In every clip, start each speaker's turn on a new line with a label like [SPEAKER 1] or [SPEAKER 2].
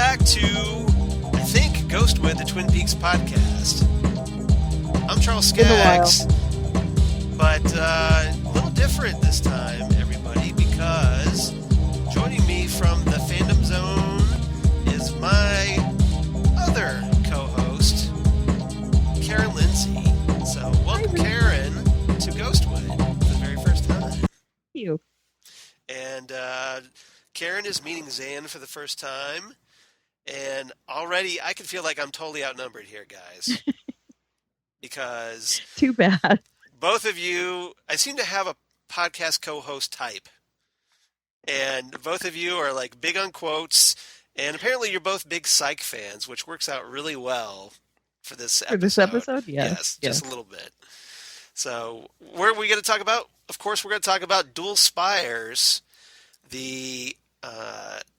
[SPEAKER 1] back to, I think, Ghostwood, the Twin Peaks podcast. I'm Charles Skaggs, but a little different this time, everybody, because joining me from the Fandom Zone is my other co-host, Karen Lindsay. So welcome, Karen, to Ghostwood for the very first time.
[SPEAKER 2] Thank you.
[SPEAKER 1] And Karen is meeting Xan for the first time. And already I can feel like I'm totally outnumbered here, guys. Because
[SPEAKER 2] too bad.
[SPEAKER 1] Both of you, I seem to have a podcast co-host type. And both of you are like big on quotes. And apparently you're both big Psych fans, which works out really well for this episode.
[SPEAKER 2] For this episode?
[SPEAKER 1] Yes, just a little bit. So what are we going to talk about? Of course, we're going to talk about Dual Spires, the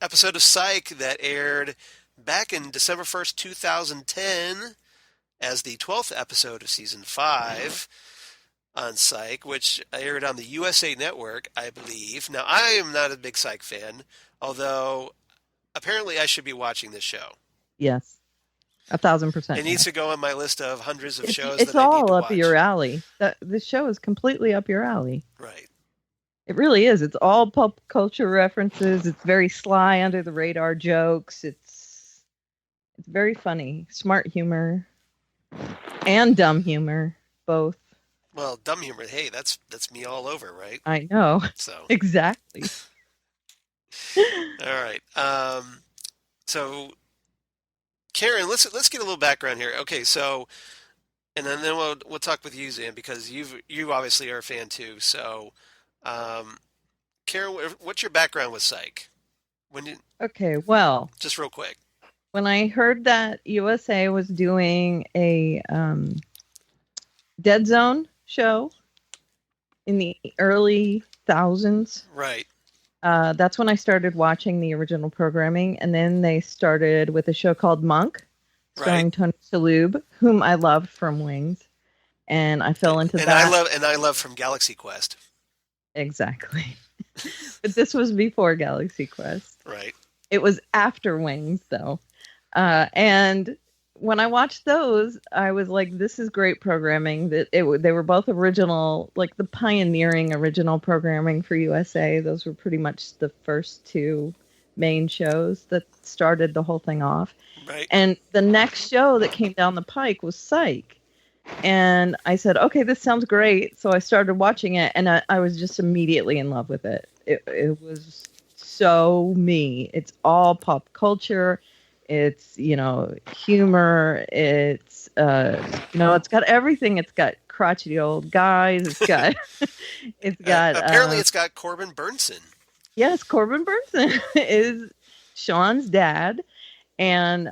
[SPEAKER 1] episode of Psych that aired back in December 1st, 2010, as the 12th episode of Season 5 on Psych, which aired on the USA Network, I believe. Now, I am not a big Psych fan, although apparently I should be watching this show.
[SPEAKER 2] Yes, 1,000%.
[SPEAKER 1] It needs to go on my list of hundreds of shows
[SPEAKER 2] that I need to watch. It's all up your alley. This show is completely up your alley.
[SPEAKER 1] Right.
[SPEAKER 2] It really is. It's all pop culture references. It's very sly, under the radar jokes. It's very funny, smart humor, and dumb humor, both.
[SPEAKER 1] Well, dumb humor. Hey, that's me all over, right?
[SPEAKER 2] I know. So exactly.
[SPEAKER 1] All right. So, Karen, let's get a little background here. Okay, so, and then we'll talk with you, Xan, because you obviously are a fan too. So. Karen, what's your background with Psych?
[SPEAKER 2] Okay, well,
[SPEAKER 1] just real quick.
[SPEAKER 2] When I heard that USA was doing a Dead Zone show in the early thousands,
[SPEAKER 1] right?
[SPEAKER 2] That's when I started watching the original programming, and then they started with a show called Monk, starring Tony Shalhoub, whom I loved from Wings, and I fell into that.
[SPEAKER 1] I love from Galaxy Quest.
[SPEAKER 2] Exactly. But this was before Galaxy Quest.
[SPEAKER 1] Right.
[SPEAKER 2] It was after Wings, though. And when I watched those, I was like, this is great programming. They were both original, like the pioneering original programming for USA. Those were pretty much the first two main shows that started the whole thing off.
[SPEAKER 1] Right.
[SPEAKER 2] And the next show that came down the pike was Psych. And I said, okay, this sounds great. So I started watching it, and I was just immediately in love with it. It was so me. It's all pop culture. It's, humor. It's, it's got everything. It's got crotchety old guys. It's got,
[SPEAKER 1] apparently it's got Corbin Burnson.
[SPEAKER 2] Yes, Corbin Burnson is Sean's dad. And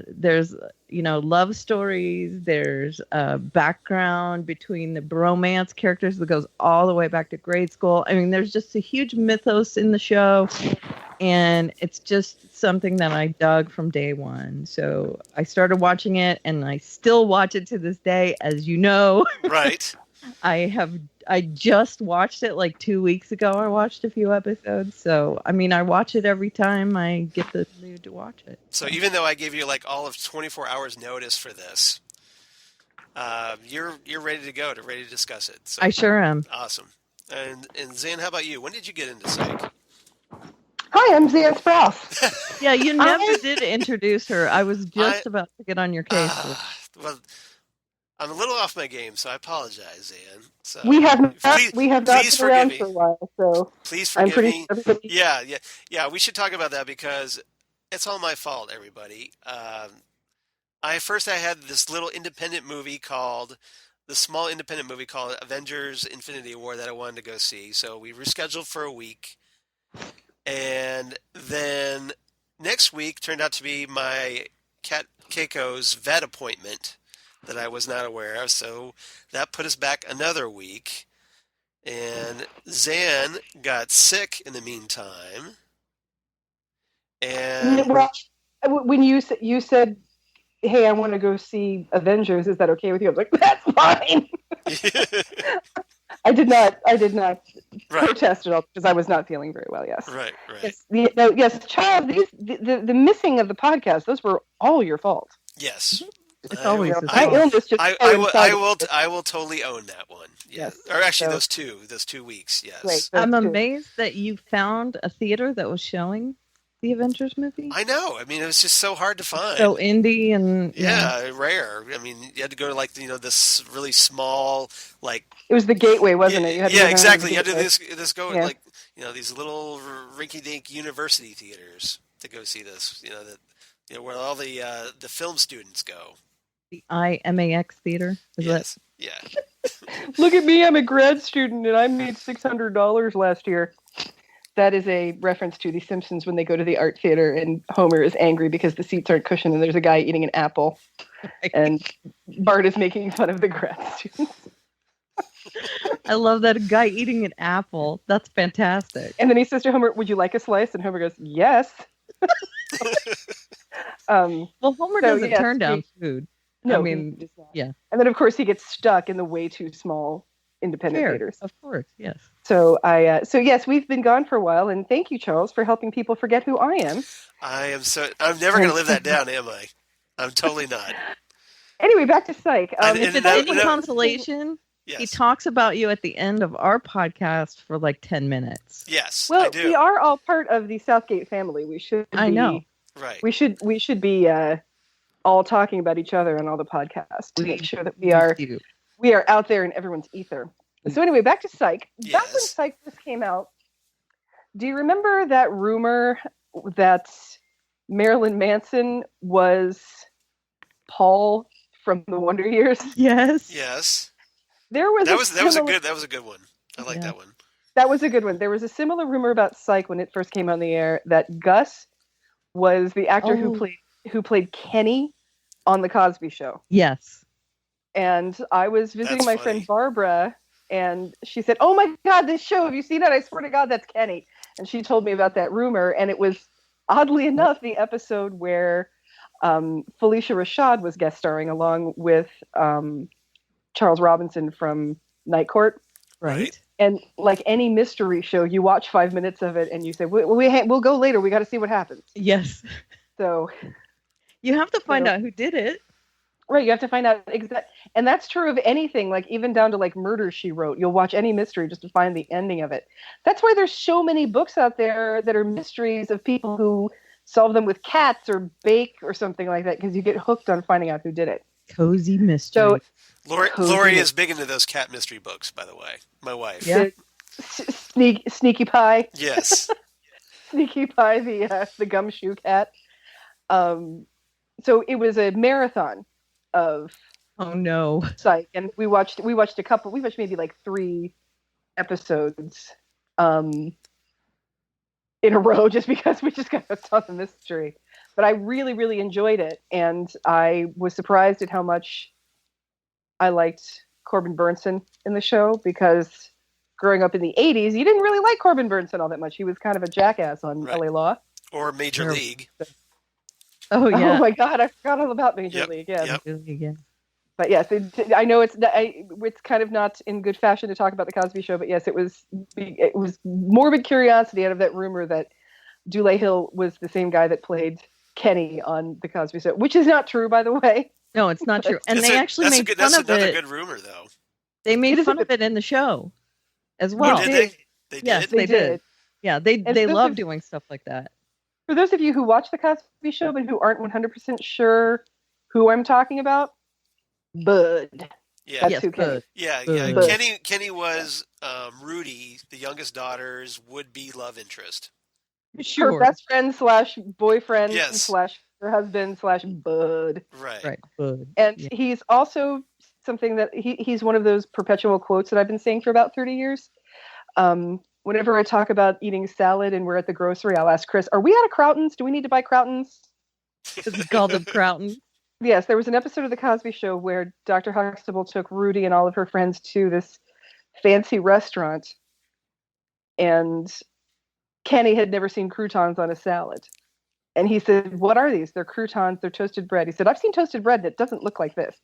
[SPEAKER 2] there's, love stories. There's background between the bromance characters that goes all the way back to grade school. I mean, there's just a huge mythos in the show. And it's just something that I dug from day one. So I started watching it, and I still watch it to this day, as you know.
[SPEAKER 1] Right.
[SPEAKER 2] I just watched it like 2 weeks ago. I watched a few episodes. So, I mean, I watch it every time I get the mood to watch it.
[SPEAKER 1] So even though I gave you like all of 24 hours notice for this, you're ready to go, ready to discuss it. So,
[SPEAKER 2] I sure am.
[SPEAKER 1] Awesome. And Xan, how about you? When did you get into Psych?
[SPEAKER 3] Hi, I'm Xan Sprouse.
[SPEAKER 2] Yeah, you never did introduce her. I was just about to get on your case.
[SPEAKER 1] Well, I'm a little off my game, so I apologize, Xan. So
[SPEAKER 3] we have not been around for a while, so
[SPEAKER 1] please forgive me. Yeah. We should talk about that because it's all my fault, everybody. I had this little small independent movie called Avengers: Infinity War that I wanted to go see. So we rescheduled for a week, and then next week turned out to be my cat Keiko's vet appointment that I was not aware of, so that put us back another week. And Xan got sick in the meantime. And
[SPEAKER 3] when you said, "Hey, I want to go see Avengers," is that okay with you? I was like, "That's fine." I did not
[SPEAKER 1] Right.
[SPEAKER 3] protest at all because I was not feeling very well. Yes.
[SPEAKER 1] Right.
[SPEAKER 3] Yes, child. The missing of the podcast. Those were all your fault.
[SPEAKER 1] Yes.
[SPEAKER 2] It's always the
[SPEAKER 3] My
[SPEAKER 2] same.
[SPEAKER 3] illness just.
[SPEAKER 1] I will totally own that one. Yeah.
[SPEAKER 3] Yes.
[SPEAKER 1] Or actually,
[SPEAKER 3] So-
[SPEAKER 1] those 2 weeks. Yes.
[SPEAKER 3] Right.
[SPEAKER 2] I'm
[SPEAKER 3] Those two.
[SPEAKER 2] amazed that you found a theater that was showing the Avengers movie.
[SPEAKER 1] I know. I mean, it was just so hard to find.
[SPEAKER 2] So indie and
[SPEAKER 1] yeah, rare. I mean, you had to go to like this really small like.
[SPEAKER 3] It was the gateway, wasn't it? You had to go down
[SPEAKER 1] exactly.
[SPEAKER 3] the
[SPEAKER 1] You had to
[SPEAKER 3] gateway.
[SPEAKER 1] this go
[SPEAKER 3] Yeah.
[SPEAKER 1] like these little rinky-dink university theaters to go see this. Where all the film students go.
[SPEAKER 2] the IMAX theater. Is
[SPEAKER 1] Yes. Yeah.
[SPEAKER 3] Look at me, I'm a grad student and I made $600 last year. That is a reference to The Simpsons when they go to the art theater and Homer is angry because the seats aren't cushioned and there's a guy eating an apple. And Bart is making fun of the grad students.
[SPEAKER 2] I love that guy eating an apple. That's fantastic.
[SPEAKER 3] And then he says to Homer, "Would you like a slice?" And Homer goes, "Yes."
[SPEAKER 2] Well, Homer
[SPEAKER 3] So,
[SPEAKER 2] doesn't
[SPEAKER 3] yes,
[SPEAKER 2] turn down food.
[SPEAKER 3] No,
[SPEAKER 2] I mean,
[SPEAKER 3] he does not.
[SPEAKER 2] yeah.
[SPEAKER 3] And then of course he gets stuck in the way too small independent
[SPEAKER 2] Fair,
[SPEAKER 3] theaters.
[SPEAKER 2] of course, yes.
[SPEAKER 3] So yes, we've been gone for a while, and thank you, Charles, for helping people forget who I am.
[SPEAKER 1] I'm never going to live that down, am I? I'm totally not.
[SPEAKER 3] Anyway, back to Psych.
[SPEAKER 1] And
[SPEAKER 2] If it's
[SPEAKER 1] no-
[SPEAKER 2] any
[SPEAKER 1] no-
[SPEAKER 2] consolation, he
[SPEAKER 1] Yes.
[SPEAKER 2] talks about you at the end of our podcast for like 10 minutes.
[SPEAKER 1] Yes, I
[SPEAKER 3] Well,
[SPEAKER 1] do.
[SPEAKER 3] we are all part of the Southgate family. We should.
[SPEAKER 2] I know.
[SPEAKER 1] Right.
[SPEAKER 3] We should be all talking about each other on all the podcasts to make sure that we are out there in everyone's ether. So anyway, back to Psych. Back when
[SPEAKER 1] Yes.
[SPEAKER 3] Psych first came out, do you remember that rumor that Marilyn Manson was Paul from the Wonder Years?
[SPEAKER 2] Yes.
[SPEAKER 1] Yes.
[SPEAKER 3] There was
[SPEAKER 1] That was a
[SPEAKER 3] similar-
[SPEAKER 1] good one. I like
[SPEAKER 2] Yeah.
[SPEAKER 1] that one.
[SPEAKER 3] That was a good one. There was a similar rumor about Psych when it first came on the air that Gus was the actor
[SPEAKER 2] Oh.
[SPEAKER 3] who played Kenny on the Cosby Show.
[SPEAKER 2] Yes.
[SPEAKER 3] And I was visiting
[SPEAKER 1] That's
[SPEAKER 3] my
[SPEAKER 1] funny.
[SPEAKER 3] friend Barbara, and she said, "Oh my God, this show! Have you seen it? I swear to God, that's Kenny." And she told me about that rumor, and it was oddly enough the episode where Felicia Rashad was guest starring along with Charles Robinson from Night Court.
[SPEAKER 2] Right.
[SPEAKER 3] And like any mystery show, you watch 5 minutes of it and you say, "We'll go later. We got to see what happens."
[SPEAKER 2] Yes.
[SPEAKER 3] So,
[SPEAKER 2] You have to find
[SPEAKER 3] So-
[SPEAKER 2] out who did it.
[SPEAKER 3] right, you have to find out exact, and that's true of anything. Like even down to like Murder, She Wrote. You'll watch any mystery just to find the ending of it. That's why there's so many books out there that are mysteries of people who solve them with cats or bake or something like that, because you get hooked on finding out who did it.
[SPEAKER 2] Cozy mystery.
[SPEAKER 3] So
[SPEAKER 1] Lori
[SPEAKER 3] Cozy.
[SPEAKER 1] is big into those cat mystery books, by the way. My wife.
[SPEAKER 2] Yeah.
[SPEAKER 3] Sneaky Pie.
[SPEAKER 1] Yes.
[SPEAKER 3] Sneaky Pie, the gumshoe cat. So it was a marathon of
[SPEAKER 2] Oh no.
[SPEAKER 3] Psych, and we watched maybe like 3 episodes in a row just because we just got hooked on the mystery. But I really, really enjoyed it, and I was surprised at how much I liked Corbin Burnson in the show, because growing up in the 80s, you didn't really like Corbin Burnson all that much. He was kind of a jackass on
[SPEAKER 1] Right.
[SPEAKER 3] LA Law.
[SPEAKER 1] Or Major
[SPEAKER 2] Sure.
[SPEAKER 1] League.
[SPEAKER 2] Oh yeah.
[SPEAKER 3] Oh my God, I forgot all about Major
[SPEAKER 1] Yep,
[SPEAKER 3] League. Yeah.
[SPEAKER 1] yep.
[SPEAKER 2] Yeah.
[SPEAKER 3] But yes, I know it's kind of not in good fashion to talk about the Cosby Show, but yes, it was morbid curiosity out of that rumor that Dule Hill was the same guy that played Kenny on the Cosby Show, which is not true, by the way.
[SPEAKER 2] No, it's not true. And they actually made fun
[SPEAKER 1] That's
[SPEAKER 2] of
[SPEAKER 1] another
[SPEAKER 2] it.
[SPEAKER 1] good rumor, though.
[SPEAKER 2] They
[SPEAKER 3] It
[SPEAKER 2] made
[SPEAKER 3] is a
[SPEAKER 2] fun
[SPEAKER 3] good-
[SPEAKER 2] of it in the show as
[SPEAKER 1] Oh,
[SPEAKER 2] well.
[SPEAKER 1] did they? They
[SPEAKER 2] Yes,
[SPEAKER 1] did?
[SPEAKER 2] they did. Yeah, they
[SPEAKER 3] And those
[SPEAKER 2] love
[SPEAKER 3] of-
[SPEAKER 2] doing stuff like that.
[SPEAKER 3] For those of you who watch the Cosby Show but who aren't 100% sure who I'm talking about, Bud.
[SPEAKER 1] Yeah.
[SPEAKER 3] That's
[SPEAKER 2] Yes,
[SPEAKER 3] who Kenny.
[SPEAKER 2] good.
[SPEAKER 1] Yeah,
[SPEAKER 2] Bud.
[SPEAKER 1] Kenny was Rudy, the youngest daughter's would-be love interest.
[SPEAKER 2] Sure.
[SPEAKER 3] Her best friend slash boyfriend
[SPEAKER 1] Yes.
[SPEAKER 3] slash her husband slash Bud.
[SPEAKER 1] Right.
[SPEAKER 2] Right. Good.
[SPEAKER 3] And
[SPEAKER 2] Yeah.
[SPEAKER 3] he's also something that he's one of those perpetual quotes that I've been saying for about 30 years. Whenever I talk about eating salad and we're at the grocery, I'll ask Chris, "Are we out of Croutons? Do we need to buy Croutons?"
[SPEAKER 2] Because we called them Crouton.
[SPEAKER 3] Yes, there was an episode of The Cosby Show where Dr. Huxtable took Rudy and all of her friends to this fancy restaurant, and Kenny had never seen croutons on a salad. And he said, "What are these?" "They're croutons, they're toasted bread." He said, "I've seen toasted bread and it doesn't look like this."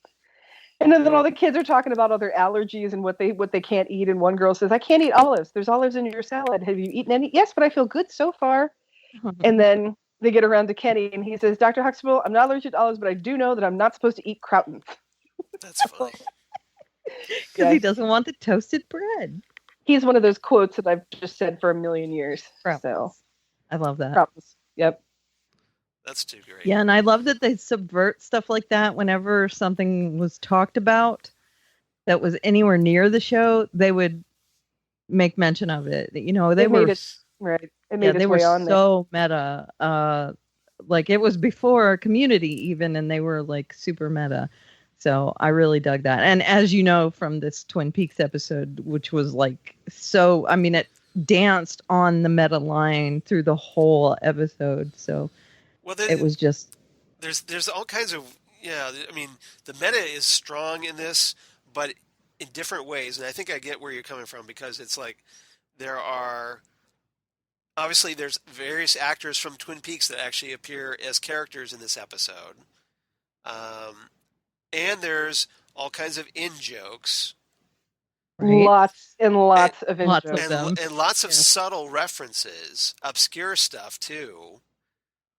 [SPEAKER 3] And then all the kids are talking about all their allergies and what they can't eat. And one girl says, "I can't eat olives. There's olives in your salad. Have you eaten any?" "Yes, but I feel good so far." And then they get around to Kenny, and he says, "Dr. Huxtable, I'm not allergic to olives, but I do know that I'm not supposed to eat croutons."
[SPEAKER 1] That's funny.
[SPEAKER 2] Because he doesn't want the toasted bread.
[SPEAKER 3] He's one of those quotes that I've just said for a million years.
[SPEAKER 2] Croutons.
[SPEAKER 3] So
[SPEAKER 2] I love that.
[SPEAKER 3] croutons. Yep.
[SPEAKER 1] That's too great.
[SPEAKER 2] Yeah, and I love that they subvert stuff like that whenever something was talked about that was anywhere near the show, they would make mention of it. You know, they were
[SPEAKER 3] right. It made its
[SPEAKER 2] they
[SPEAKER 3] way
[SPEAKER 2] were
[SPEAKER 3] on there.
[SPEAKER 2] so meta. Like it was before Community even, and they were like super meta. So I really dug that. And as you know from this Twin Peaks episode, which was like so, I mean, it danced on the meta line through the whole episode. So it was just
[SPEAKER 1] there's all kinds of I mean, the meta is strong in this, but in different ways. And I think I get where you're coming from, because it's like there's various actors from Twin Peaks that actually appear as characters in this episode. And there's all kinds of in-jokes.
[SPEAKER 2] right?
[SPEAKER 3] Lots and lots of
[SPEAKER 2] lots
[SPEAKER 3] intros.
[SPEAKER 2] of them.
[SPEAKER 1] And lots of
[SPEAKER 2] Yeah.
[SPEAKER 1] subtle references, obscure stuff too.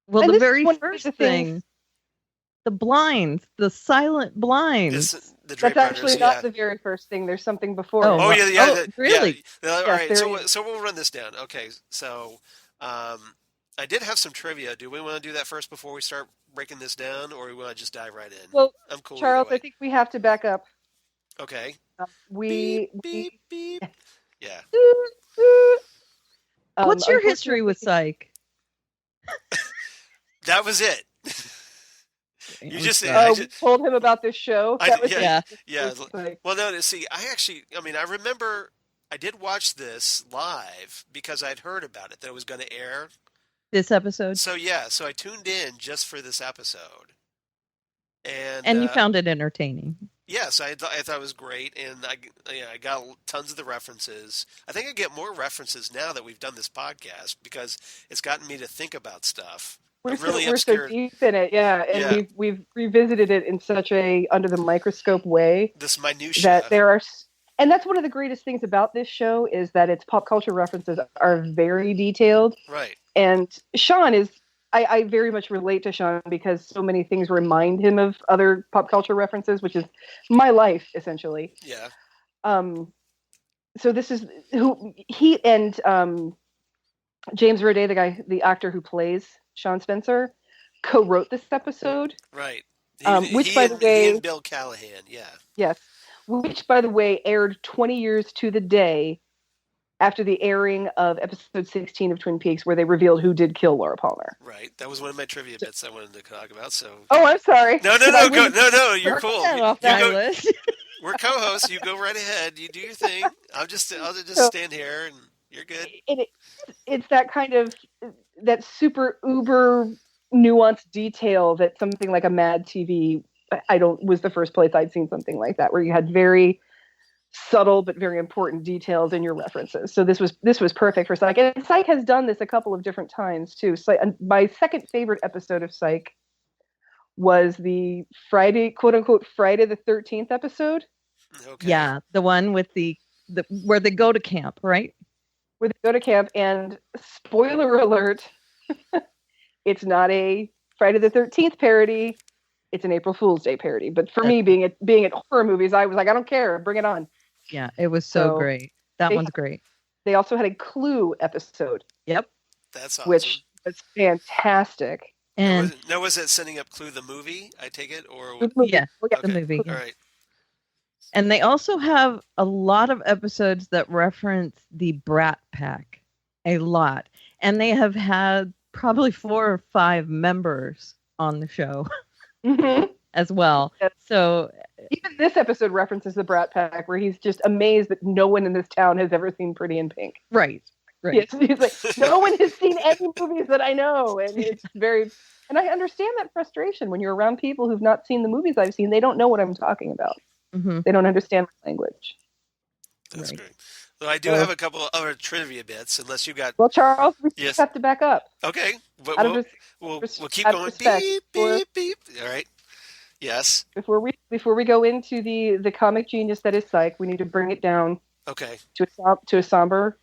[SPEAKER 2] Well,
[SPEAKER 3] And
[SPEAKER 2] the
[SPEAKER 3] this is
[SPEAKER 2] very
[SPEAKER 3] one of
[SPEAKER 2] first
[SPEAKER 3] the
[SPEAKER 2] thing,
[SPEAKER 3] things-
[SPEAKER 2] the blinds, the silent blinds.
[SPEAKER 1] The
[SPEAKER 3] That's
[SPEAKER 1] Drape
[SPEAKER 3] actually
[SPEAKER 1] Brothers,
[SPEAKER 3] not
[SPEAKER 1] yeah.
[SPEAKER 3] the very first thing. There's something before
[SPEAKER 2] Oh,
[SPEAKER 3] it.
[SPEAKER 1] Oh, yeah,
[SPEAKER 2] Oh, really?
[SPEAKER 1] Yeah. All
[SPEAKER 3] Yes,
[SPEAKER 1] right,
[SPEAKER 3] there
[SPEAKER 1] so
[SPEAKER 3] is.
[SPEAKER 1] so we'll run this down. Okay, so I did have some trivia. Do we want to do that first before we start breaking this down, or we want to just dive right in?
[SPEAKER 3] Well,
[SPEAKER 1] I'm cool.
[SPEAKER 3] Charles,
[SPEAKER 1] either way.
[SPEAKER 3] I think we have to back up.
[SPEAKER 1] Okay.
[SPEAKER 3] We
[SPEAKER 1] Beep, beep. Yeah.
[SPEAKER 2] What's your history with Psych?
[SPEAKER 1] That was it. You just
[SPEAKER 2] Okay.
[SPEAKER 1] I
[SPEAKER 3] we
[SPEAKER 1] just-
[SPEAKER 3] told him about this show.
[SPEAKER 1] I-
[SPEAKER 3] That was
[SPEAKER 1] yeah,
[SPEAKER 3] it.
[SPEAKER 1] yeah.
[SPEAKER 3] It's like-
[SPEAKER 1] Well, no, see, I remember I did watch this live because I'd heard about it, that it was going to air.
[SPEAKER 2] This episode,
[SPEAKER 1] So, yeah, so I tuned in just for this episode. And
[SPEAKER 2] you found it entertaining.
[SPEAKER 1] yes, I thought it was great, and I got tons of the references. I think I get more references now that we've done this podcast, because it's gotten me to think about stuff.
[SPEAKER 3] We're
[SPEAKER 1] really
[SPEAKER 3] so
[SPEAKER 1] obscure.
[SPEAKER 3] deep in it, yeah, and
[SPEAKER 1] Yeah.
[SPEAKER 3] we've revisited it in such a under the microscope way
[SPEAKER 1] This minutia.
[SPEAKER 3] that there are, and that's one of the greatest things about this show is that its pop culture references are very detailed.
[SPEAKER 1] Right.
[SPEAKER 3] And Sean is, I very much relate to Sean because so many things remind him of other pop culture references, which is my life essentially.
[SPEAKER 1] Yeah.
[SPEAKER 3] So this is who he and James Roday, the actor who plays Sean Spencer, co-wrote this episode.
[SPEAKER 1] Right.
[SPEAKER 3] Which, by the way-
[SPEAKER 1] he and Bill Callahan, yeah.
[SPEAKER 3] Yes, which by the way aired 20 years to the day after the airing of episode 16 of Twin Peaks, where they revealed who did kill Laura Palmer.
[SPEAKER 1] Right. That was one of my trivia bits I wanted to talk about. So.
[SPEAKER 3] Oh, I'm sorry.
[SPEAKER 1] No, you're
[SPEAKER 2] Mark
[SPEAKER 1] cool.
[SPEAKER 2] that
[SPEAKER 1] You
[SPEAKER 2] off that
[SPEAKER 1] go-
[SPEAKER 2] list.
[SPEAKER 1] we're co-hosts. You go right ahead. You do your thing. I'll just
[SPEAKER 3] So-
[SPEAKER 1] stand here, and you're good.
[SPEAKER 3] It's that kind of that super uber nuanced detail that something like a Mad TV was the first place I'd seen something like that, where you had very subtle but very important details in your references. So this was perfect for Psych, and Psych has done this a couple of different times too. So my second favorite episode of Psych was the Friday, quote unquote, Friday the 13th episode,
[SPEAKER 1] Okay.
[SPEAKER 2] Yeah, the one with the where they go to camp, right?
[SPEAKER 3] where they go to camp, and spoiler alert, it's not a Friday the 13th parody, it's an April Fool's Day parody. But for me, being at horror movies, I was like, I don't care, bring it on.
[SPEAKER 2] Yeah, it was so
[SPEAKER 3] So,
[SPEAKER 2] great. That
[SPEAKER 3] they-
[SPEAKER 2] one's great.
[SPEAKER 3] They also had a Clue episode,
[SPEAKER 2] Yep.
[SPEAKER 1] That's awesome.
[SPEAKER 3] which was fantastic.
[SPEAKER 2] And
[SPEAKER 1] was it setting up Clue the movie? I take it, or
[SPEAKER 3] Good movie.
[SPEAKER 2] yeah,
[SPEAKER 3] We'll get
[SPEAKER 2] the
[SPEAKER 1] Okay.
[SPEAKER 2] movie.
[SPEAKER 1] all right.
[SPEAKER 2] And they also have a lot of episodes that reference the Brat Pack, a lot. And they have had probably 4 or 5 members on the show
[SPEAKER 3] Mhm.
[SPEAKER 2] as well.
[SPEAKER 3] Yep.
[SPEAKER 2] So
[SPEAKER 3] Even this episode references the Brat Pack, where he's just amazed that no one in this town has ever seen Pretty in Pink.
[SPEAKER 2] right.
[SPEAKER 3] Yes, he's like, no one has seen any movies that I know, and it's very. And I understand that frustration when you're around people who've not seen the movies I've seen. They don't know what I'm talking about.
[SPEAKER 2] Hmm.
[SPEAKER 3] They don't understand my language.
[SPEAKER 1] That's
[SPEAKER 2] Right.
[SPEAKER 1] great. So I do have a couple of other trivia bits, unless you got.
[SPEAKER 3] Well, Charles, we
[SPEAKER 1] Yes.
[SPEAKER 3] just have to back up.
[SPEAKER 1] Okay, but
[SPEAKER 3] Out of
[SPEAKER 1] we'll,
[SPEAKER 3] res-
[SPEAKER 1] we'll keep
[SPEAKER 3] out of
[SPEAKER 1] going.
[SPEAKER 3] respect
[SPEAKER 1] Beep,
[SPEAKER 3] for-
[SPEAKER 1] beep, beep. All right. Yes.
[SPEAKER 3] Before we go into the comic genius that is Psych, we need to bring it down
[SPEAKER 1] Okay.
[SPEAKER 3] to a somber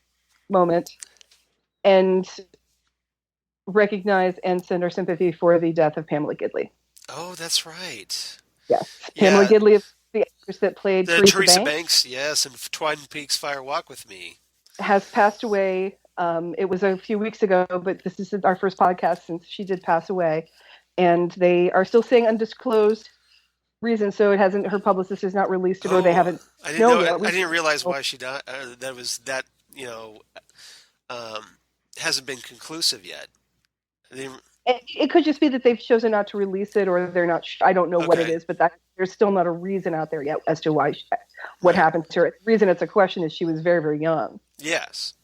[SPEAKER 3] moment and recognize and send our sympathy for the death of Pamela Gidley.
[SPEAKER 1] Oh, that's right.
[SPEAKER 3] Yes,
[SPEAKER 1] Yeah.
[SPEAKER 3] Pamela Gidley is the actress that played
[SPEAKER 1] Teresa
[SPEAKER 3] Banks.
[SPEAKER 1] Banks, yes, and Twin Peaks Fire Walk with Me.
[SPEAKER 3] Has passed away. It was a few weeks ago, but this is our first podcast since she did pass away. And they are still saying undisclosed reasons, so it hasn't. Her publicist has not released it, or they haven't.
[SPEAKER 1] I didn't realize why she died. That was that. Hasn't been conclusive yet.
[SPEAKER 3] It could just be that they've chosen not to release it, or they're not. I don't know what it is, but there's still not a reason out there yet as to why what happened to her. The reason it's a question is she was very, very young.
[SPEAKER 1] Yes.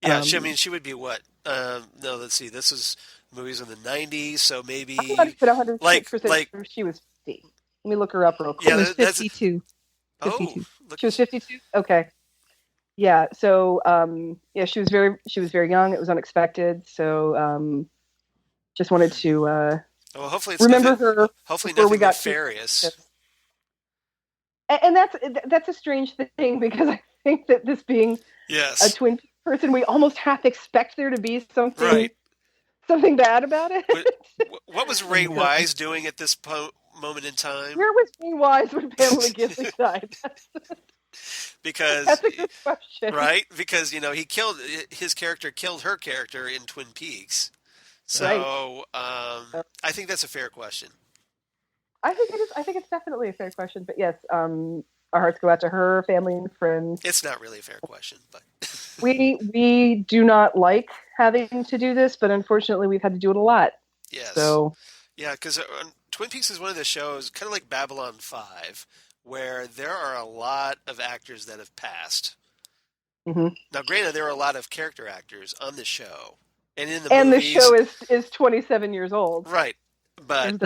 [SPEAKER 1] Yeah, she would be what? No, let's see. This is movies in the 90s, so maybe
[SPEAKER 3] I'm not even 100% sure she was 50. Let me look her up real quick.
[SPEAKER 2] Yeah, 52.
[SPEAKER 3] 52. She was 52? Okay. Yeah, so she was very young. It was unexpected. So just wanted to
[SPEAKER 1] hopefully
[SPEAKER 3] remember her.
[SPEAKER 1] Hopefully nothing nefarious.
[SPEAKER 3] And that's a strange thing, because I think that this being a Twin Peaks person, we almost half expect there to be something bad about it.
[SPEAKER 1] What was Ray Wise doing at this moment in time?
[SPEAKER 3] Where was Ray Wise when Pamela Gidley died?
[SPEAKER 1] Because
[SPEAKER 3] that's a good question,
[SPEAKER 1] right? Because his character killed her character in Twin Peaks. So I think that's a fair question.
[SPEAKER 3] I think it is. I think it's definitely a fair question. But yes, our hearts go out to her family and friends.
[SPEAKER 1] It's not really a fair question, but
[SPEAKER 3] we do not like having to do this, but unfortunately, we've had to do it a lot.
[SPEAKER 1] Yes.
[SPEAKER 3] So
[SPEAKER 1] yeah, because Twin Peaks is one of the shows, kind of like Babylon 5, where there are a lot of actors that have passed.
[SPEAKER 3] Mm-hmm. Now,
[SPEAKER 1] granted, there are a lot of character actors on the show, and in the movies,
[SPEAKER 3] the show is 27 years old,
[SPEAKER 1] right? But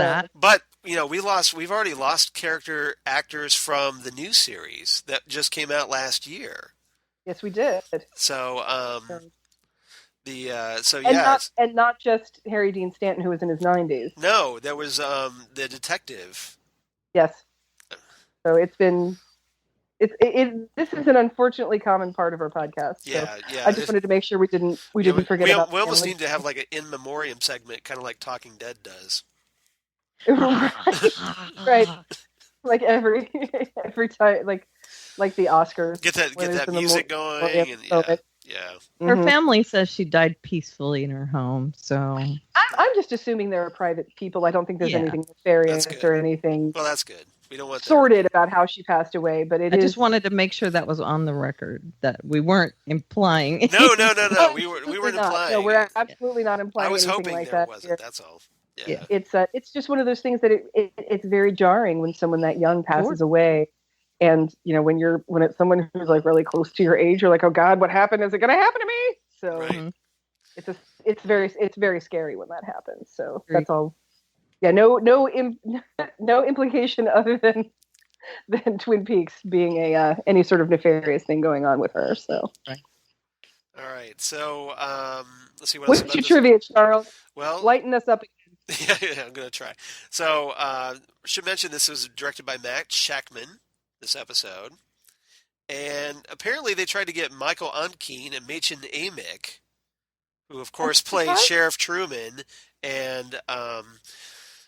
[SPEAKER 1] we've already lost character actors from the new series that just came out last year.
[SPEAKER 3] Yes, we did.
[SPEAKER 1] So,
[SPEAKER 3] and not just Harry Dean Stanton, who was in his 90s.
[SPEAKER 1] No, there was the detective.
[SPEAKER 3] Yes. So it's been. This is an unfortunately common part of our podcast. So
[SPEAKER 1] yeah.
[SPEAKER 3] I just wanted to make sure we didn't forget about.
[SPEAKER 1] We almost need to have like an in memoriam segment, kind of like Talking Dead does.
[SPEAKER 3] right. Like every time, like the Oscars.
[SPEAKER 1] Get that music going, and
[SPEAKER 2] Her family says she died peacefully in her home. So
[SPEAKER 3] I'm just assuming they're private people. I don't think there's anything nefarious or anything.
[SPEAKER 1] Well, that's good. We don't want
[SPEAKER 3] sordid about how she passed away, but I
[SPEAKER 2] just wanted to make sure that was on the record, that we weren't implying.
[SPEAKER 1] No. We weren't implying.
[SPEAKER 3] No, we're absolutely not implying.
[SPEAKER 1] I was
[SPEAKER 3] anything
[SPEAKER 1] hoping
[SPEAKER 3] like
[SPEAKER 1] there
[SPEAKER 3] that
[SPEAKER 1] wasn't.
[SPEAKER 3] here.
[SPEAKER 1] That's all.
[SPEAKER 3] Yeah. It's just one of those things that it's very jarring when someone that young passes away, and when it's someone who's like really close to your age, you're like, oh God, what happened? Is it going to happen to me? So it's very scary when that happens. So that's all. Yeah, no implication other than Twin Peaks being any sort of nefarious thing going on with her. So.
[SPEAKER 1] All right. So let's see what
[SPEAKER 3] else. What's your trivia, Charles?
[SPEAKER 1] Well,
[SPEAKER 3] lighten us up again.
[SPEAKER 1] Yeah, I'm going to try. So, should mention this was directed by Matt Shackman, this episode. And apparently they tried to get Michael Onkeen and Machen Amick, who of course played Sheriff Truman, and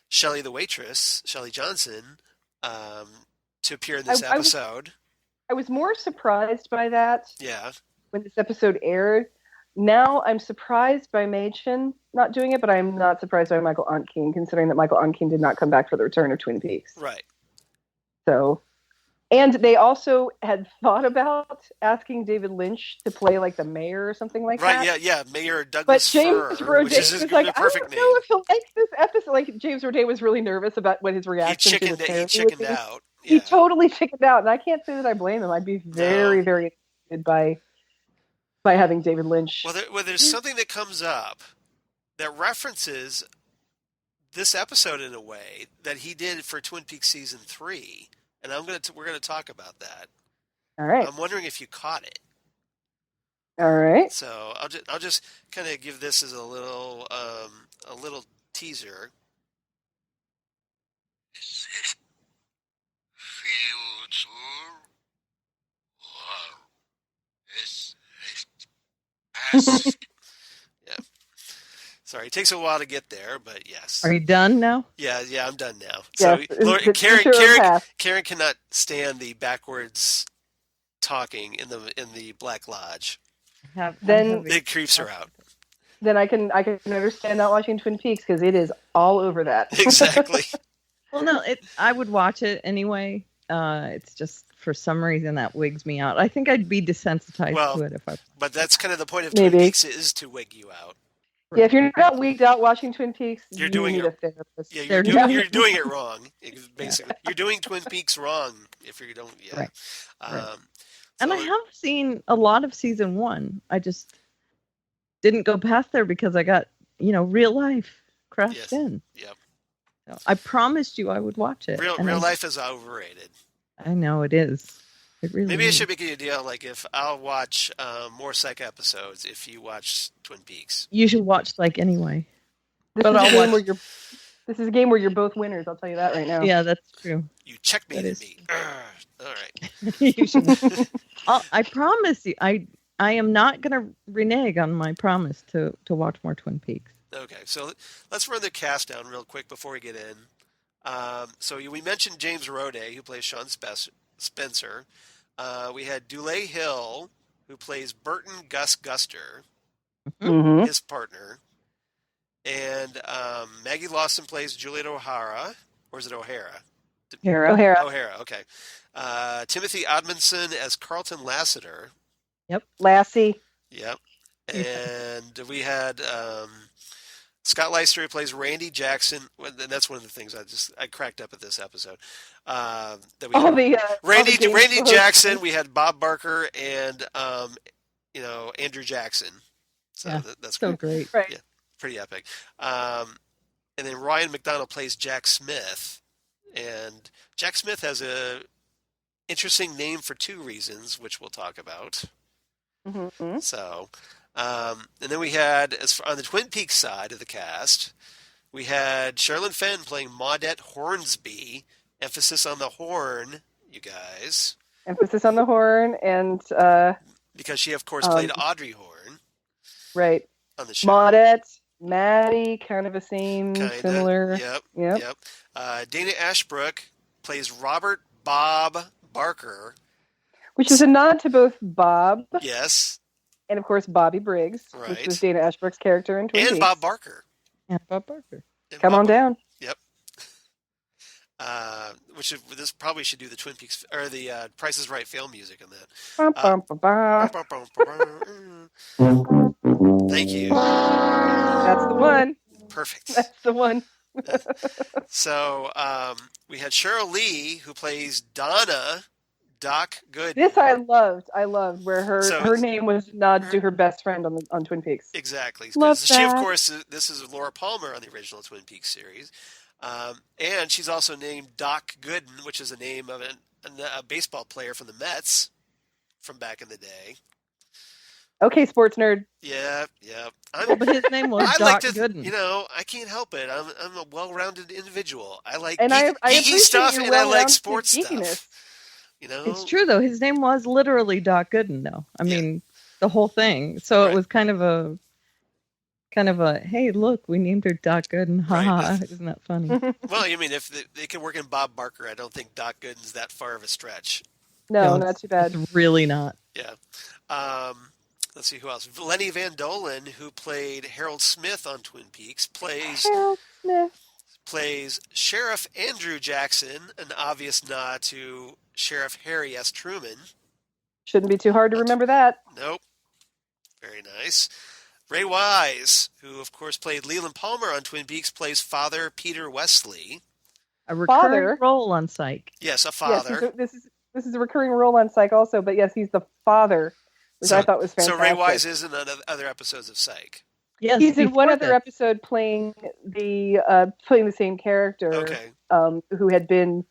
[SPEAKER 1] Shelley the waitress, Shelley Johnson, to appear in this episode.
[SPEAKER 3] I was more surprised by that.
[SPEAKER 1] Yeah.
[SPEAKER 3] When this episode aired. Now I'm surprised by Machen not doing it, but I'm not surprised by Michael Onkeen, considering that Michael Onkeen did not come back for the return of Twin Peaks.
[SPEAKER 1] Right.
[SPEAKER 3] So, and they also had thought about asking David Lynch to play like the mayor or something like that.
[SPEAKER 1] Right, yeah, Mayor Douglas
[SPEAKER 3] But James Roday was like, I don't know if he'll like this episode. Like, James Roday was really nervous about what his reaction to this
[SPEAKER 1] He chickened out. Yeah.
[SPEAKER 3] He totally chickened out, and I can't say that I blame him. I'd be very, very interested by having David Lynch.
[SPEAKER 1] Well, there's something that comes up that references this episode in a way that he did for Twin Peaks season 3, and we're gonna talk about that.
[SPEAKER 3] All right.
[SPEAKER 1] I'm wondering if you caught it.
[SPEAKER 3] All right.
[SPEAKER 1] So I'll just kind of give this as a little teaser. Yeah. Sorry, it takes a while to get there, but yes.
[SPEAKER 2] Are you done now?
[SPEAKER 1] Yeah, I'm done now.
[SPEAKER 3] Yes,
[SPEAKER 1] So, Laura,
[SPEAKER 3] the teacher passed.
[SPEAKER 1] Karen cannot stand the backwards talking in the Black Lodge.
[SPEAKER 3] Then
[SPEAKER 1] It creeps her out.
[SPEAKER 3] Then I can understand not watching Twin Peaks because it is all over that.
[SPEAKER 1] Exactly.
[SPEAKER 2] Well, no, I would watch it anyway. It's just for some reason that wigs me out. I think I'd be desensitized to it if I.
[SPEAKER 1] But that's kind of the point of
[SPEAKER 3] Maybe.
[SPEAKER 1] Twin Peaks is to wig you out.
[SPEAKER 3] Yeah, if you're not wigged out watching Twin Peaks,
[SPEAKER 1] You're
[SPEAKER 3] you
[SPEAKER 1] doing
[SPEAKER 3] need
[SPEAKER 1] it.
[SPEAKER 3] a therapist.
[SPEAKER 1] Yeah, you're doing it wrong. Basically, you're doing Twin Peaks wrong if you don't. Yeah.
[SPEAKER 2] Right.
[SPEAKER 1] Right.
[SPEAKER 2] And I have seen a lot of season 1. I just didn't go past there because I got real life crushed in.
[SPEAKER 1] Yep.
[SPEAKER 2] So I promised you I would watch it.
[SPEAKER 1] Real life is overrated.
[SPEAKER 2] I know it is. It really
[SPEAKER 1] Maybe
[SPEAKER 2] is.
[SPEAKER 1] it should make a deal. Like if I'll watch more Psych episodes if you watch Twin Peaks.
[SPEAKER 2] You should watch Psych anyway.
[SPEAKER 3] This is a game where you're both winners. I'll tell you that right now.
[SPEAKER 2] Yeah, that's true.
[SPEAKER 1] You checkmated me. All right.
[SPEAKER 2] You should. I promise you. I am not going to renege on my promise to watch more Twin Peaks.
[SPEAKER 1] Okay, so let's run the cast down real quick before we get in. So we mentioned James Roday, who plays Sean Spencer. We had Dulé Hill, who plays Burton Gus Guster,
[SPEAKER 3] Mm-hmm.
[SPEAKER 1] his partner. And Maggie Lawson plays Juliet O'Hara. Or is it O'Hara? O'Hara, okay. Timothy Odmanson as Carlton Lassiter.
[SPEAKER 2] Yep.
[SPEAKER 3] Lassie.
[SPEAKER 1] Yep. And we had Scott Leister, who plays Randy Jackson. And that's one of the things I cracked up at this episode. Randy Jackson. We had Bob Barker and Andrew Jackson. So that's
[SPEAKER 2] so great.
[SPEAKER 3] Right.
[SPEAKER 1] Yeah, pretty epic. And then Ryan McDonald plays Jack Smith, and Jack Smith has a interesting name for 2 reasons, which we'll talk about.
[SPEAKER 3] Mm-hmm.
[SPEAKER 1] So, and then we had, on the Twin Peaks side of the cast, we had Sherilyn Fenn playing Maudette Hornsby. Emphasis on the horn, you guys.
[SPEAKER 3] Emphasis on the horn, and
[SPEAKER 1] because she, of course, played Audrey Horn.
[SPEAKER 3] Right.
[SPEAKER 1] On the show.
[SPEAKER 3] Maudette, Maddie, kind of a similar.
[SPEAKER 1] Yep. Dana Ashbrook plays Robert Bob Barker.
[SPEAKER 3] Which is a nod to both Bob.
[SPEAKER 1] Yes.
[SPEAKER 3] And, of course, Bobby Briggs.
[SPEAKER 1] Right.
[SPEAKER 3] Which was Dana Ashbrook's character in Twin Peaks.
[SPEAKER 1] And Bob Barker.
[SPEAKER 2] Yeah, Bob Barker.
[SPEAKER 3] Come on down.
[SPEAKER 1] Yep. This probably should do the Twin Peaks, or the Price is Right fail music on that. Thank you.
[SPEAKER 3] That's the one.
[SPEAKER 1] Perfect.
[SPEAKER 3] That's the one.
[SPEAKER 1] So we had Sheryl Lee, who plays Donna Doc Good.
[SPEAKER 3] This I loved where her name was nod to her best friend on Twin Peaks.
[SPEAKER 1] Exactly.
[SPEAKER 3] Love
[SPEAKER 1] She,
[SPEAKER 3] that.
[SPEAKER 1] of course, this is Laura Palmer on the original Twin Peaks series. And she's also named Doc Gooden, which is a name of a baseball player from the Mets from back in the day.
[SPEAKER 3] Okay, sports nerd.
[SPEAKER 1] Yeah.
[SPEAKER 2] But his name was Doc Gooden.
[SPEAKER 1] I can't help it. I'm a well-rounded individual. I like
[SPEAKER 3] I
[SPEAKER 1] geeky stuff, and I like sports
[SPEAKER 3] geekiness.
[SPEAKER 1] stuff.
[SPEAKER 2] It's true, though. His name was literally Doc Gooden, though. I mean, the whole thing. So It was kind of a, hey, look, we named her Doc Gooden. Ha. Isn't that funny?
[SPEAKER 1] Well, I mean, if they can work in Bob Barker, I don't think Doc Gooden's that far of a stretch.
[SPEAKER 3] No, not too bad.
[SPEAKER 2] It's really not.
[SPEAKER 1] Yeah. Let's see who else. Lenny Von Dohlen, who played Harold Smith on Twin Peaks, plays Sheriff Andrew Jackson, an obvious nod to Sheriff Harry S. Truman.
[SPEAKER 3] Shouldn't be too hard to remember that.
[SPEAKER 1] Nope. Very nice. Ray Wise, who of course played Leland Palmer on Twin Peaks, plays Father Peter Wesley.
[SPEAKER 2] A recurring role on Psych.
[SPEAKER 1] Yes, a father.
[SPEAKER 3] Yes, this is a recurring role on Psych also, but yes, he's the father, which I thought was fantastic.
[SPEAKER 1] So Ray Wise is in other episodes of Psych.
[SPEAKER 2] Yes,
[SPEAKER 3] he's in one other episode playing the same character.
[SPEAKER 1] Okay.
[SPEAKER 3] Who had been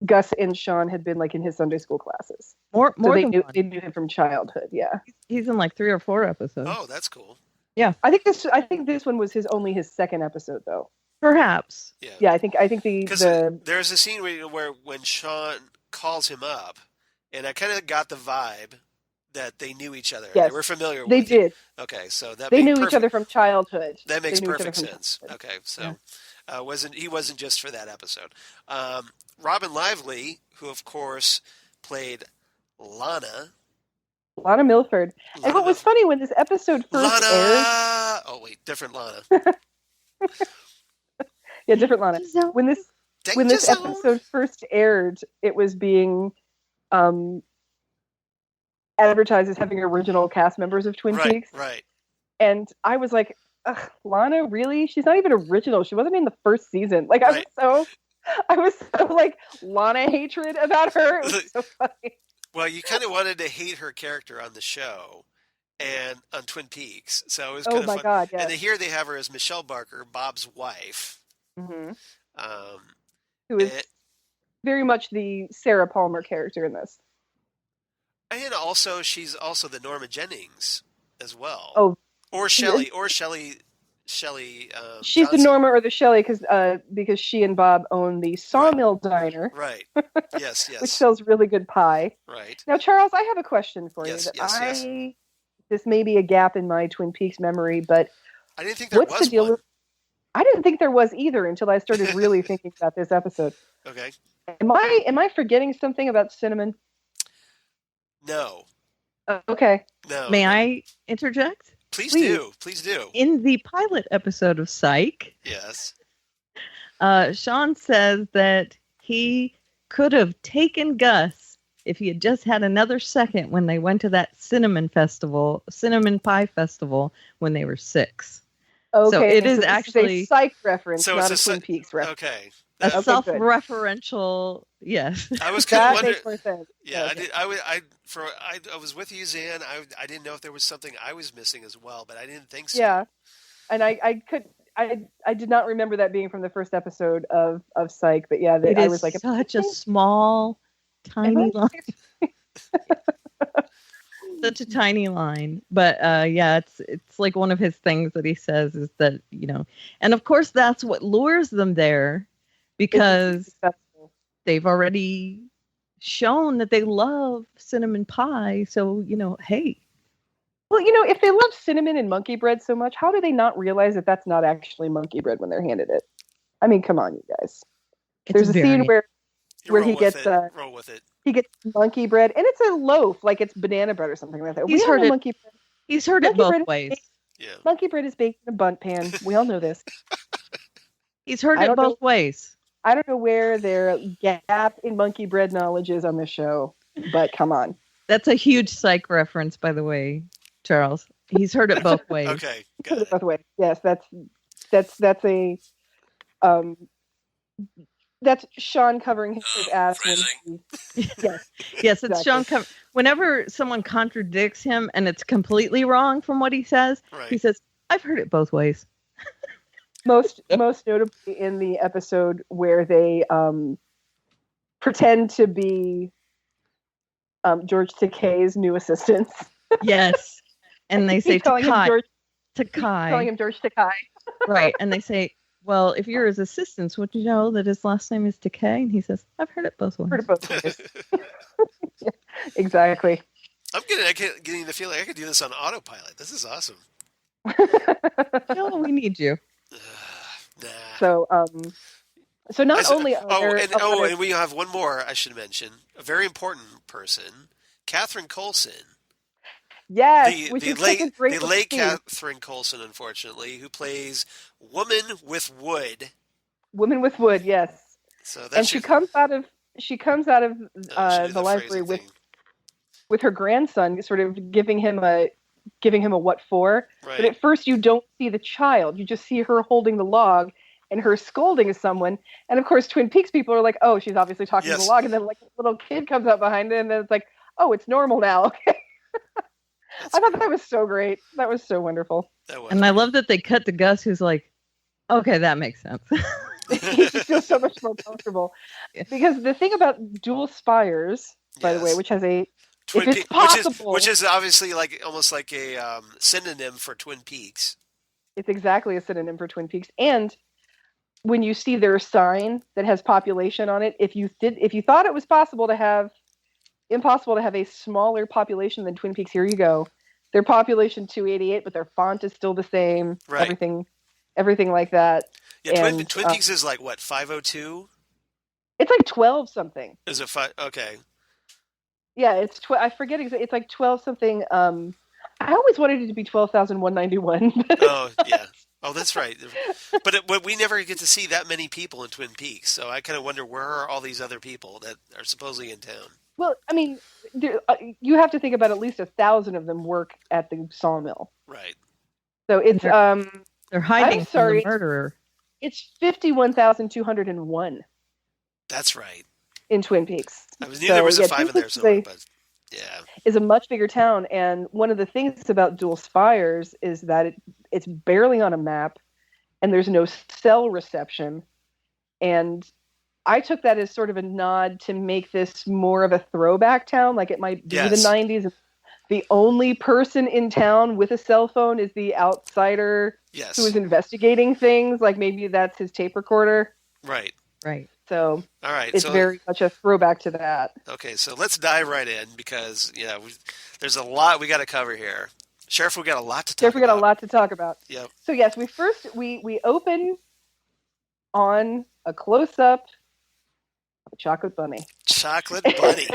[SPEAKER 3] Gus and Sean had been like in his Sunday school classes. They knew him from childhood. Yeah,
[SPEAKER 2] he's in like 3 or 4 episodes.
[SPEAKER 1] Oh, that's cool.
[SPEAKER 2] Yeah,
[SPEAKER 3] I think this one was only his second episode though.
[SPEAKER 2] Perhaps.
[SPEAKER 3] Yeah, I think
[SPEAKER 1] Because
[SPEAKER 3] the
[SPEAKER 1] there's a scene where when Sean calls him up, and I kind of got the vibe that they knew each other.
[SPEAKER 3] yes,
[SPEAKER 1] They were familiar
[SPEAKER 3] they
[SPEAKER 1] with you.
[SPEAKER 3] did.
[SPEAKER 1] Okay, so that
[SPEAKER 3] They
[SPEAKER 1] made
[SPEAKER 3] knew
[SPEAKER 1] perfect.
[SPEAKER 3] each other from childhood.
[SPEAKER 1] That makes
[SPEAKER 3] They knew each other
[SPEAKER 1] perfect
[SPEAKER 3] from
[SPEAKER 1] sense.
[SPEAKER 3] childhood.
[SPEAKER 1] Okay, so
[SPEAKER 2] Yeah.
[SPEAKER 1] he wasn't just for that episode. Robin Lively, who of course played Lana.
[SPEAKER 3] Lana Milford. And what was funny when this episode first aired?
[SPEAKER 1] Lana. Oh wait, different Lana.
[SPEAKER 3] Yeah, different Lana. When this
[SPEAKER 1] Danger Zone.
[SPEAKER 3] episode first aired, it was being advertised as having original cast members of Twin Peaks.
[SPEAKER 1] Right.
[SPEAKER 3] And I was like, ugh, Lana, really? She's not even original. She wasn't in the first season. Like,
[SPEAKER 1] Right.
[SPEAKER 3] I was so like Lana hatred about her. It was so funny.
[SPEAKER 1] Well, you kind of wanted to hate her character on the show and on Twin Peaks, so it was kind
[SPEAKER 3] Oh
[SPEAKER 1] of
[SPEAKER 3] my
[SPEAKER 1] fun.
[SPEAKER 3] God, yes.
[SPEAKER 1] And here they have her as Michelle Barker, Bob's wife.
[SPEAKER 3] Mm-hmm.
[SPEAKER 1] Um,
[SPEAKER 3] Who is
[SPEAKER 1] and,
[SPEAKER 3] very much the Sarah Palmer character in this.
[SPEAKER 1] and also she's also the Norma Jennings as well.
[SPEAKER 3] Oh,
[SPEAKER 1] or Shelley,
[SPEAKER 3] she's
[SPEAKER 1] Johnson.
[SPEAKER 3] the Norma or the Shelley because she and Bob own the Sawmill Diner,
[SPEAKER 1] Right. Yes.
[SPEAKER 3] which sells really good pie.
[SPEAKER 1] Right.
[SPEAKER 3] Now, Charles, I have a question for
[SPEAKER 1] Yes,
[SPEAKER 3] you.
[SPEAKER 1] yes.
[SPEAKER 3] This may be a gap in my Twin Peaks memory, but
[SPEAKER 1] I didn't think there
[SPEAKER 3] what's
[SPEAKER 1] was
[SPEAKER 3] the deal
[SPEAKER 1] one.
[SPEAKER 3] with? I didn't think there was either until I started really thinking about this episode.
[SPEAKER 1] Okay.
[SPEAKER 3] Am I forgetting something about cinnamon?
[SPEAKER 1] No.
[SPEAKER 3] Okay.
[SPEAKER 1] No.
[SPEAKER 2] May I interject?
[SPEAKER 1] Please
[SPEAKER 3] Please.
[SPEAKER 1] do.
[SPEAKER 2] In the pilot episode of Psych,
[SPEAKER 1] Yes.
[SPEAKER 2] Sean says that he could have taken Gus if he had just had another second when they went to that cinnamon pie festival when they were 6.
[SPEAKER 3] Okay.
[SPEAKER 2] So it is
[SPEAKER 3] this
[SPEAKER 2] actually
[SPEAKER 3] a Psych reference,
[SPEAKER 1] So
[SPEAKER 3] not a
[SPEAKER 1] it's
[SPEAKER 3] Twin Peaks reference.
[SPEAKER 1] Okay.
[SPEAKER 2] a
[SPEAKER 3] Okay, good.
[SPEAKER 2] self-referential. Yes.
[SPEAKER 1] I was kind of
[SPEAKER 3] That
[SPEAKER 1] wondering.
[SPEAKER 3] makes more sense.
[SPEAKER 1] Yeah,
[SPEAKER 3] Okay.
[SPEAKER 1] I was with you, Xan. I didn't know if there was something I was missing as well, but I didn't think so.
[SPEAKER 3] Yeah, and I did not remember that being from the first episode of Psych, but yeah,
[SPEAKER 2] It
[SPEAKER 3] I
[SPEAKER 2] is
[SPEAKER 3] was like,
[SPEAKER 2] such a small, tiny line. Such a tiny line, but yeah, it's like one of his things that he says is that, and of course that's what lures them there, because they've already shown that they love cinnamon pie. So hey,
[SPEAKER 3] well, if they love cinnamon and monkey bread so much, how do they not realize that that's not actually monkey bread when they're handed it? I mean, come on, you guys. There's a scene where he gets
[SPEAKER 1] roll with it.
[SPEAKER 3] He gets monkey bread, and it's a loaf, like it's banana bread or something like that.
[SPEAKER 2] He's heard it.
[SPEAKER 3] Monkey bread.
[SPEAKER 2] He's heard it both ways.
[SPEAKER 1] Yeah.
[SPEAKER 3] Monkey bread is baked in a bundt pan. We all know this.
[SPEAKER 2] He's heard it both ways.
[SPEAKER 3] I don't know where their gap in monkey bread knowledge is on the show, but come on.
[SPEAKER 2] That's a huge Psych reference, by the way, Charles. He's heard it both ways.
[SPEAKER 1] Okay, got it.
[SPEAKER 3] Both ways. Yes, that's a that's Sean covering his ass when yes.
[SPEAKER 2] Yes, it's
[SPEAKER 3] Exactly.
[SPEAKER 2] Sean. Whenever someone contradicts him and it's completely wrong from what he says,
[SPEAKER 1] Right.
[SPEAKER 2] he says, "I've heard it both ways."
[SPEAKER 3] Most notably in the episode where they pretend to be George Takei's new assistants.
[SPEAKER 2] Yes, and they say
[SPEAKER 3] calling him George Takei.
[SPEAKER 2] Right, and they say, "Well, if you're his assistants, would you know that his last name is Takei?" And he says, "I've heard it both ways."
[SPEAKER 3] Heard it both ways. Yeah, exactly.
[SPEAKER 1] I'm getting the feeling I could do this on autopilot. This is awesome.
[SPEAKER 2] No, we need you.
[SPEAKER 1] Nah.
[SPEAKER 3] So not only
[SPEAKER 1] and we have one more I should mention, a very important person, Catherine Coulson.
[SPEAKER 3] yes,
[SPEAKER 1] The late Catherine Coulson, unfortunately, who plays Woman with Wood.
[SPEAKER 3] Woman with Wood, yes.
[SPEAKER 1] So
[SPEAKER 3] And she comes out of the library with her grandson, sort of giving him a what for.
[SPEAKER 1] Right.
[SPEAKER 3] But at first you don't see the child. You just see her holding the log and her scolding at someone. And of course, Twin Peaks people are like, oh, she's obviously talking to the log. And then like a little kid comes up behind it, and then it's like, oh, it's normal now. Okay. I thought that was so great. That was so wonderful.
[SPEAKER 2] And I love that they cut to Gus, who's like, okay, that makes sense.
[SPEAKER 3] He feels so much more comfortable. Because the thing about Dual Spires, by the way, which has a
[SPEAKER 1] Twin
[SPEAKER 3] if it's possible,
[SPEAKER 1] which is obviously almost like a synonym for Twin Peaks.
[SPEAKER 3] It's exactly a synonym for Twin Peaks. And when you see their sign that has population on it, if you thought it was impossible to have a smaller population than Twin Peaks, here you go. Their population 288, but their font is still the same.
[SPEAKER 1] Right.
[SPEAKER 3] Everything like that.
[SPEAKER 1] Yeah,
[SPEAKER 3] And,
[SPEAKER 1] Twin Peaks is like what, 502?
[SPEAKER 3] It's like 12 something.
[SPEAKER 1] Is it 5? Okay.
[SPEAKER 3] Yeah, it's I forget exactly. It's like 12 something. I always wanted it to be 12,191.
[SPEAKER 1] Oh yeah. Oh, that's right. But we never get to see that many people in Twin Peaks, so I kind of wonder where are all these other people that are supposedly in town.
[SPEAKER 3] Well, I mean, you have to think about at least 1,000 of them work at the sawmill.
[SPEAKER 1] Right.
[SPEAKER 3] So it's
[SPEAKER 2] they're hiding
[SPEAKER 3] I'm sorry,
[SPEAKER 2] from the murderer.
[SPEAKER 3] It's 51,201.
[SPEAKER 1] That's right.
[SPEAKER 3] In Twin Peaks.
[SPEAKER 1] I knew there was a 5 in there somewhere, but yeah.
[SPEAKER 3] Is a much bigger town, and one of the things about Dual Spires is that it's barely on a map, and there's no cell reception. And I took that as sort of a nod to make this more of a throwback town, like it might be the 90s. The only person in town with a cell phone is the outsider who is investigating things, like maybe that's his tape recorder.
[SPEAKER 1] Right.
[SPEAKER 2] Right.
[SPEAKER 3] So
[SPEAKER 1] all right,
[SPEAKER 3] it's very much a throwback to that.
[SPEAKER 1] Okay, so let's dive right in because there's a lot we got to cover here. Sheriff, we got a lot to talk about. Yep.
[SPEAKER 3] So yes, we open on a close up of a chocolate bunny.
[SPEAKER 1] Chocolate bunny.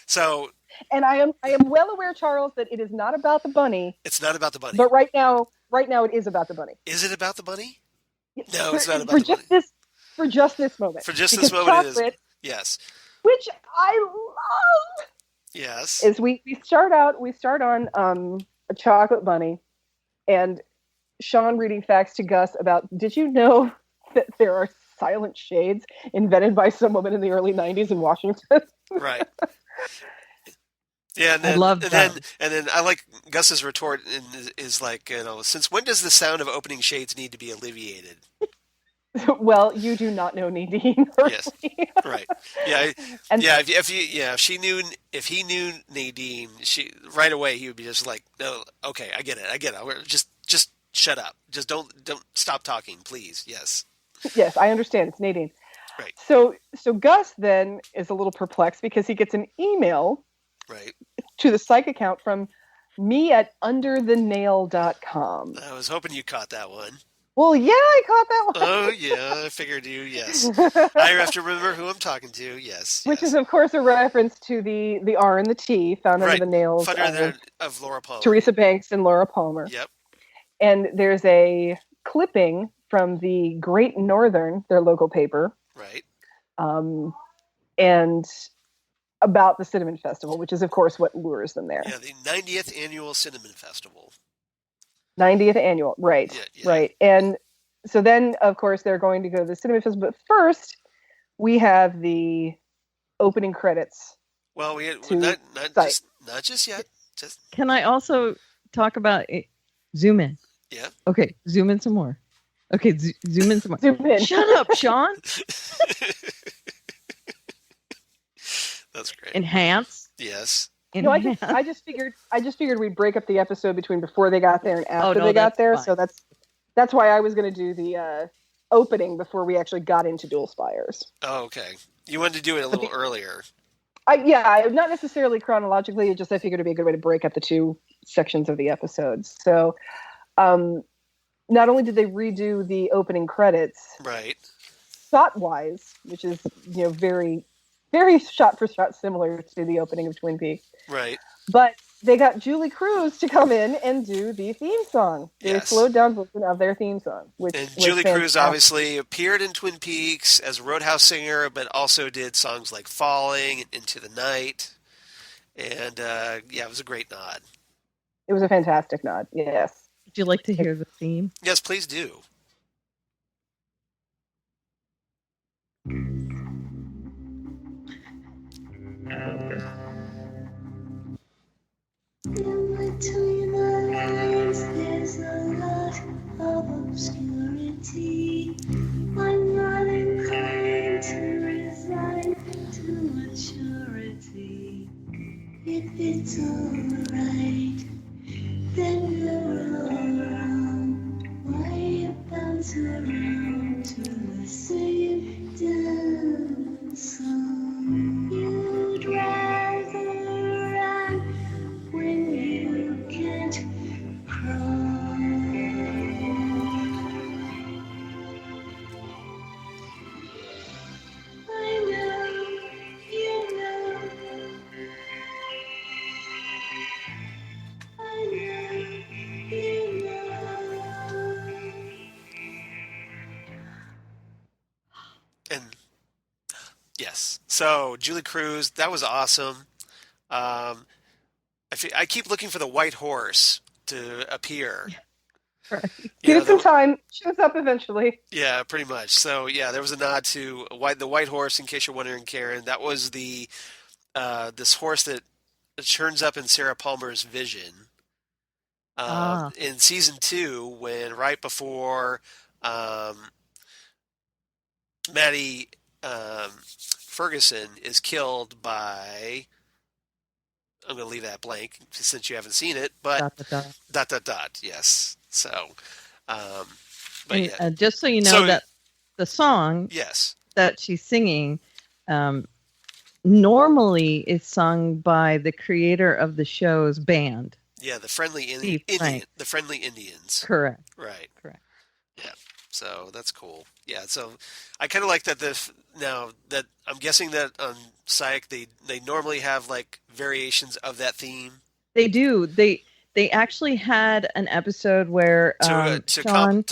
[SPEAKER 1] So.
[SPEAKER 3] And I am well aware, Charles, that it is not about the bunny.
[SPEAKER 1] It's not about the bunny.
[SPEAKER 3] But right now it is about the bunny.
[SPEAKER 1] Is it about the bunny? No, it's not about the bunny.
[SPEAKER 3] For just this moment.
[SPEAKER 1] For just this moment,
[SPEAKER 3] chocolate,
[SPEAKER 1] it is. Yes.
[SPEAKER 3] Which I love.
[SPEAKER 1] Yes.
[SPEAKER 3] Is we start on a chocolate bunny, and Sean reading facts to Gus about, did you know that there are silent shades invented by some woman in the early 90s in Washington?
[SPEAKER 1] Right. Yeah, and then,
[SPEAKER 2] I love that.
[SPEAKER 1] And then I like Gus's retort is like, since when does the sound of opening shades need to be alleviated?
[SPEAKER 3] Well, you do not know Nadine.
[SPEAKER 1] Yes, right. Yeah, if he knew Nadine, right away he would be just like, no, okay, I get it. Just shut up. Just don't stop talking, please. Yes.
[SPEAKER 3] Yes, I understand. It's Nadine.
[SPEAKER 1] Right.
[SPEAKER 3] So Gus then is a little perplexed because he gets an email.
[SPEAKER 1] Right.
[SPEAKER 3] To the Psych account from me at underthenail.com.
[SPEAKER 1] I was hoping you caught that one.
[SPEAKER 3] Well, yeah, I caught that one.
[SPEAKER 1] Oh, yeah, I figured you, yes. I have to remember who I'm talking to, yes.
[SPEAKER 3] Which is, of course, a reference to the R and the T found under the nails
[SPEAKER 1] of Laura Palmer.
[SPEAKER 3] Teresa Banks and Laura Palmer.
[SPEAKER 1] Yep.
[SPEAKER 3] And there's a clipping from the Great Northern, their local paper.
[SPEAKER 1] Right.
[SPEAKER 3] And about the Cinnamon Festival, which is, of course, what lures them there.
[SPEAKER 1] Yeah, the 90th Annual Cinnamon Festival.
[SPEAKER 3] 90th Annual, right, right. And so then, of course, they're going to go to the Cinnamon Festival. But first, we have the opening credits.
[SPEAKER 1] Well, not just yet.
[SPEAKER 2] Can I also talk about it? Zoom in?
[SPEAKER 1] Yeah.
[SPEAKER 2] Okay, zoom in some more. Okay, zoom in some more.
[SPEAKER 3] Zoom in.
[SPEAKER 2] Shut up, Sean.
[SPEAKER 1] That's great.
[SPEAKER 2] Enhance.
[SPEAKER 1] Yes.
[SPEAKER 3] No, I just figured we'd break up the episode between before they got there and after they got there. Fine. So that's why I was going to do the opening before we actually got into Dual Spires.
[SPEAKER 1] Oh, okay. You wanted to do it a little earlier.
[SPEAKER 3] Not necessarily chronologically. Just I figured it'd be a good way to break up the two sections of the episodes. So, not only did they redo the opening credits,
[SPEAKER 1] right,
[SPEAKER 3] shot-wise, which is very, very shot for shot similar to the opening of Twin Peaks.
[SPEAKER 1] Right.
[SPEAKER 3] But they got Julie Cruz to come in and do the theme song. They slowed down version of their theme song.
[SPEAKER 1] And Julie Cruz obviously appeared in Twin Peaks as a Roadhouse singer, but also did songs like Falling and Into the Night. And it was a great nod.
[SPEAKER 3] It was a fantastic nod, yes.
[SPEAKER 2] Would you like to hear the theme?
[SPEAKER 1] Yes, please do.
[SPEAKER 4] In between the lines, there's a lot of obscurity. I'm not inclined to resign to maturity. If it's alright, then you're around. Why you bounce around to the
[SPEAKER 1] So Julie Cruz, that was awesome. Um, I keep looking for the white horse to appear.
[SPEAKER 2] Right.
[SPEAKER 1] You
[SPEAKER 3] Give
[SPEAKER 1] know,
[SPEAKER 3] it some time. Shows up eventually.
[SPEAKER 1] yeah, pretty much. So yeah, there was a nod to the white horse. In case you're wondering, Karen, that was the this horse that turns up in Sarah Palmer's vision in season 2, when right before Maddie Ferguson is killed by. I'm going to leave that blank since you haven't seen it, but ... Yes. So, but yeah.
[SPEAKER 2] Just so you know that the song
[SPEAKER 1] Yes.
[SPEAKER 2] that she's singing normally is sung by the creator of the show's band.
[SPEAKER 1] Yeah, the Friendly the Friendly Indians.
[SPEAKER 2] Correct.
[SPEAKER 1] Right.
[SPEAKER 2] Correct.
[SPEAKER 1] Yeah. So that's cool. Yeah. So I kind of like that. Now that I'm guessing that on Psych they normally have like variations of that theme.
[SPEAKER 2] They do. They actually had an episode where Sean,
[SPEAKER 1] to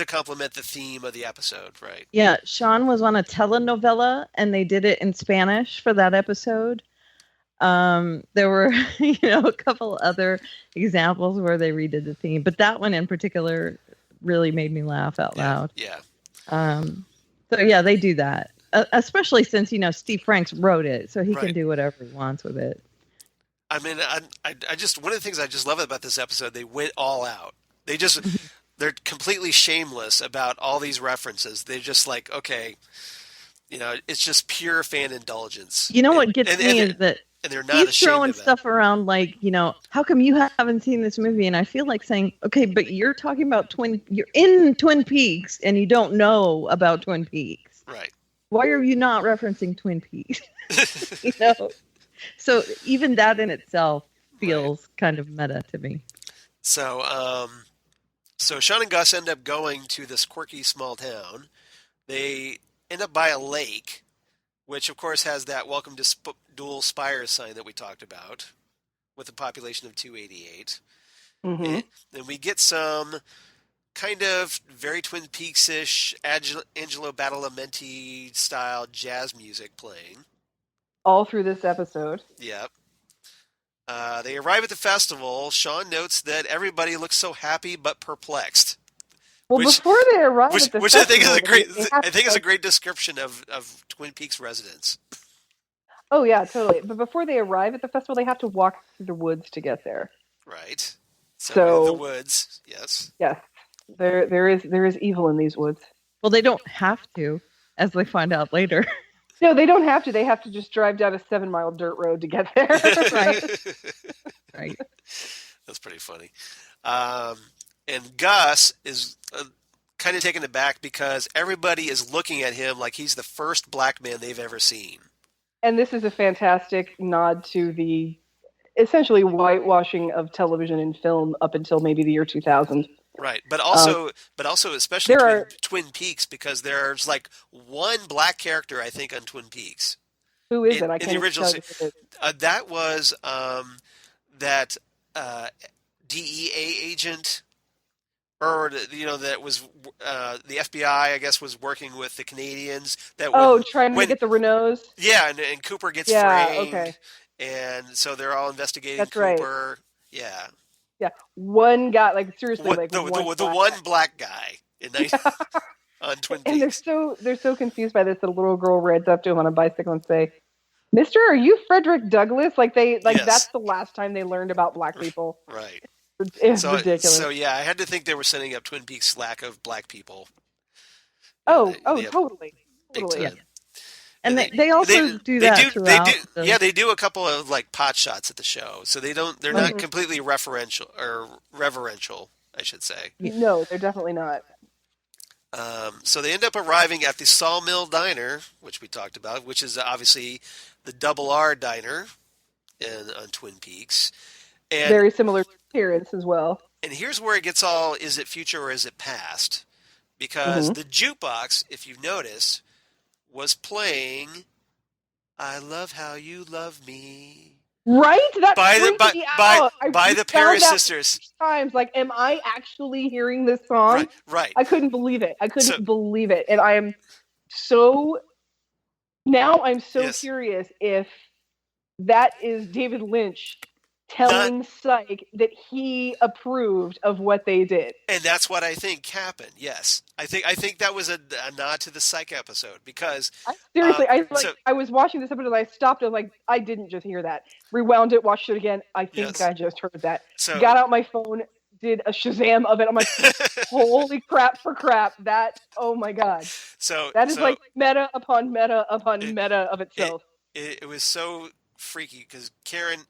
[SPEAKER 1] complement the theme of the episode, right?
[SPEAKER 2] Yeah, Sean was on a telenovela, and they did it in Spanish for that episode. There were, a couple other examples where they redid the theme, but that one in particular really made me laugh out loud.
[SPEAKER 1] Yeah.
[SPEAKER 2] So yeah, they do that, especially since Steve Franks wrote it, so he can do whatever he wants with it.
[SPEAKER 1] I mean, I just one of the things I just love about this episode, they went all out. They're completely shameless about all these references. They're just like, okay, it's just pure fan indulgence.
[SPEAKER 2] What gets me is that
[SPEAKER 1] they're not
[SPEAKER 2] he's throwing stuff around like, how come you haven't seen this movie? And I feel like saying, okay, but you're talking about you're in Twin Peaks and you don't know about Twin Peaks.
[SPEAKER 1] Right.
[SPEAKER 2] Why are you not referencing Twin Peaks? So even that in itself feels kind of meta to me.
[SPEAKER 1] So, so Sean and Gus end up going to this quirky small town. They end up by a lake, which of course has that "Welcome to Dual Spires" sign that we talked about, with a population of 288.
[SPEAKER 3] Mm-hmm.
[SPEAKER 1] And we get some kind of very Twin Peaks-ish Angelo Badalamenti style jazz music playing.
[SPEAKER 3] All through this episode.
[SPEAKER 1] Yep. They arrive at the festival. Sean notes that everybody looks so happy but perplexed.
[SPEAKER 3] Well, before they arrive at the festival,
[SPEAKER 1] I think is a great description of Twin Peaks residents.
[SPEAKER 3] Oh yeah, totally. But before they arrive at the festival, they have to walk through the woods to get there.
[SPEAKER 1] Right. So the woods, yes.
[SPEAKER 3] Yes. There is evil in these woods.
[SPEAKER 2] Well, they don't have to, as they find out later.
[SPEAKER 3] No, they don't have to. They have to just drive down a 7-mile dirt road to get there.
[SPEAKER 2] Right.
[SPEAKER 1] That's pretty funny. And Gus is kind of taken aback because everybody is looking at him like he's the first black man they've ever seen.
[SPEAKER 3] And this is a fantastic nod to the essentially whitewashing of television and film up until maybe the year 2000.
[SPEAKER 1] Right, but also especially Twin Peaks, because there's like one black character I think on Twin Peaks.
[SPEAKER 3] Who is it? I
[SPEAKER 1] can't in the original. That was that DEA agent, or that was the FBI. I guess was working with the Canadians.
[SPEAKER 3] Trying to get the Renaults.
[SPEAKER 1] Yeah, and Cooper gets framed.
[SPEAKER 3] Okay.
[SPEAKER 1] And so they're all investigating
[SPEAKER 3] That's
[SPEAKER 1] Cooper.
[SPEAKER 3] Right.
[SPEAKER 1] Yeah.
[SPEAKER 3] Yeah, one guy, like seriously,
[SPEAKER 1] the one black guy on Twin Peaks.
[SPEAKER 3] And they're so confused by this. The little girl rides up to him on a bicycle and say, "Mister, are you Frederick Douglass?" Yes. That's the last time they learned about black people.
[SPEAKER 1] Right.
[SPEAKER 3] It's ridiculous.
[SPEAKER 1] So yeah, I had to think they were setting up Twin Peaks' lack of black people.
[SPEAKER 3] Totally.
[SPEAKER 2] Yeah. And they also do that throughout.
[SPEAKER 1] They do a couple of like pot shots at the show, so they're not completely referential or reverential, I should say.
[SPEAKER 3] No, they're definitely not.
[SPEAKER 1] So they end up arriving at the Sawmill Diner, which we talked about, which is obviously the Double R Diner on Twin Peaks. And
[SPEAKER 3] very similar appearance as well.
[SPEAKER 1] And here's where it gets all: is it future or is it past? Because the jukebox, if you notice, was playing "I Love How You Love Me."
[SPEAKER 3] Right? That
[SPEAKER 1] by the Paris Sisters.
[SPEAKER 3] Times, like, am I actually hearing this song?
[SPEAKER 1] Right.
[SPEAKER 3] I couldn't believe it. And I am so Now I'm so
[SPEAKER 1] Yes.
[SPEAKER 3] curious if that is David Lynch telling Psych that he approved of what they did.
[SPEAKER 1] And that's what I think happened. Yes, I think that was a nod to the Psych episode because
[SPEAKER 3] Seriously,
[SPEAKER 1] so-
[SPEAKER 3] I was watching this episode, I stopped, I was like, I didn't just hear that. Rewound it, watched it again. I think
[SPEAKER 1] Yes.
[SPEAKER 3] I just heard that.
[SPEAKER 1] So-
[SPEAKER 3] Got out my phone, did a Shazam of it. I'm like, holy crap for crap! That, oh my god,
[SPEAKER 1] so
[SPEAKER 3] that is
[SPEAKER 1] so
[SPEAKER 3] like meta upon meta upon meta of itself.
[SPEAKER 1] it was so freaky because Karen,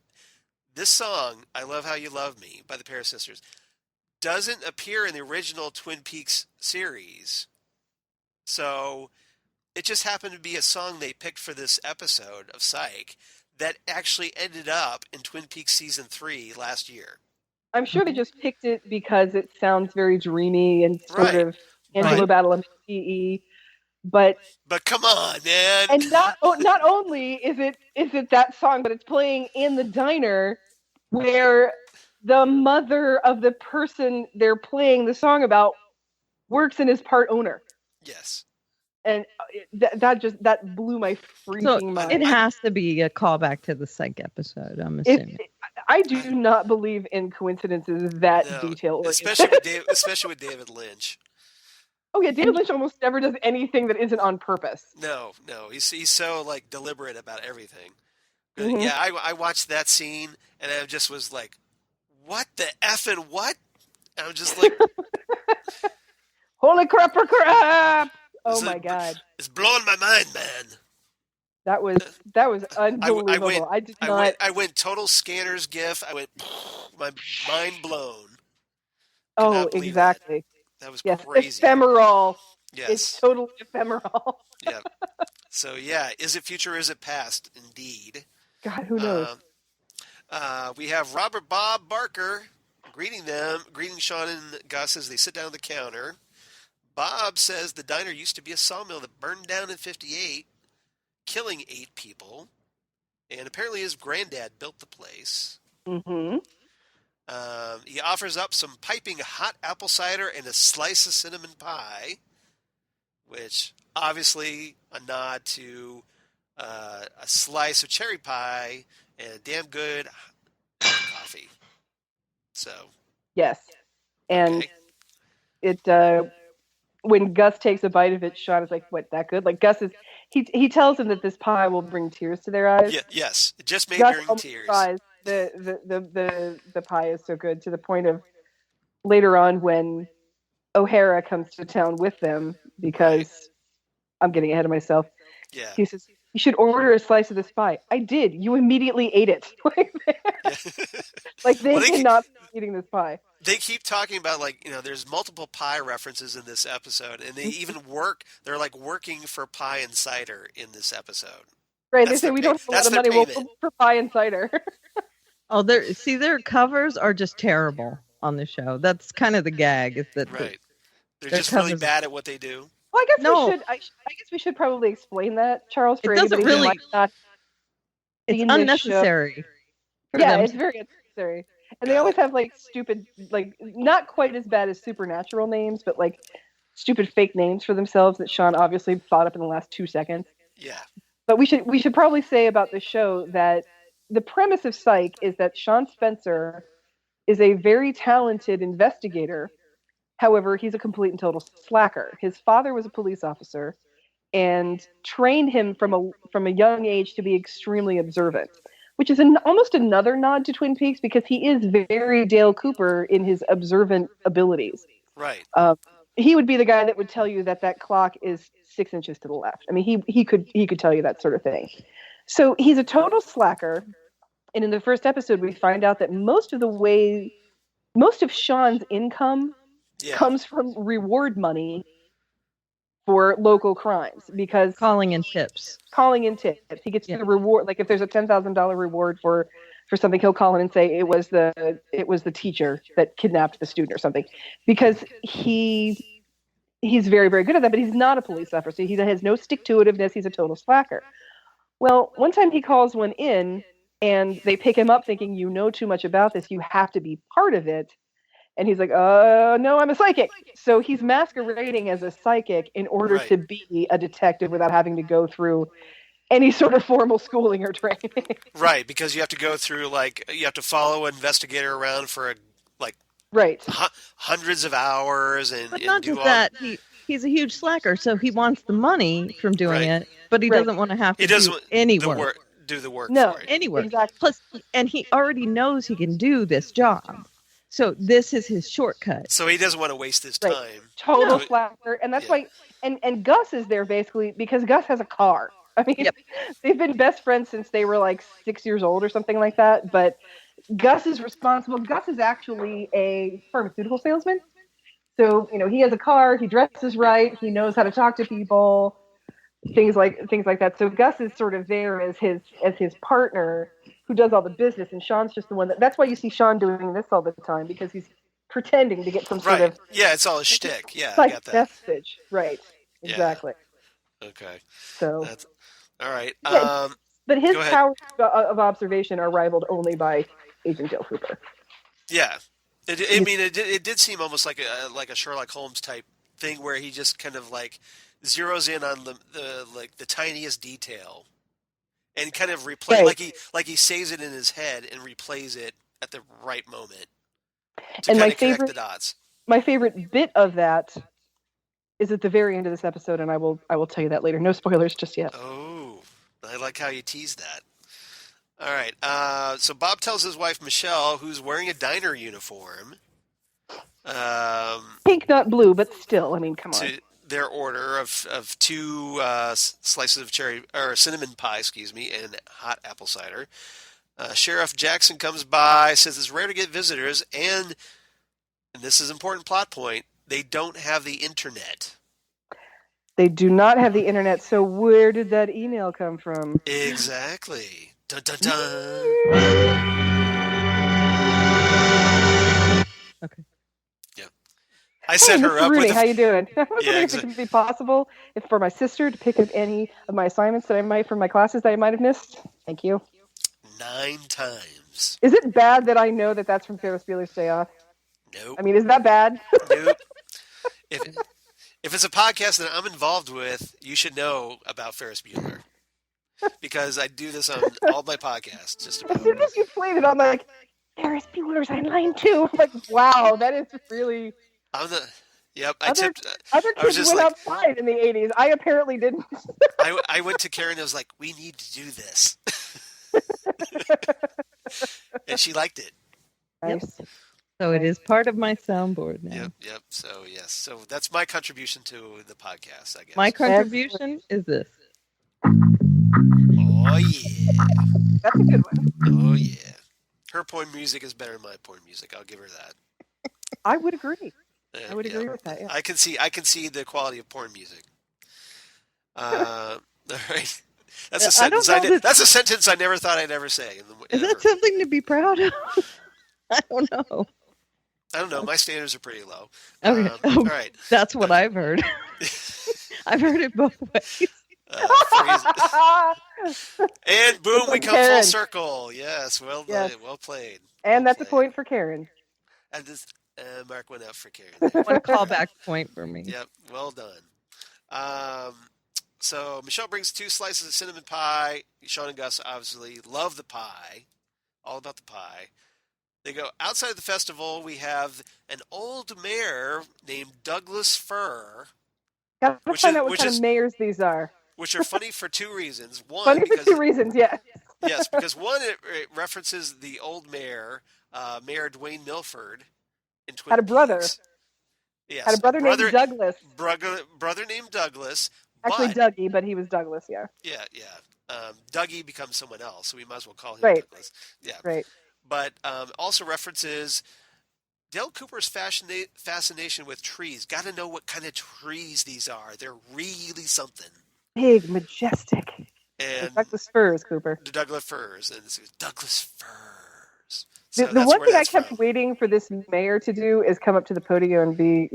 [SPEAKER 1] this song "I Love How You Love Me" by the Paris Sisters doesn't appear in the original Twin Peaks series, so it just happened to be a song they picked for this episode of Psych that actually ended up in Twin Peaks season 3 last year.
[SPEAKER 3] I'm sure they just picked it because it sounds very dreamy and sort
[SPEAKER 1] Right.
[SPEAKER 3] of Angelo
[SPEAKER 2] Right.
[SPEAKER 3] Battle of PE. But
[SPEAKER 1] come on, man!
[SPEAKER 3] and not only is it that song, but it's playing in the diner where the mother of the person they're playing the song about works and is part owner.
[SPEAKER 1] Yes.
[SPEAKER 3] And that blew my freaking mind.
[SPEAKER 2] It has to be a callback to the Psych episode, I'm assuming.
[SPEAKER 3] I do not believe in coincidences that
[SPEAKER 1] No,
[SPEAKER 3] detail-oriented.
[SPEAKER 1] especially with David Lynch.
[SPEAKER 3] Oh yeah, David Lynch almost never does anything that isn't on purpose.
[SPEAKER 1] No, he's so like deliberate about everything.
[SPEAKER 3] Mhm.
[SPEAKER 1] Yeah, I watched that scene and I just was like, "What the effing what?" And I'm just like,
[SPEAKER 3] Holy crap! Oh my god,
[SPEAKER 1] it's blowing my mind, man.
[SPEAKER 3] that was unbelievable.
[SPEAKER 1] I went total Scanners GIF. I went, my mind blown.
[SPEAKER 3] Oh,
[SPEAKER 1] not believe
[SPEAKER 3] exactly.
[SPEAKER 1] That was
[SPEAKER 3] Yes,
[SPEAKER 1] crazy.
[SPEAKER 3] ephemeral.
[SPEAKER 1] Yes.
[SPEAKER 3] It's totally ephemeral.
[SPEAKER 1] Yeah. So yeah, is it future? Or is it past? Indeed.
[SPEAKER 3] God, who knows?
[SPEAKER 1] We have Robert Bob Barker greeting Sean and Gus as they sit down at the counter. Bob says the diner used to be a sawmill that burned down in '58, killing 8 people, and apparently his granddad built the place.
[SPEAKER 3] Mm-hmm.
[SPEAKER 1] He offers up some piping hot apple cider and a slice of cinnamon pie, which obviously a nod to a slice of cherry pie and a damn good coffee. So
[SPEAKER 3] Yes, and
[SPEAKER 1] okay.
[SPEAKER 3] when Gus takes a bite of it, Sean is like, "What? That good?" Like Gus is, he tells him that this pie will bring tears to their eyes.
[SPEAKER 1] Yeah, yes, it just made
[SPEAKER 3] Gus
[SPEAKER 1] bring
[SPEAKER 3] almost
[SPEAKER 1] tears.
[SPEAKER 3] cries. The pie is so good to the point of later on when O'Hara comes to town with them, because I'm getting ahead of myself.
[SPEAKER 1] Yeah.
[SPEAKER 3] He says, "You should order a slice of this pie." I did. You immediately ate it. Like they
[SPEAKER 1] Well,
[SPEAKER 3] cannot be eating this pie.
[SPEAKER 1] They keep talking about there's multiple pie references in this episode, and they even they're like working for pie and cider in this episode.
[SPEAKER 3] Right?
[SPEAKER 1] That's
[SPEAKER 3] they say
[SPEAKER 1] their
[SPEAKER 3] we don't have a lot
[SPEAKER 1] that's
[SPEAKER 3] of
[SPEAKER 1] their
[SPEAKER 3] money. We'll
[SPEAKER 1] payment.
[SPEAKER 3] for pie and cider.
[SPEAKER 2] Oh, their covers are just terrible on the show. That's kind of the gag. Is that
[SPEAKER 1] Right. They're
[SPEAKER 2] their
[SPEAKER 1] just really
[SPEAKER 2] covers-
[SPEAKER 1] bad at what they do.
[SPEAKER 3] Well, I guess
[SPEAKER 2] No.
[SPEAKER 3] we should. I guess we should probably explain that, Charles. For
[SPEAKER 2] It doesn't
[SPEAKER 3] anybody who
[SPEAKER 2] really-
[SPEAKER 3] might not
[SPEAKER 2] it's
[SPEAKER 3] seen this show.
[SPEAKER 2] unnecessary? for
[SPEAKER 3] Yeah,
[SPEAKER 2] them
[SPEAKER 3] it's very unnecessary. And they always have like stupid, like not quite as bad as supernatural names, but like stupid fake names for themselves that Sean obviously thought up in the last 2 seconds.
[SPEAKER 1] Yeah.
[SPEAKER 3] But we should probably say about the show that the premise of Psych is that Sean Spencer is a very talented investigator. However, he's a complete and total slacker. His father was a police officer and trained him from a young age to be extremely observant, which is almost another nod to Twin Peaks because he is very Dale Cooper in his observant abilities.
[SPEAKER 1] Right.
[SPEAKER 3] He would be the guy that would tell you that clock is 6 inches to the left. I mean, he could tell you that sort of thing. So he's a total slacker. And in the first episode, we find out that most of Sean's income comes from reward money for local crimes, because
[SPEAKER 2] calling in tips.
[SPEAKER 3] He gets the reward. Like if there's a $10,000 reward for something, he'll call in and say it was the teacher that kidnapped the student or something, because he's very, very good at that. But he's not a police officer. He has no stick-to-itiveness. He's a total slacker. Well, one time he calls one in, and they pick him up thinking, "You know too much about this. You have to be part of it." And he's like, no, I'm a psychic. So he's masquerading as a psychic in order to be a detective without having to go through any sort of formal schooling or training.
[SPEAKER 1] Right, because you have to go through you have to follow an investigator around for
[SPEAKER 3] Right.
[SPEAKER 1] hundreds of hours
[SPEAKER 2] But
[SPEAKER 1] and
[SPEAKER 2] not
[SPEAKER 1] do
[SPEAKER 2] just
[SPEAKER 1] all
[SPEAKER 2] that, he's a huge slacker, so he wants the money from doing
[SPEAKER 1] Right.
[SPEAKER 2] it, but he
[SPEAKER 3] Right.
[SPEAKER 2] doesn't want to have
[SPEAKER 1] He
[SPEAKER 2] to
[SPEAKER 1] doesn't
[SPEAKER 2] do any
[SPEAKER 1] the
[SPEAKER 2] work.
[SPEAKER 1] do the work
[SPEAKER 3] No.
[SPEAKER 1] for it.
[SPEAKER 2] Any work.
[SPEAKER 3] Exactly.
[SPEAKER 2] Plus, and he already knows he can do this job. So this is his shortcut.
[SPEAKER 1] So he doesn't want to waste his
[SPEAKER 3] Right.
[SPEAKER 1] time.
[SPEAKER 3] Total
[SPEAKER 1] No.
[SPEAKER 3] slacker, and that's
[SPEAKER 1] Yeah.
[SPEAKER 3] why. And Gus is there basically because Gus has a car. I mean,
[SPEAKER 2] Yep.
[SPEAKER 3] they've been best friends since they were like 6 years old or something like that. But Gus is responsible. Gus is actually a pharmaceutical salesman. So, he has a car, he dresses right, he knows how to talk to people, things like that. So Gus is sort of there as his partner who does all the business, and Sean's just the one that's why you see Sean doing this all the time, because he's pretending to get some sort
[SPEAKER 1] Right.
[SPEAKER 3] of
[SPEAKER 1] Yeah, it's all a shtick. Yeah, I got that.
[SPEAKER 3] message. Right.
[SPEAKER 1] Yeah.
[SPEAKER 3] Exactly.
[SPEAKER 1] Okay.
[SPEAKER 3] So
[SPEAKER 1] That's all right.
[SPEAKER 3] Yeah. But his
[SPEAKER 1] Go ahead.
[SPEAKER 3] powers of observation are rivaled only by Agent Dale Cooper.
[SPEAKER 1] Yeah. It did seem almost like a Sherlock Holmes type thing where he just kind of zeroes in on the tiniest detail and kind of replay
[SPEAKER 3] Right.
[SPEAKER 1] like he saves it in his head and replays it at the right moment to
[SPEAKER 3] And
[SPEAKER 1] kind
[SPEAKER 3] my
[SPEAKER 1] of connect
[SPEAKER 3] favorite-
[SPEAKER 1] the dots.
[SPEAKER 3] My favorite bit of that is at the very end of this episode, and I will tell you that later. No spoilers just yet.
[SPEAKER 1] Oh, I like how you tease that. All right. So Bob tells his wife Michelle, who's wearing a diner uniform,
[SPEAKER 3] Pink, not blue, but still. I mean, come on.
[SPEAKER 1] to their order of two slices of cherry or cinnamon pie, and hot apple cider. Sheriff Jackson comes by, says it's rare to get visitors, and this is an important plot point, they don't have the internet.
[SPEAKER 3] They do not have the internet, so where did that email come from?
[SPEAKER 1] Exactly. Dun dun dun.
[SPEAKER 2] Okay.
[SPEAKER 1] Yeah. I set her
[SPEAKER 3] Mr.
[SPEAKER 1] up
[SPEAKER 3] Rooney,
[SPEAKER 1] with
[SPEAKER 3] how you doing? I was wondering if
[SPEAKER 1] exactly.
[SPEAKER 3] it would be possible if for my sister to pick up any of my assignments that I might from my classes that I might have missed. Thank you.
[SPEAKER 1] 9 times.
[SPEAKER 3] Is it bad that I know that that's from Ferris Bueller's Day Off?
[SPEAKER 1] Nope.
[SPEAKER 3] I mean, is that bad?
[SPEAKER 1] Nope. If it's a podcast that I'm involved with, you should know about Ferris Bueller. Because I do this on all my podcasts. Just
[SPEAKER 3] As
[SPEAKER 1] about.
[SPEAKER 3] soon as you played it, I'm like, Ferris Bueller's on line too. I'm like, wow, that is really.
[SPEAKER 1] I'm the. Yep.
[SPEAKER 3] Other
[SPEAKER 1] I was
[SPEAKER 3] kids
[SPEAKER 1] just
[SPEAKER 3] went
[SPEAKER 1] like,
[SPEAKER 3] outside in the 80s. I apparently didn't.
[SPEAKER 1] I went to Karen and I was like, we need to do this. And she liked it.
[SPEAKER 3] Nice.
[SPEAKER 2] So it is part of my soundboard now.
[SPEAKER 1] Yep. So, yes. So that's my contribution to the podcast, I guess.
[SPEAKER 2] My contribution is this.
[SPEAKER 1] Oh, yeah.
[SPEAKER 3] That's a good one.
[SPEAKER 1] Oh, yeah. Her porn music is better than my porn music. I'll give her that.
[SPEAKER 3] I would agree. I would
[SPEAKER 1] Yeah.
[SPEAKER 3] agree with that. Yeah.
[SPEAKER 1] I can see the quality of porn music. All right. That's a
[SPEAKER 2] I don't
[SPEAKER 1] sentence.
[SPEAKER 2] know that-
[SPEAKER 1] That's a sentence I never thought I'd ever say.
[SPEAKER 2] Is that something to be proud of? I don't know.
[SPEAKER 1] I don't know. My standards are pretty low.
[SPEAKER 2] Okay.
[SPEAKER 1] All right.
[SPEAKER 2] That's what I've heard. I've heard it both ways.
[SPEAKER 1] And boom, we come full
[SPEAKER 3] Karen.
[SPEAKER 1] circle. Yes, well done.
[SPEAKER 3] Yes.
[SPEAKER 1] Well played.
[SPEAKER 3] And
[SPEAKER 1] Well
[SPEAKER 3] that's a
[SPEAKER 1] played.
[SPEAKER 3] point for Karen.
[SPEAKER 1] And this mark went out for Karen. There.
[SPEAKER 2] One callback point for me.
[SPEAKER 1] Yep, well done. So Michelle brings 2 slices of cinnamon pie. Sean and Gus obviously love the pie. All about the pie. They go outside of the festival. We have an old mayor named Douglas Fir,
[SPEAKER 3] Gotta
[SPEAKER 1] Which
[SPEAKER 3] find
[SPEAKER 1] is-
[SPEAKER 3] out what
[SPEAKER 1] which
[SPEAKER 3] kind
[SPEAKER 1] is-
[SPEAKER 3] of mayors these are.
[SPEAKER 1] which are funny for 2 reasons. One,
[SPEAKER 3] Funny for
[SPEAKER 1] because
[SPEAKER 3] 2 reasons, yeah.
[SPEAKER 1] yes, because one, it references the old mayor, Mayor Dwayne Milford, in Twin
[SPEAKER 3] Had a brother.
[SPEAKER 1] Peaks. Yes,
[SPEAKER 3] Had a brother named Douglas.
[SPEAKER 1] brother named Douglas.
[SPEAKER 3] Actually,
[SPEAKER 1] but,
[SPEAKER 3] Dougie, but he was Douglas, yeah.
[SPEAKER 1] yeah. Dougie becomes someone else, so we might as well call him
[SPEAKER 3] Right.
[SPEAKER 1] Douglas. Yeah,
[SPEAKER 3] Right.
[SPEAKER 1] but also references Dale Cooper's fascination with trees. Got to know what kind of trees these are. They're really something.
[SPEAKER 3] Big, majestic.
[SPEAKER 1] And
[SPEAKER 3] Douglas Firs, Cooper.
[SPEAKER 1] the Douglas firs, and it's Douglas firs.
[SPEAKER 3] The,
[SPEAKER 1] So
[SPEAKER 3] the
[SPEAKER 1] that's
[SPEAKER 3] one
[SPEAKER 1] where
[SPEAKER 3] thing I
[SPEAKER 1] that's
[SPEAKER 3] kept
[SPEAKER 1] from.
[SPEAKER 3] waiting for this mayor to do is come up to the podium and be,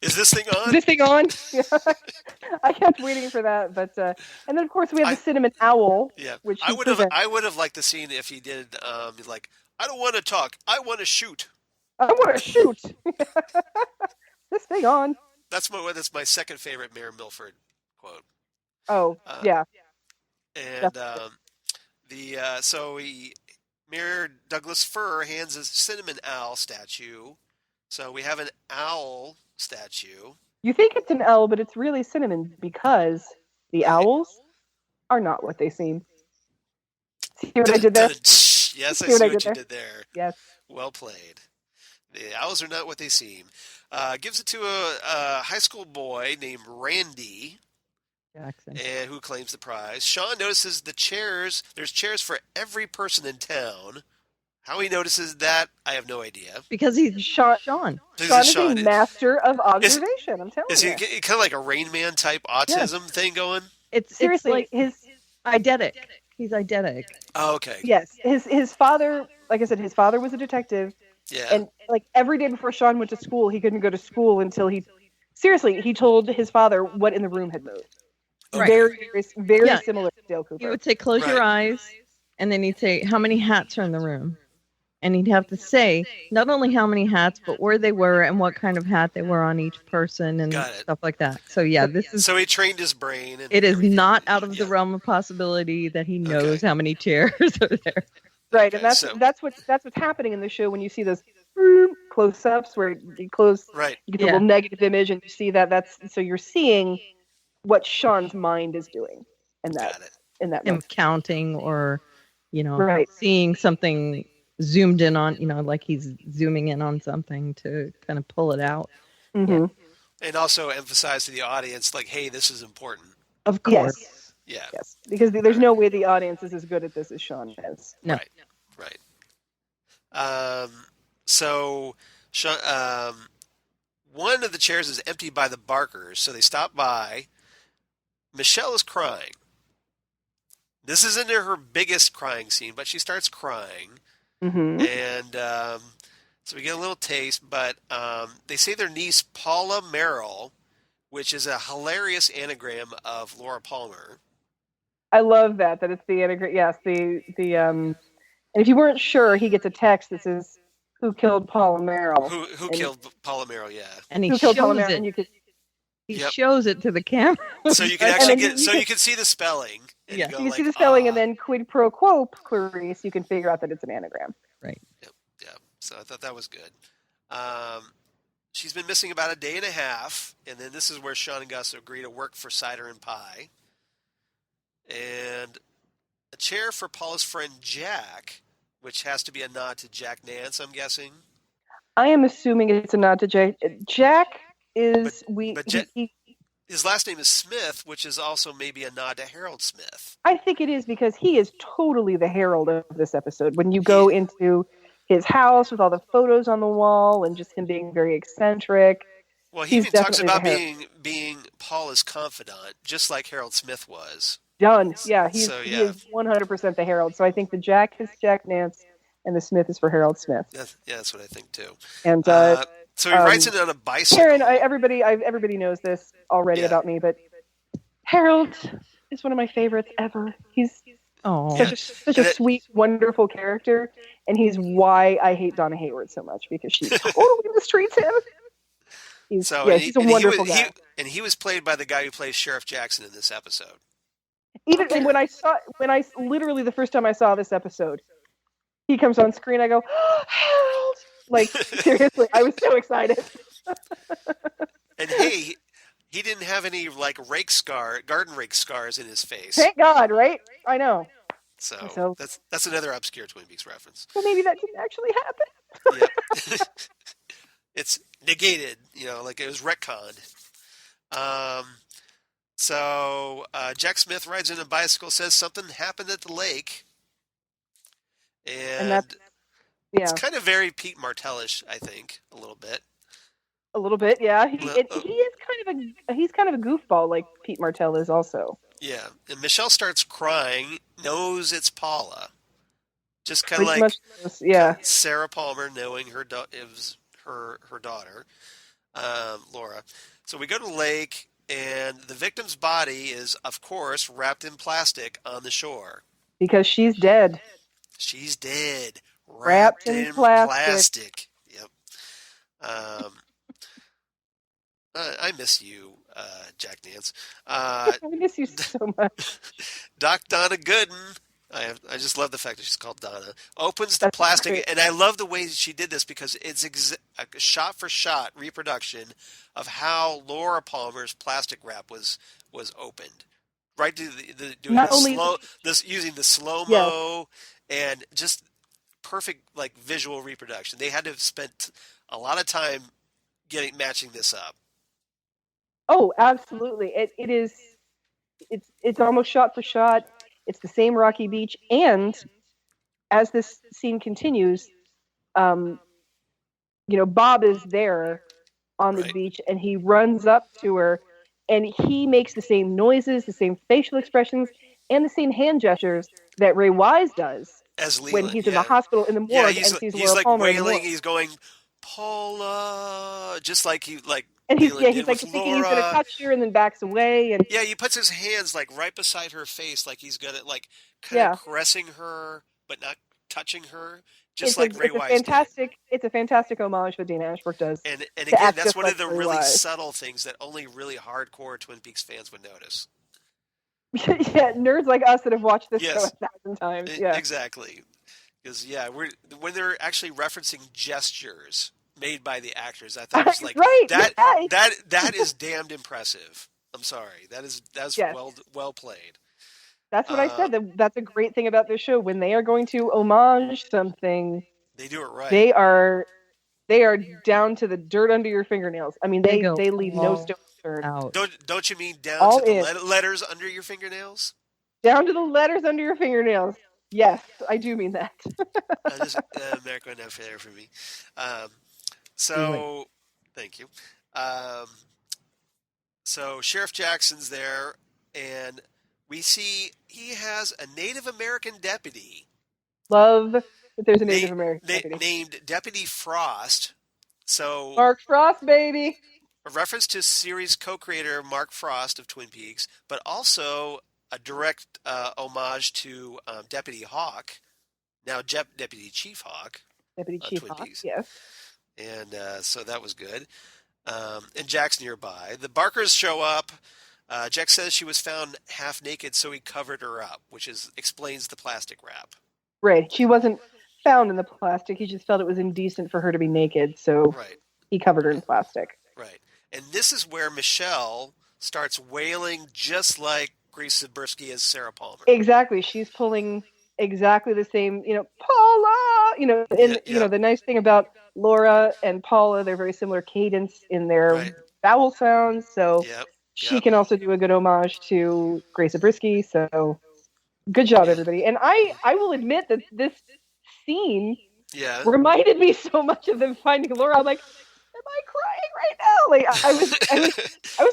[SPEAKER 1] Is this thing on?
[SPEAKER 3] is this thing on? I kept waiting for that, but and then of course we have the cinnamon owl.
[SPEAKER 1] Yeah,
[SPEAKER 3] Which
[SPEAKER 1] I
[SPEAKER 3] he
[SPEAKER 1] would have.
[SPEAKER 3] presents.
[SPEAKER 1] I would have liked the scene if he did. Like, I don't want to talk. I want to shoot.
[SPEAKER 3] I want to shoot. This thing on.
[SPEAKER 1] That's my second favorite Mayor Milford quote.
[SPEAKER 3] Oh
[SPEAKER 1] Uh,
[SPEAKER 3] yeah.
[SPEAKER 1] And Mayor Douglas Fir hands a cinnamon owl statue. So we have an owl statue.
[SPEAKER 3] You think it's an owl, but it's really cinnamon because the owls are not what they seem. See what I did there?
[SPEAKER 1] Yes, I see what you did there.
[SPEAKER 3] Yes.
[SPEAKER 1] Well played. The owls are not what they seem. Gives it to a high school boy named Randy,
[SPEAKER 2] Jackson.
[SPEAKER 1] and who claims the prize. Sean notices the chairs. There's chairs for every person in town. How he notices that, I have no idea.
[SPEAKER 2] Because he's Sean.
[SPEAKER 3] Sean is a master of observation. I'm telling
[SPEAKER 1] you. Is he kind of like a Rain Man type autism thing going?
[SPEAKER 2] It's seriously like his eidetic. He's eidetic.
[SPEAKER 1] Oh, okay.
[SPEAKER 3] Yes, his father, like I said, his father was a detective.
[SPEAKER 1] Yeah.
[SPEAKER 3] And like every day before Sean went to school, he couldn't go to school until he told his father what in the room had moved.
[SPEAKER 1] Okay.
[SPEAKER 3] Very similar to Dale Cooper.
[SPEAKER 2] He would say, "Close your eyes," and then he'd say, "How many hats are in the room?" And he'd have to say not only how many hats, but where they were and what kind of hat they were on each person and stuff like that. So this is.
[SPEAKER 1] So he trained his brain. And
[SPEAKER 2] it is not out of the realm of possibility that he knows how many chairs are there.
[SPEAKER 3] Right, and that's what's happening in the show when you see those close-ups where you close, you get the little negative image, and you see that's so you're seeing what Sean's mind is doing, and that
[SPEAKER 2] him counting or seeing something zoomed in on, like he's zooming in on something to kind of pull it out.
[SPEAKER 3] Mm-hmm.
[SPEAKER 1] And also emphasize to the audience, like, hey, this is important.
[SPEAKER 2] Of course.
[SPEAKER 3] Yes.
[SPEAKER 1] Yeah.
[SPEAKER 3] Yes. Because there's no way the audience is as good at this as Sean is.
[SPEAKER 2] No.
[SPEAKER 1] Right. So one of the chairs is emptied by the Barkers, so they stop by. Michelle is crying. This isn't her biggest crying scene, but she starts crying.
[SPEAKER 3] Mm-hmm.
[SPEAKER 1] And so we get a little taste, but they say their niece, Paula Merrill, which is a hilarious anagram of Laura Palmer.
[SPEAKER 3] I love that it's the anagram. Yes, and if you weren't sure, he gets a text that says, "Who killed Paula Merrill?"
[SPEAKER 1] Who killed Paula Merrill? Yeah.
[SPEAKER 2] And he shows it. And he shows it to the camera.
[SPEAKER 1] So you can actually you can see the spelling. And
[SPEAKER 3] you can see the spelling, and then quid pro quo, Clarice, you can figure out that it's an anagram.
[SPEAKER 2] Right.
[SPEAKER 1] Yep. So I thought that was good. She's been missing about a day and a half, and then this is where Sean and Gus agree to work for Cider and Pie. And a chair for Paula's friend Jack, which has to be a nod to Jack Nance, I'm guessing.
[SPEAKER 3] I am assuming it's a nod to Jack. Jack is
[SPEAKER 1] his last name is Smith, which is also maybe a nod to Harold Smith.
[SPEAKER 3] I think it is because he is totally the Harold of this episode. When you go into his house with all the photos on the wall and just him being very eccentric.
[SPEAKER 1] Well, he even talks about being Paula's confidant, just like Harold Smith was.
[SPEAKER 3] Done. Yeah, he is 100% the Harold. So I think the Jack is Jack Nance and the Smith is for Harold Smith.
[SPEAKER 1] Yeah, that's what I think too.
[SPEAKER 3] And
[SPEAKER 1] so he rides it on a bicycle.
[SPEAKER 3] Karen, everybody knows this already about me, but Harold is one of my favorites ever. He's such a sweet, wonderful character, and he's why I hate Donna Hayward so much, because she totally mistreats him. He's a wonderful guy.
[SPEAKER 1] He was played by the guy who plays Sheriff Jackson in this episode.
[SPEAKER 3] Even when I literally the first time I saw this episode, he comes on screen, I go, oh, Harold! Like, seriously, I was so excited.
[SPEAKER 1] And hey, he didn't have any garden rake scars in his face.
[SPEAKER 3] Thank God, right? I know.
[SPEAKER 1] So that's another obscure Twin Peaks reference.
[SPEAKER 3] Well, maybe that didn't actually happen.
[SPEAKER 1] Yeah. It's negated, like it was retconned. So Jack Smith rides in a bicycle, says something happened at the lake. And it's kind of very Pete Martellish, I think, a little bit.
[SPEAKER 3] A little bit, yeah. He is kind of a goofball, like Pete Martell is also.
[SPEAKER 1] Yeah, and Michelle starts crying, knows it's Paula, just kind of like Sarah Palmer knowing it was her daughter, Laura. So we go to the lake, and the victim's body is, of course, wrapped in plastic on the shore.
[SPEAKER 3] Because she's dead.
[SPEAKER 1] She's dead.
[SPEAKER 3] Wrapped in plastic.
[SPEAKER 1] Yep. I miss you, Jack Nance.
[SPEAKER 3] I miss you so much.
[SPEAKER 1] Doc Donna Gooden. I just love the fact that she's called Donna. Opens the
[SPEAKER 3] That's
[SPEAKER 1] plastic,
[SPEAKER 3] great.
[SPEAKER 1] and I love the way she did this because it's a shot-for-shot reproduction of how Laura Palmer's plastic wrap was opened. Right, doing
[SPEAKER 3] Not
[SPEAKER 1] the
[SPEAKER 3] only-
[SPEAKER 1] slow, using the slow-mo, and just perfect like visual reproduction. They had to have spent a lot of time matching this up.
[SPEAKER 3] Oh, absolutely. It is. It's almost shot for shot. It's the same rocky beach, and as this scene continues, Bob is there on the
[SPEAKER 1] Right.
[SPEAKER 3] beach, and he runs up to her, and he makes the same noises, the same facial expressions, and the same hand gestures that Ray Wise does
[SPEAKER 1] As
[SPEAKER 3] when
[SPEAKER 1] Leland,
[SPEAKER 3] he's in the hospital in the morgue
[SPEAKER 1] yeah,
[SPEAKER 3] and sees
[SPEAKER 1] he's
[SPEAKER 3] Laura
[SPEAKER 1] like
[SPEAKER 3] Palmer in the
[SPEAKER 1] wailing.
[SPEAKER 3] morgue.
[SPEAKER 1] He's going, Paula, just like he like.
[SPEAKER 3] And he's
[SPEAKER 1] Leland
[SPEAKER 3] he's
[SPEAKER 1] did
[SPEAKER 3] like
[SPEAKER 1] with
[SPEAKER 3] thinking he's gonna
[SPEAKER 1] Laura.
[SPEAKER 3] touch her, and then backs away, and
[SPEAKER 1] Yeah, he puts his hands like right beside her face, like he's gonna like kind
[SPEAKER 3] Yeah.
[SPEAKER 1] of caressing her, but not touching her, just
[SPEAKER 3] it's
[SPEAKER 1] like Ray
[SPEAKER 3] a
[SPEAKER 1] Wise did.
[SPEAKER 3] fantastic. It's a fantastic homage that Dana Ashbrook does.
[SPEAKER 1] And
[SPEAKER 3] to
[SPEAKER 1] again,
[SPEAKER 3] act
[SPEAKER 1] that's
[SPEAKER 3] just
[SPEAKER 1] one
[SPEAKER 3] like
[SPEAKER 1] of the
[SPEAKER 3] Ray
[SPEAKER 1] really
[SPEAKER 3] Wise.
[SPEAKER 1] subtle things that only really hardcore Twin Peaks fans would notice.
[SPEAKER 3] Yeah, nerds like us that have watched this
[SPEAKER 1] Yes.
[SPEAKER 3] show 1,000 times. Yeah,
[SPEAKER 1] Exactly. Because when they're actually referencing gestures made by the actors, I thought it was like
[SPEAKER 3] right.
[SPEAKER 1] that is damned impressive. I'm sorry, that's
[SPEAKER 3] Yes.
[SPEAKER 1] well played.
[SPEAKER 3] That's what I said. That's a great thing about this show. When they are going to homage something,
[SPEAKER 1] They do it right.
[SPEAKER 3] they are down to the dirt under your fingernails. I mean,
[SPEAKER 2] They go
[SPEAKER 3] they leave no
[SPEAKER 2] all
[SPEAKER 3] stone unturned.
[SPEAKER 2] Out.
[SPEAKER 1] Don't you mean down
[SPEAKER 3] All
[SPEAKER 1] to the
[SPEAKER 3] in.
[SPEAKER 1] letters under your fingernails?
[SPEAKER 3] Down to the letters under your fingernails. Yes, I do mean that.
[SPEAKER 1] America no fair for me. So, thank you. So Sheriff Jackson's there, and we see he has a Native American deputy.
[SPEAKER 3] Love that there's a Native American deputy.
[SPEAKER 1] Named Deputy Frost. So
[SPEAKER 3] Mark Frost, baby.
[SPEAKER 1] a reference to series co-creator Mark Frost of Twin Peaks, but also a direct homage to Deputy Hawk, now Deputy Chief Hawk.
[SPEAKER 3] Deputy Chief
[SPEAKER 1] Twin
[SPEAKER 3] Hawk,
[SPEAKER 1] Peaks.
[SPEAKER 3] yes.
[SPEAKER 1] And so that was good. And Jack's nearby. The Barkers show up. Jack says she was found half naked, so he covered her up, which explains the plastic wrap.
[SPEAKER 3] Right. She wasn't found in the plastic. He just felt it was indecent for her to be naked, so
[SPEAKER 1] Right,
[SPEAKER 3] he covered her in plastic.
[SPEAKER 1] right. And this is where Michelle starts wailing just like Grace Zabriskie as Sarah Palmer.
[SPEAKER 3] Exactly. She's pulling exactly the same, Paula, and
[SPEAKER 1] Yeah.
[SPEAKER 3] the nice thing about Laura and Paula, they're very similar cadence in their
[SPEAKER 1] Right.
[SPEAKER 3] vowel sounds, so
[SPEAKER 1] Yep.
[SPEAKER 3] she can also do a good homage to Grace Zabriskie, so good job, everybody. And I will admit that this scene
[SPEAKER 1] Yeah.
[SPEAKER 3] reminded me so much of them finding Laura. I'm like, am I crying right now? Like I was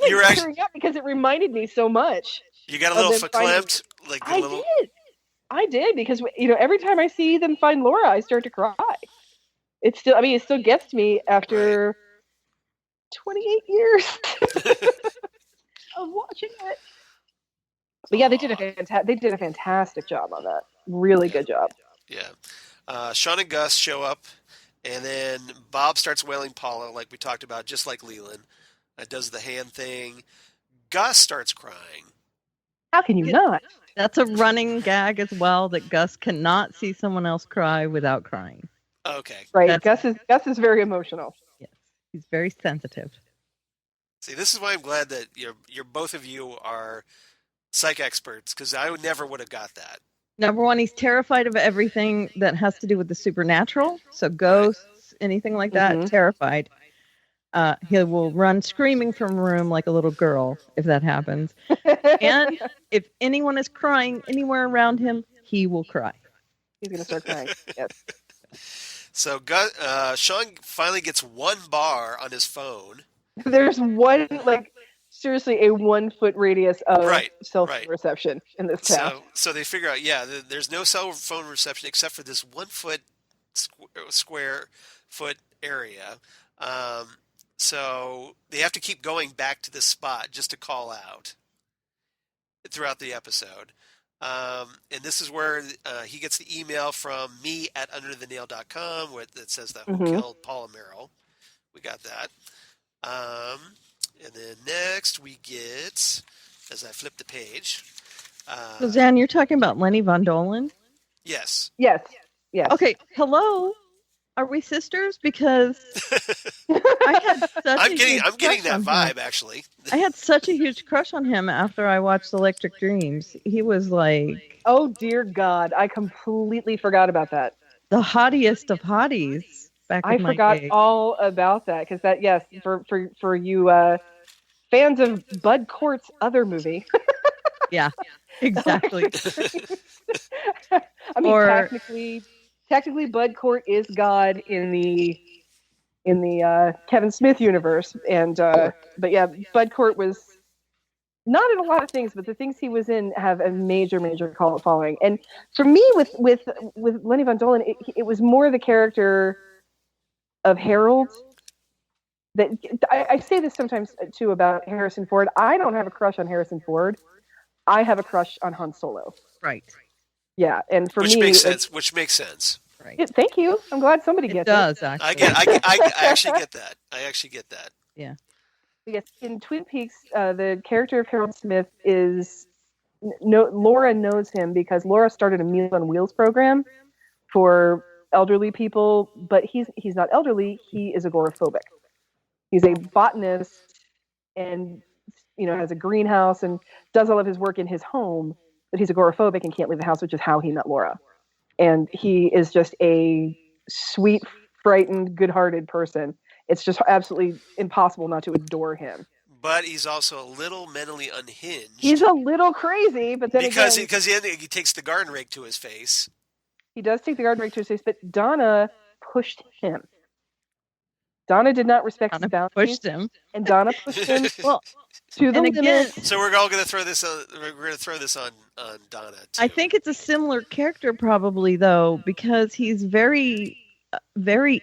[SPEAKER 3] like
[SPEAKER 1] You were actually-
[SPEAKER 3] tearing up because it reminded me so much.
[SPEAKER 1] You got a
[SPEAKER 3] of
[SPEAKER 1] little
[SPEAKER 3] them finding-
[SPEAKER 1] verklempt, like the
[SPEAKER 3] I
[SPEAKER 1] little.
[SPEAKER 3] did. I did because every time I see them find Laura, I start to cry. It still gets to me after 28 years of watching it. But yeah, they did a fantastic job on that. Really good job.
[SPEAKER 1] Yeah. Sean and Gus show up, and then Bob starts wailing Paula, like we talked about, just like Leland. Does the hand thing. Gus starts crying.
[SPEAKER 3] How can you not?
[SPEAKER 2] That's a running gag as well, that Gus cannot see someone else cry without crying.
[SPEAKER 1] Okay.
[SPEAKER 3] Right. Gus is very emotional.
[SPEAKER 2] Yes, he's very sensitive.
[SPEAKER 1] See, this is why I'm glad that you're both of you are psych experts, because I never would have got that.
[SPEAKER 2] Number one, he's terrified of everything that has to do with the supernatural. So ghosts, anything like that,
[SPEAKER 3] Mhm.
[SPEAKER 2] terrified. He will run screaming from a room like a little girl if that happens. And if anyone is crying anywhere around him, he will cry.
[SPEAKER 3] He's gonna start crying. Yes.
[SPEAKER 1] So Sean finally gets one bar on his phone.
[SPEAKER 3] There's seriously a 1 foot radius of
[SPEAKER 1] Right,
[SPEAKER 3] cell phone
[SPEAKER 1] right.
[SPEAKER 3] reception in this town.
[SPEAKER 1] So they figure out, there's no cell phone reception except for this 1 foot square foot area. So they have to keep going back to this spot just to call out throughout the episode. And this is where he gets the email from me at underthenail.com that says that who killed Paula Merrill. We got that. And then next we get, as I flip the page.
[SPEAKER 2] So, Xan, you're talking about Lenny Von Dohlen?
[SPEAKER 1] Yes.
[SPEAKER 3] Yes. Yes.
[SPEAKER 2] Okay, hello. Are we sisters? Because I had such
[SPEAKER 1] I'm
[SPEAKER 2] a
[SPEAKER 1] getting
[SPEAKER 2] huge
[SPEAKER 1] that
[SPEAKER 2] crush on him.
[SPEAKER 1] vibe, actually.
[SPEAKER 2] I had such a huge crush on him after I watched Electric Dreams. He was like
[SPEAKER 3] Oh dear God, I completely forgot about that.
[SPEAKER 2] the hottiest of hotties back
[SPEAKER 3] I
[SPEAKER 2] in my
[SPEAKER 3] forgot
[SPEAKER 2] day.
[SPEAKER 3] all about that because that yes, for you fans of Bud Cort's other movie.
[SPEAKER 2] Yeah, exactly.
[SPEAKER 3] I mean,
[SPEAKER 2] Or-
[SPEAKER 3] technically, Bud Cort is God in the Kevin Smith universe, and but yeah, Bud Cort was not in a lot of things, but the things he was in have a major cult following. And for me, with Lenny Von Dohlen, it was more the character of Harold. That I say this sometimes too about Harrison Ford. I don't have a crush on Harrison Ford. I have a crush on Han Solo.
[SPEAKER 2] Right.
[SPEAKER 3] Yeah, and for
[SPEAKER 1] Which
[SPEAKER 3] me,
[SPEAKER 1] makes sense. Which makes sense.
[SPEAKER 2] Right.
[SPEAKER 3] Thank you. I'm glad somebody
[SPEAKER 2] It
[SPEAKER 3] gets
[SPEAKER 2] does
[SPEAKER 1] I
[SPEAKER 2] actually.
[SPEAKER 1] actually get that. I actually get that.
[SPEAKER 2] Yeah.
[SPEAKER 3] Yes, in Twin Peaks, the character of Harold Smith is Laura knows him because Laura started a Meals on Wheels program for elderly people, but he's not elderly. He is agoraphobic. He's a botanist, and has a greenhouse and does all of his work in his home, but he's agoraphobic and can't leave the house, which is how he met Laura. And he is just a sweet, frightened, good-hearted person. It's just absolutely impossible not to adore him.
[SPEAKER 1] But he's also a little mentally unhinged.
[SPEAKER 3] He's a little crazy, but then
[SPEAKER 1] because
[SPEAKER 3] again,
[SPEAKER 1] he takes the garden rake to his face.
[SPEAKER 3] he does take the garden rake to his face, but Donna pushed him. Donna did not respect his
[SPEAKER 2] Donna
[SPEAKER 3] boundaries,
[SPEAKER 2] pushed him.
[SPEAKER 3] and Donna pushed him
[SPEAKER 2] Well,
[SPEAKER 3] to the
[SPEAKER 2] and again,
[SPEAKER 3] limit.
[SPEAKER 1] So we're all going to throw this. We're going to throw this on Donna. Too.
[SPEAKER 2] I think it's a similar character probably though, because he's very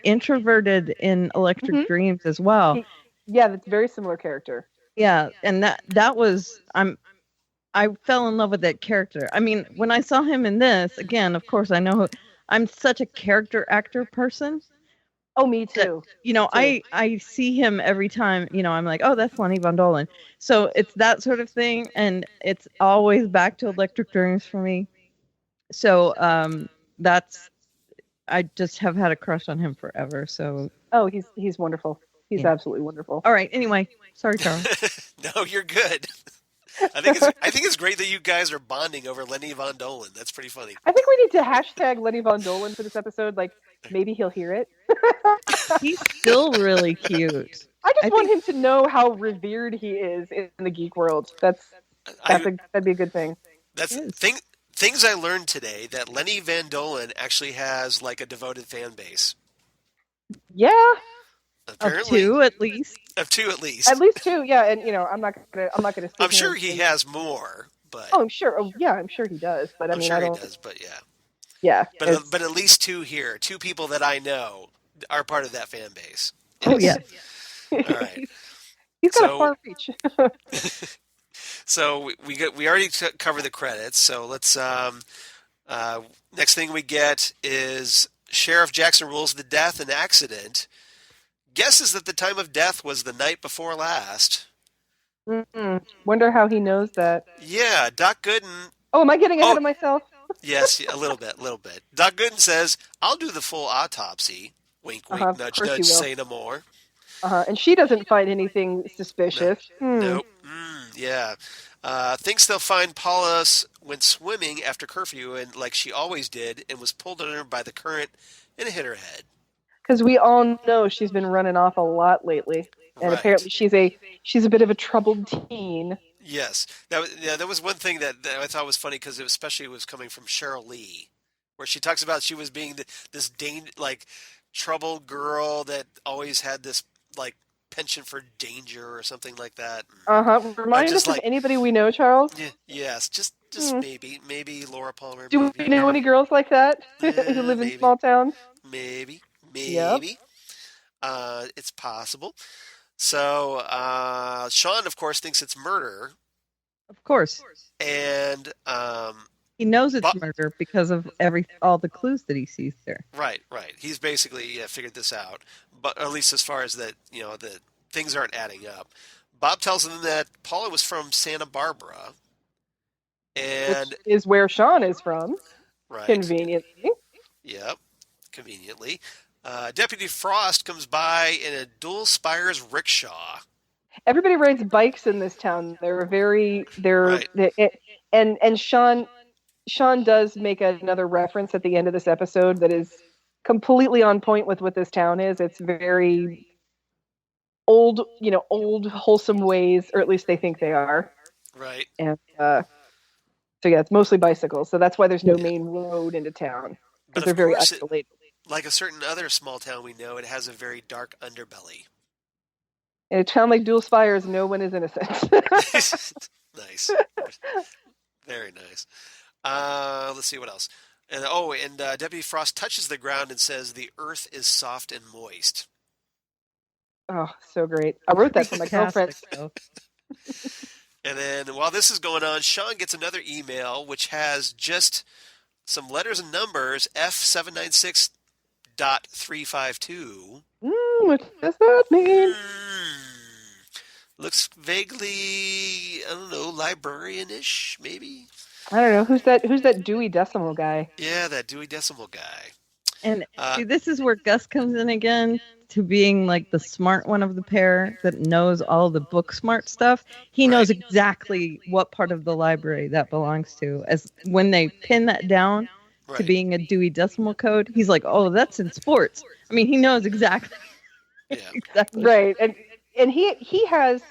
[SPEAKER 2] introverted in Electric
[SPEAKER 3] Mhm.
[SPEAKER 2] Dreams as well.
[SPEAKER 3] Yeah, that's a very similar character.
[SPEAKER 2] Yeah, and that was I fell in love with that character. I mean, when I saw him in this, again, of course, I know I'm such a character actor person.
[SPEAKER 3] Oh, me too.
[SPEAKER 2] I see him every time, I'm like, oh, that's Lenny Von Dohlen. So it's that sort of thing, and it's always back to Electric Dreams for me. So I just have had a crush on him forever. So
[SPEAKER 3] Oh, he's wonderful. He's
[SPEAKER 2] Yeah.
[SPEAKER 3] absolutely wonderful.
[SPEAKER 2] all right, anyway, sorry, Charles.
[SPEAKER 1] No, you're good. I think it's great that you guys are bonding over Lenny Von Dohlen. That's pretty funny.
[SPEAKER 3] I think we need to hashtag Lenny Von Dohlen for this episode. Like, maybe he'll hear it.
[SPEAKER 2] He's still really cute.
[SPEAKER 3] I want him to know how revered he is in the geek world. That'd be a good thing.
[SPEAKER 1] That's
[SPEAKER 2] Yes.
[SPEAKER 1] things I learned today, that Lenny Van Dohlen actually has like a devoted fan base.
[SPEAKER 3] Yeah,
[SPEAKER 1] Apparently,
[SPEAKER 2] Of two at least.
[SPEAKER 1] Of two at least.
[SPEAKER 3] at least two. Yeah, and I'm not gonna.
[SPEAKER 1] I'm sure he has more, but
[SPEAKER 3] Oh, I'm sure. Oh, yeah, I'm sure he does. But
[SPEAKER 1] I'm sure
[SPEAKER 3] I
[SPEAKER 1] he
[SPEAKER 3] don't.
[SPEAKER 1] does. But yeah,
[SPEAKER 3] Yeah,
[SPEAKER 1] but at least two here, two people that I know are part of that fan base.
[SPEAKER 2] Oh yeah.
[SPEAKER 1] All right.
[SPEAKER 3] he's got
[SPEAKER 1] So-
[SPEAKER 3] a far reach.
[SPEAKER 1] So we already covered the credits. So let's next thing we get is Sheriff Jackson rules the death and accident. Guesses that the time of death was the night before last.
[SPEAKER 3] Wonder how he knows that.
[SPEAKER 1] Yeah, Doc Gooden.
[SPEAKER 3] Oh, am I getting ahead
[SPEAKER 1] Oh.
[SPEAKER 3] of myself?
[SPEAKER 1] Yes, a little bit. Doc Gooden says, "I'll do the full autopsy." Wink, wink,
[SPEAKER 3] Of
[SPEAKER 1] nudge,
[SPEAKER 3] course
[SPEAKER 1] nudge.
[SPEAKER 3] you will.
[SPEAKER 1] Say no more.
[SPEAKER 3] And she doesn't find anything suspicious.
[SPEAKER 1] Nope. Yeah. Thinks they'll find Paula went swimming after curfew, and like she always did, and was pulled under by the current and hit her head.
[SPEAKER 3] Because we all know she's been running off a lot lately, and
[SPEAKER 1] Right.
[SPEAKER 3] apparently she's a bit of a troubled teen.
[SPEAKER 1] Yes, that was one thing that I thought was funny, because especially was coming from Sheryl Lee, where she talks about she was being this troubled girl that always had this like penchant for danger or something like that.
[SPEAKER 3] Remind
[SPEAKER 1] just
[SPEAKER 3] us of
[SPEAKER 1] like-
[SPEAKER 3] anybody we know, Charles.
[SPEAKER 1] Yeah, yes, just maybe Laura Palmer.
[SPEAKER 3] Do
[SPEAKER 1] maybe,
[SPEAKER 3] we know any girls like that who live
[SPEAKER 1] maybe.
[SPEAKER 3] in small towns?
[SPEAKER 1] Maybe.
[SPEAKER 3] Yep.
[SPEAKER 1] It's possible. So Sean, of course, thinks it's murder,
[SPEAKER 2] Of course.
[SPEAKER 1] and
[SPEAKER 2] He knows it's
[SPEAKER 1] But-
[SPEAKER 2] murder because of all the clues that he sees there.
[SPEAKER 1] right. He's basically figured this out, but at least as far as that, the things aren't adding up. Bob tells them that Paula was from Santa Barbara. And
[SPEAKER 3] Which is where Sean is from,
[SPEAKER 1] right.
[SPEAKER 3] conveniently.
[SPEAKER 1] Yep, conveniently. Deputy Frost comes by in a dual Spires rickshaw.
[SPEAKER 3] Everybody rides bikes in this town.
[SPEAKER 1] Right.
[SPEAKER 3] And Sean does make another reference at the end of this episode that is completely on point with what this town is. It's very old wholesome ways, or at least they think they are.
[SPEAKER 1] Right.
[SPEAKER 3] And so yeah, it's mostly bicycles. So that's why there's no main road into town, because they're very isolated.
[SPEAKER 1] Like a certain other small town we know, it has a very dark underbelly.
[SPEAKER 3] In a town like Dual Spires, no one is innocent.
[SPEAKER 1] Nice. Very nice. Let's see what else. And Deputy Frost touches the ground and says, "The earth is soft and moist."
[SPEAKER 3] Oh, so great. I wrote that for my girlfriend.
[SPEAKER 1] And then while this is going on, Sean gets another email which has just some letters and numbers, F796.352.
[SPEAKER 3] What does that mean?
[SPEAKER 1] Looks vaguely, I don't know, librarian-ish, maybe?
[SPEAKER 3] I don't know. Who's that Dewey Decimal guy?
[SPEAKER 1] Yeah, that Dewey Decimal guy.
[SPEAKER 2] And see, this is where Gus comes in again to being like the smart one of the pair that knows all the book smart stuff. He knows exactly what part of the library that belongs to. As when they pin that down to being a Dewey Decimal Code, he's like, "Oh, that's in sports." I mean, he knows exactly.
[SPEAKER 1] Yeah.
[SPEAKER 3] Exactly. Right. And he has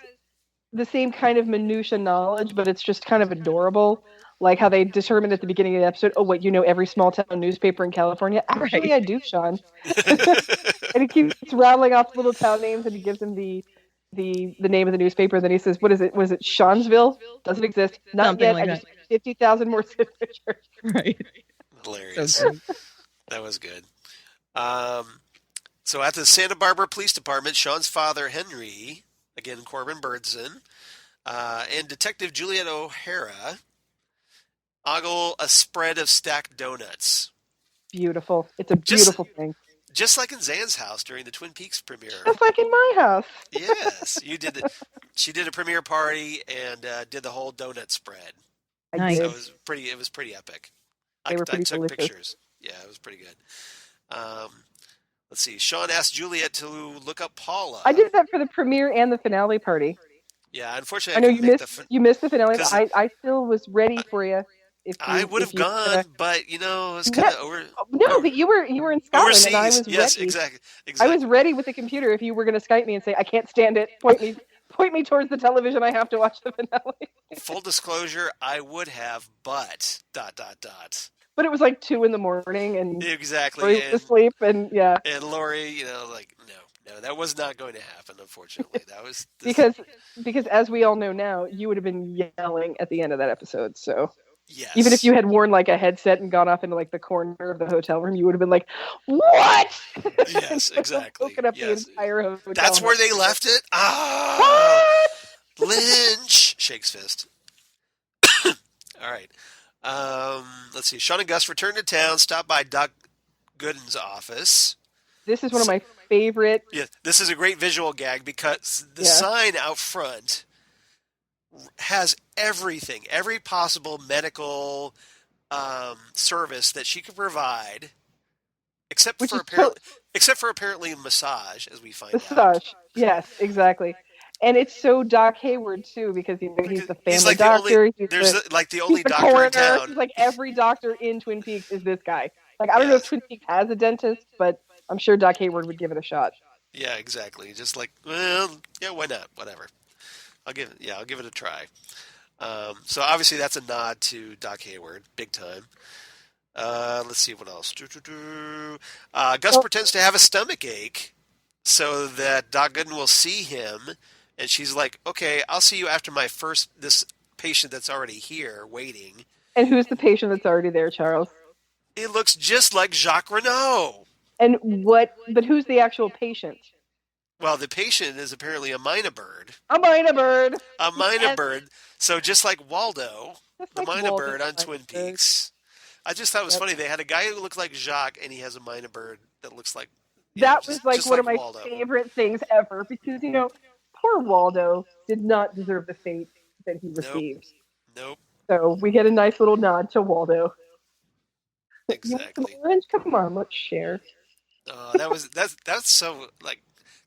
[SPEAKER 3] the same kind of minutia knowledge, but it's just kind of adorable. Like how they determined at the beginning of the episode, oh, wait, you know every small town newspaper in California? Actually, I do, Sean. And he keeps rattling off little town names, and he gives him the name of the newspaper. And then he says, what is it? Was it Seansville? Doesn't exist. Not
[SPEAKER 2] Something
[SPEAKER 3] yet.
[SPEAKER 2] like
[SPEAKER 3] I
[SPEAKER 2] that.
[SPEAKER 3] just 50,000 more signatures.
[SPEAKER 2] Right.
[SPEAKER 1] Hilarious.
[SPEAKER 2] So
[SPEAKER 1] That was good. So at the Santa Barbara Police Department, Sean's father, Henry, again, Corbin Birdson, and Detective Juliet O'Hara ogle a spread of stacked donuts.
[SPEAKER 3] Beautiful. It's a beautiful thing.
[SPEAKER 1] Just like in Xan's house during the Twin Peaks premiere.
[SPEAKER 3] Just like in my house.
[SPEAKER 1] Yes, you did. She did a premiere party and did the whole donut spread.
[SPEAKER 2] Nice.
[SPEAKER 1] So it was pretty epic.
[SPEAKER 3] They were
[SPEAKER 1] I
[SPEAKER 3] pretty
[SPEAKER 1] took
[SPEAKER 3] delicious.
[SPEAKER 1] pictures. Yeah, it was pretty good. Let's see. Sean asked Juliet to look up Paula.
[SPEAKER 3] I did that for the premiere and the finale party.
[SPEAKER 1] Yeah, unfortunately,
[SPEAKER 3] I know you missed the finale. But I still was ready for you.
[SPEAKER 1] I would have gone, but it was kind of over.
[SPEAKER 3] No, but you were in Scotland,
[SPEAKER 1] Overseas.
[SPEAKER 3] and I was
[SPEAKER 1] yes,
[SPEAKER 3] ready.
[SPEAKER 1] Exactly.
[SPEAKER 3] I was ready with the computer. If you were going to Skype me and say, "I can't stand it," point me towards the television. I have to watch the finale.
[SPEAKER 1] Full disclosure, I would have, but ...
[SPEAKER 3] But it was like 2 a.m, and
[SPEAKER 1] exactly.
[SPEAKER 3] Lori was asleep, and yeah.
[SPEAKER 1] And Lori, no, that was not going to happen. Unfortunately, that was
[SPEAKER 3] because as we all know now, you would have been yelling at the end of that episode. So.
[SPEAKER 1] Yes.
[SPEAKER 3] Even if you had worn like a headset and gone off into like the corner of the hotel room, you would have been like, "What?"
[SPEAKER 1] Yes, exactly.
[SPEAKER 3] Woken up the entire hotel.
[SPEAKER 1] That's where they left it. Ah, Lynch shakes fist. All right. Let's see. Sean and Gus return to town. Stop by Doc Gooden's office.
[SPEAKER 3] This is one of my favorite.
[SPEAKER 1] Yeah, this is a great visual gag because the sign out front has everything, every possible medical service that she could provide, except for apparently massage, as we find out.
[SPEAKER 3] Massage, yes, exactly. And it's so Doc Hayward too, because he's the family doctor.
[SPEAKER 1] He's the only doctor in town.
[SPEAKER 3] He's like every doctor in Twin Peaks is this guy. Like I don't know if Twin Peaks has a dentist, but I'm sure Doc Hayward would give it a shot.
[SPEAKER 1] Yeah, exactly. Just like, well, yeah, why not? Whatever. I'll give it a try. So obviously that's a nod to Doc Hayward, big time. Let's see what else. Gus pretends to have a stomach ache so that Doc Gooden will see him, and she's like, "Okay, I'll see you after this patient that's already here waiting."
[SPEAKER 3] And who's the patient that's already there, Charles?
[SPEAKER 1] It looks just like Jacques Renault.
[SPEAKER 3] And but who's the actual patient?
[SPEAKER 1] Well, the patient is apparently a mynah bird.
[SPEAKER 3] A mynah bird.
[SPEAKER 1] A mynah bird. So just like Waldo, the mynah bird on Twin Peaks. I just thought it was funny. They had a guy who looked like Jacques, and he has a mynah bird that looks like...
[SPEAKER 3] That was like one of my
[SPEAKER 1] Waldo.
[SPEAKER 3] favorite things ever, because, poor Waldo did not deserve the fate that he
[SPEAKER 1] Nope.
[SPEAKER 3] received.
[SPEAKER 1] Nope.
[SPEAKER 3] So we get a nice little nod to Waldo. You want
[SPEAKER 1] Exactly.
[SPEAKER 3] some orange? Come on, let's share.
[SPEAKER 1] That's so like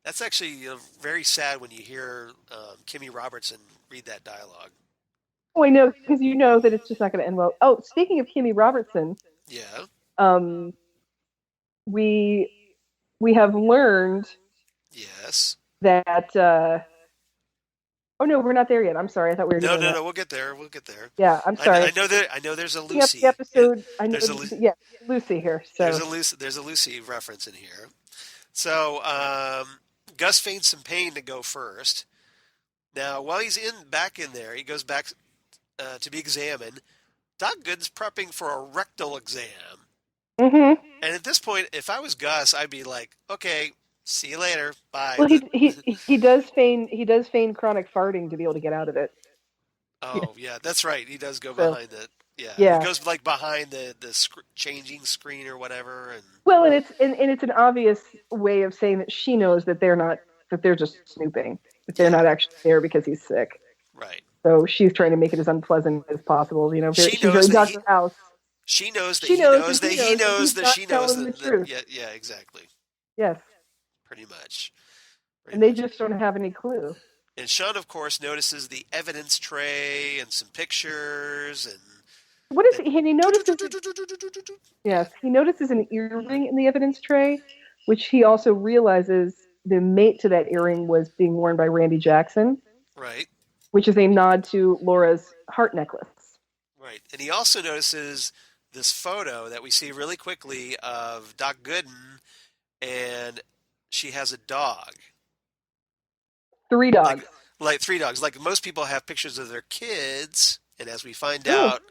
[SPEAKER 1] that's actually very sad when you hear Kimmy Robertson read that dialogue.
[SPEAKER 3] Oh, I know, because you know that it's just not going to end well. Oh, speaking of Kimmy Robertson,
[SPEAKER 1] Yeah.
[SPEAKER 3] we have learned
[SPEAKER 1] Yes.
[SPEAKER 3] that. Oh no, we're not there yet. I'm sorry. I thought we were
[SPEAKER 1] No,
[SPEAKER 3] doing
[SPEAKER 1] no,
[SPEAKER 3] that.
[SPEAKER 1] no. We'll get there. We'll get there.
[SPEAKER 3] Yeah, I'm sorry.
[SPEAKER 1] I know there's a
[SPEAKER 3] Picking up
[SPEAKER 1] Lucy.
[SPEAKER 3] the episode. I know.
[SPEAKER 1] There's a Lu-
[SPEAKER 3] Yeah, Lucy here. So
[SPEAKER 1] There's a Lucy reference in here. So Gus feigns some pain to go first. Now, while he's back in there, he goes back to be examined. Doc Gooden's prepping for a rectal exam.
[SPEAKER 3] Mm-hmm.
[SPEAKER 1] And at this point, if I was Gus, I'd be like, okay, see you later. Bye.
[SPEAKER 3] Well, he does feign chronic farting to be able to get out of it.
[SPEAKER 1] Oh, yeah, that's right. He does go
[SPEAKER 3] So,
[SPEAKER 1] behind it. Yeah.
[SPEAKER 3] yeah.
[SPEAKER 1] He goes like behind the changing screen or whatever. And
[SPEAKER 3] Well, and it's an obvious way of saying that she knows that they're just snooping. That they're not actually there because he's sick.
[SPEAKER 1] right.
[SPEAKER 3] So she's trying to make it as unpleasant as possible. You know,
[SPEAKER 1] She
[SPEAKER 3] she's
[SPEAKER 1] knows
[SPEAKER 3] in
[SPEAKER 1] that
[SPEAKER 3] Dr. House.
[SPEAKER 1] She knows that
[SPEAKER 3] She
[SPEAKER 1] he
[SPEAKER 3] knows
[SPEAKER 1] knows
[SPEAKER 3] that
[SPEAKER 1] that
[SPEAKER 3] he
[SPEAKER 1] he
[SPEAKER 3] knows
[SPEAKER 1] knows
[SPEAKER 3] that
[SPEAKER 1] that
[SPEAKER 3] he's
[SPEAKER 1] she
[SPEAKER 3] not
[SPEAKER 1] knows
[SPEAKER 3] telling
[SPEAKER 1] that.
[SPEAKER 3] the truth.
[SPEAKER 1] Yeah, exactly.
[SPEAKER 3] Yes,
[SPEAKER 1] Pretty much.
[SPEAKER 3] and they just don't have any clue.
[SPEAKER 1] And Sean, of course, notices the evidence tray and some pictures and.
[SPEAKER 3] What is he? And he notices. Yes, he notices an earring in the evidence tray, which he also realizes the mate to that earring was being worn by Randy Jackson,
[SPEAKER 1] Right.
[SPEAKER 3] which is a nod to Laura's heart necklace.
[SPEAKER 1] Right. And he also notices this photo that we see really quickly of Doc Gooden, and she has a dog.
[SPEAKER 3] 3 dogs.
[SPEAKER 1] Like 3 dogs. Like most people have pictures of their kids, and as we find out,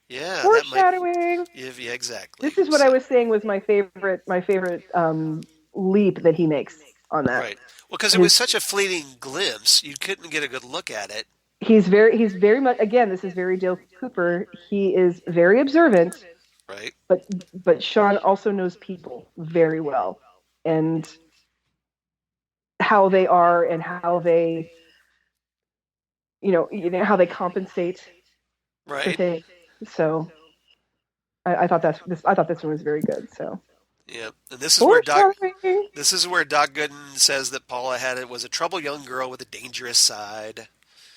[SPEAKER 1] yeah, that might.
[SPEAKER 3] Foreshadowing.
[SPEAKER 1] Yeah, exactly.
[SPEAKER 3] This is what I was saying was my favorite leap that he makes on that.
[SPEAKER 1] Right. Well, because it was such a fleeting glimpse, you couldn't get a good look at it.
[SPEAKER 3] He's very much, again, this is very Dale Cooper. He is very observant,
[SPEAKER 1] Right.
[SPEAKER 3] but Sean also knows people very well, and how they are and how they how they compensate for
[SPEAKER 1] Right.
[SPEAKER 3] things. So I thought this one was very good. So
[SPEAKER 1] Yeah. And this is where Doc
[SPEAKER 3] Foreshadowing.
[SPEAKER 1] Gooden says that Paula was a troubled young girl with a dangerous side.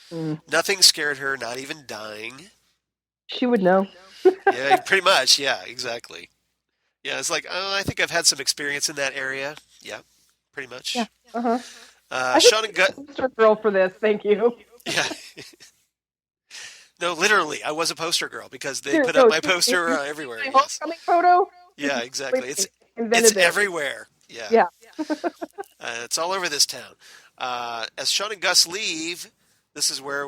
[SPEAKER 3] Mm.
[SPEAKER 1] Nothing scared her, not even dying.
[SPEAKER 3] She would know.
[SPEAKER 1] Yeah, pretty much. Yeah, exactly. Yeah, it's like, oh, I think I've had some experience in that area. Yeah, pretty much.
[SPEAKER 3] Yeah. Uh-huh.
[SPEAKER 1] Sean and Gus.
[SPEAKER 3] Poster girl for this. Thank you.
[SPEAKER 1] Yeah. No, literally, I was a poster girl because they
[SPEAKER 3] Here,
[SPEAKER 1] put
[SPEAKER 3] no,
[SPEAKER 1] up my
[SPEAKER 3] you-
[SPEAKER 1] poster
[SPEAKER 3] you-
[SPEAKER 1] everywhere.
[SPEAKER 3] My
[SPEAKER 1] Yes.
[SPEAKER 3] homecoming photo.
[SPEAKER 1] Yeah, exactly. It's
[SPEAKER 3] Invented this.
[SPEAKER 1] everywhere. Yeah.
[SPEAKER 3] Yeah.
[SPEAKER 1] It's all over this town. As Sean and Gus leave, this is where